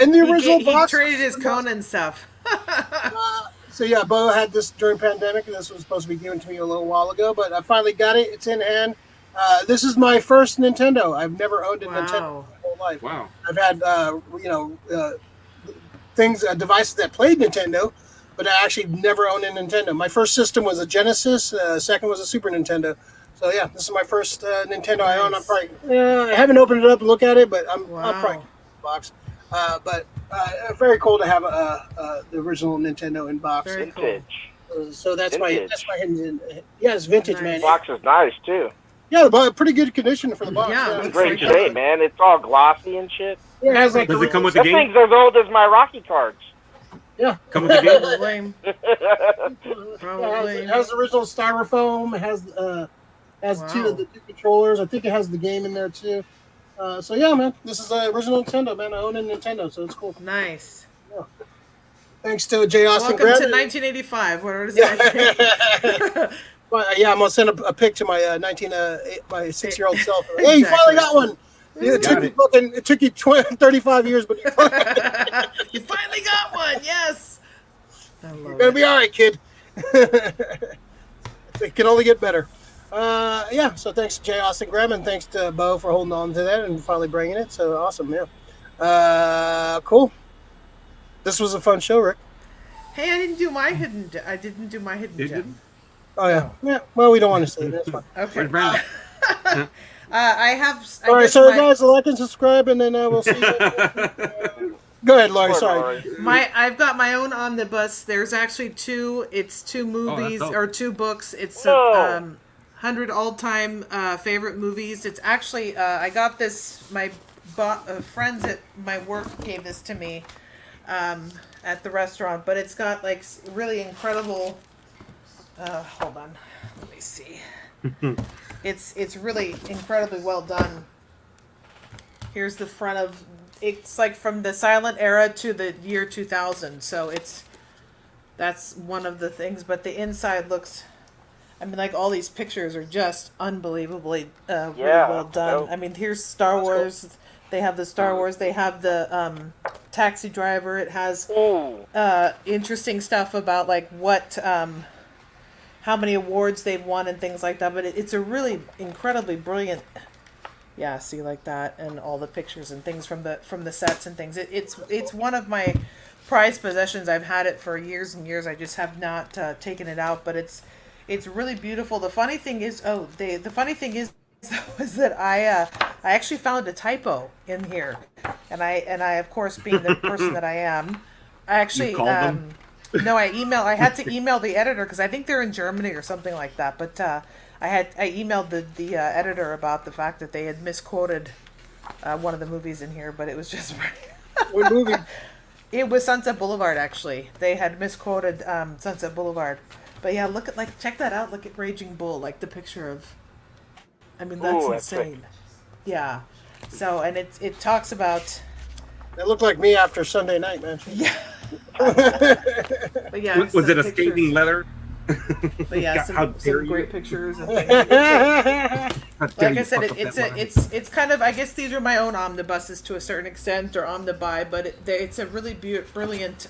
In the original box, he traded his Conan stuff. So yeah, Bo had this during pandemic, and this was supposed to be given to me a little while ago, but I finally got it. It's in hand. This is my first Nintendo. I've never owned a Nintendo my whole life. Wow. I've had devices that played Nintendo, but I actually never owned a Nintendo. My first system was a Genesis. Second was a Super Nintendo. So yeah, this is my first Nintendo I own. I'm probably I haven't opened it up and look at it, but I'll probably keep the box. But very cool to have the original Nintendo in box. Vintage. So that's my hidden. Yeah, it's vintage, Nice. man. The box is nice too. Yeah, the pretty good condition for the box. Yeah, It's great shape, man. It's all glossy and shit. Yeah, it has like Does it come with the That game? thing's as old as my Rocky cards. Yeah. Come with the game? Probably. Probably. It has the original styrofoam. It has two of the two controllers. I think it has the game in there too. So yeah, man, this is the original Nintendo, man. I own a Nintendo, so it's cool. Nice. Yeah. Thanks to J. Austin Welcome Graham. to 1985. What is it? Well, yeah, I'm gonna send a pic to my my 6-year-old self. Hey, you finally got one. Yeah, it took you 35 years, but You finally got one. Yes. you're gonna be all right, kid. It can only get better. Yeah. So thanks to J. Austin Graham and thanks to Bo for holding on to that and finally bringing it. So awesome, yeah. Cool. This was a fun show, Rick. Hey, I didn't do my hidden You gem. didn't? Oh yeah. Yeah. Well, we don't want to say that. That's fine. Okay. Where's Brandon? I have. All right, sorry guys, like and subscribe, and then we'll see you. Go ahead, Laurie. Sorry. I've got my own omnibus. There's actually two. It's two movies dope. or two books. It's 100 all-time favorite movies. It's actually I got this. My friends at my work gave this to me at the restaurant, but it's got like really incredible. Hold on, let me see. It's really incredibly well done. Here's the front of. It's like from the silent era to the year 2000. So that's one of the things. But the inside looks, I mean, like all these pictures are just unbelievably really well done. Nope. I mean, here's Star Wars. Cool. They have the Star Wars. They have the Taxi Driver. It has interesting stuff about like what, how many awards they've won and things like that. But it's a really incredibly brilliant. Yeah, see like that, and all the pictures and things from the sets and things. It's one of my prized possessions. I've had it for years and years. I just have not taken it out, but it's really beautiful. The funny thing is, the funny thing is that I actually found a typo in here, and I of course being the person that I am, I actually no, I had to email the editor because I think they're in Germany or something like that, but. I emailed the editor about the fact that they had misquoted one of the movies in here, but it was just What movie? It was Sunset Boulevard. Actually, they had misquoted Sunset Boulevard. But yeah, check that out. Look at Raging Bull, like the picture of. I mean, that's insane. Yeah. So and it talks about. It looked like me after Sunday night, man. Yeah. But yeah. Was it a skating leather? But yeah, How some great pictures and things. How dare Like you I said, fuck up it's that line. it's kind of, I guess these are my own omnibuses to a certain extent, or omnibuy, but it's a really brilliant,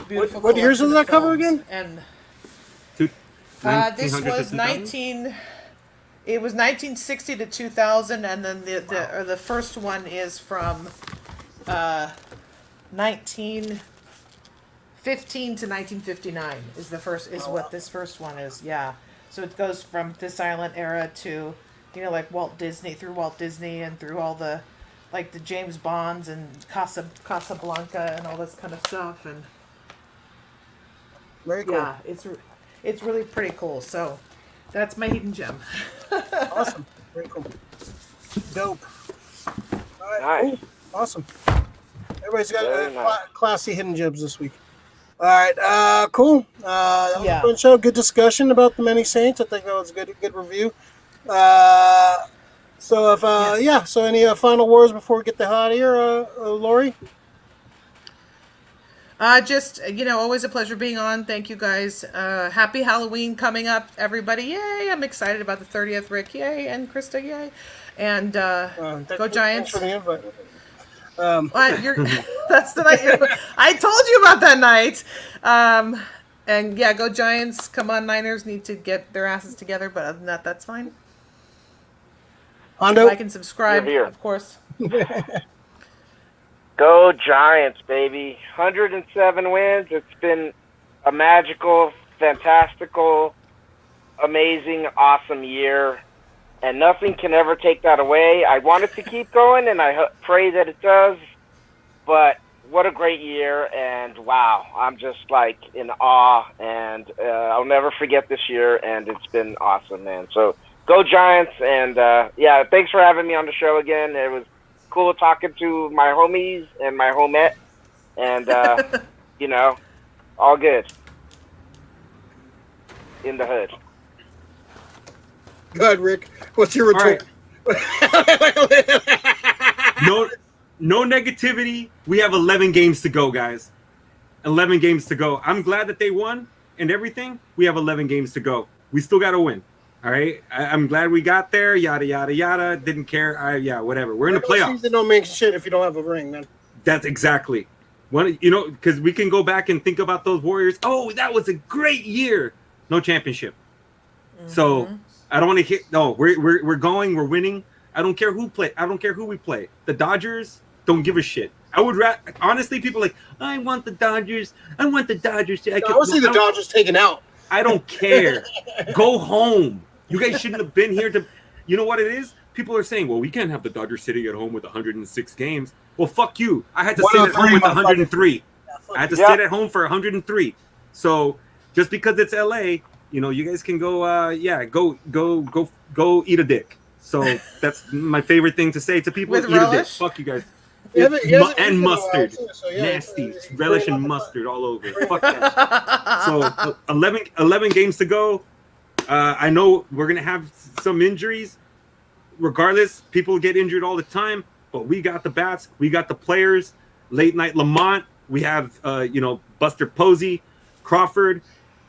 beautiful. What years does collection that of cover films. again? And this 1900 to was 2000? It was 1960 to 2000, and then the first one is from 1915 to 1959 what this first one is. Yeah, so it goes from the silent era to, like Walt Disney and through all the, like the James Bonds and Casablanca and all this kind of stuff. And Very cool. yeah, it's really pretty cool. So that's my hidden gem. Awesome. Very cool. Dope. All right. Nice. Cool. Awesome. Everybody's got Very nice. classy hidden gems this week. All right. Cool. That was Yeah. a fun show. Good discussion about the Many Saints. I think that was a good review. So if Yes. So any final words before we get the hell out of here, Lori? Just, always a pleasure being on. Thank you guys. Happy Halloween coming up, everybody. Yay. I'm excited about the 30th, Rick. Yay. And Krista. Yay. And go Giants. Thanks for the invite. That's the night. I told you about that night. And yeah, go Giants. Come on, Niners need to get their asses together. But other than that, that's fine. Hondo? Like and subscribe, Here. of course. Go Giants, baby. 107 wins. It's been a magical, fantastical, amazing, awesome year. And nothing can ever take that away. I want it to keep going, and I pray that it does. But what a great year, and wow, I'm just like in awe, and I'll never forget this year, and it's been awesome, man. So go Giants, and yeah, thanks for having me on the show again. It was cool talking to my homies and my homette, and all good in the hood. Go ahead, Rick. What's your retort? No negativity. We have 11 games to go, guys. 11 games to go. I'm glad that they won and everything. We have 11 games to go. We still got to win. All right. I'm glad we got there. Yada, yada, yada. Didn't care. Whatever. We're in the playoffs. Season don't make shit if you don't have a ring, man. That's exactly. Because we can go back and think about those Warriors. Oh, that was a great year. No championship. Mm-hmm. So I don't want to hear. No, we're going. We're winning. I don't care who play. I don't care who we play. The Dodgers don't give a shit. I would honestly, people are like, I want the Dodgers. I want the Dodgers. I want to see the Dodgers taken out. I don't care. Go home. You guys shouldn't have been here to. You know what it is? People are saying, well, we can't have the Dodgers sitting at home with 106 games. Well, fuck you. I had to sit at home with 103. I had to sit at home for 103. So just because it's LA, you guys can go. Go eat a dick. So that's my favorite thing to say to people. With eat relish? a dick. Fuck you guys. And Mustard. Nasty. Relish and mustard all over. Fuck that. So 11 games to go. I know we're going to have some injuries. Regardless, people get injured all the time. But we got the bats. We got the players. Late night Lamont. We have, Buster Posey, Crawford.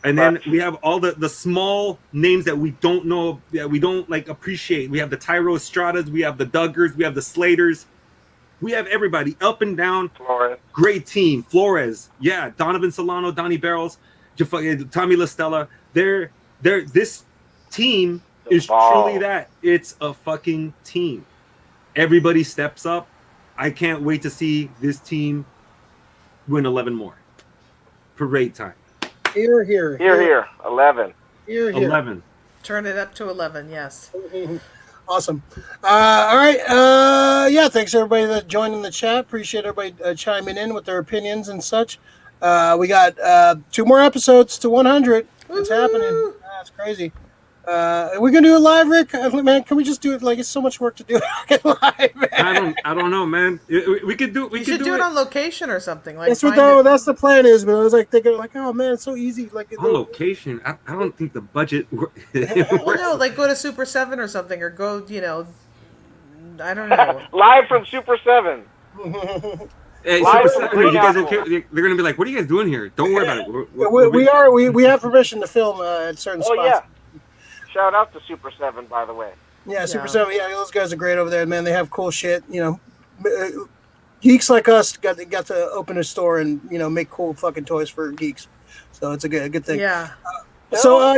And then we have all the small names that we don't know, that we don't appreciate. We have the Tyro Estradas, we have the Duggars, we have the Slaters. We have everybody up and down. Flores. Great team. Flores. Yeah. Donovan Solano, Donnie Barrels, Tommy LaStella. This team is truly that. It's a fucking team. Everybody steps up. I can't wait to see this team win 11 more. Parade time. Here. 11. Here. 11. Turn it up to 11, yes. Awesome. All right. Thanks everybody that joined in the chat. Appreciate everybody chiming in with their opinions and such. We got 2 more episodes to 100. It's happening. That's crazy. Are we gonna do it live, Rick? Man, can we just do it? Like, it's so much work to do it live. Man. I don't know, man. We could do. You should do it on location or something. Like that's the plan is. But I was like thinking, like, oh man, it's so easy. Like on location. I don't think the budget. Well, no, like go to Super 7 or something, or go. I don't know. Live from Super 7. Hey, Live Super from 7, you guys Green okay? They're gonna be like, "What are you guys doing here? Don't worry about it." We have permission to film at certain Oh spots. yeah. Shout out to Super 7, by the way. Yeah, Super 7. Yeah, those guys are great over there, man. They have cool shit. Geeks like us got to open a store and make cool fucking toys for geeks. So it's a good thing. Yeah. So we'll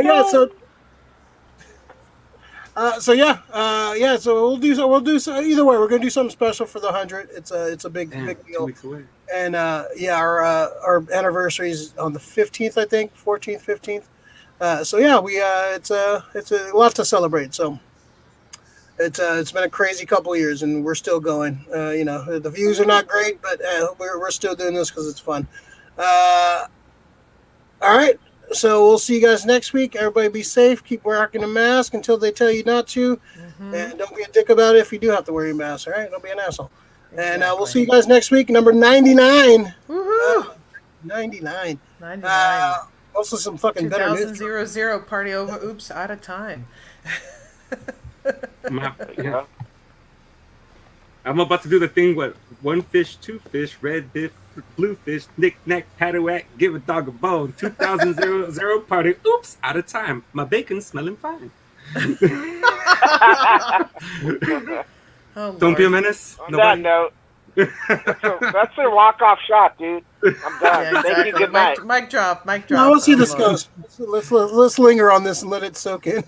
do either way. We're gonna do something special for the 100. It's a big Damn, big 2 deal. weeks away. And our anniversary is on the 15th, I think, 14th, 15th. It's a lot to celebrate. So it's been a crazy couple of years, and we're still going. The views are not great, but we're still doing this because it's fun. All right. So we'll see you guys next week. Everybody be safe. Keep wearing a mask until they tell you not to. Mm-hmm. And don't be a dick about it if you do have to wear your mask. All right? Don't be an asshole. Exactly. And we'll see you guys next week. Number 99. Woohoo! 99. 99. Also some fucking better news. 2000 party over. Oops, out of time. Yeah. I'm about to do the thing with 1 fish, 2 fish, red fish, blue fish, knick-knack, paddywhack, give a dog a bone, 2000 party, oops, out of time. My bacon's smelling fine. Oh, Don't be a Lord. menace. On that note, that's their walk-off shot, dude. I'm done. Yeah, Thank you. exactly. Good night. Mic drop. Mic drop. Now let's see Oh, this Lord. goes. Let's linger on this and let it soak in.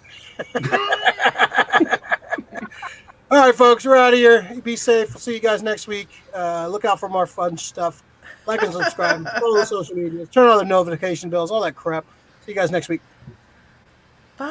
All right, folks, we're out of here. Be safe. We'll see you guys next week. Look out for more fun stuff. Like and subscribe. Follow the social media. Turn on the notification bells. All that crap. See you guys next week.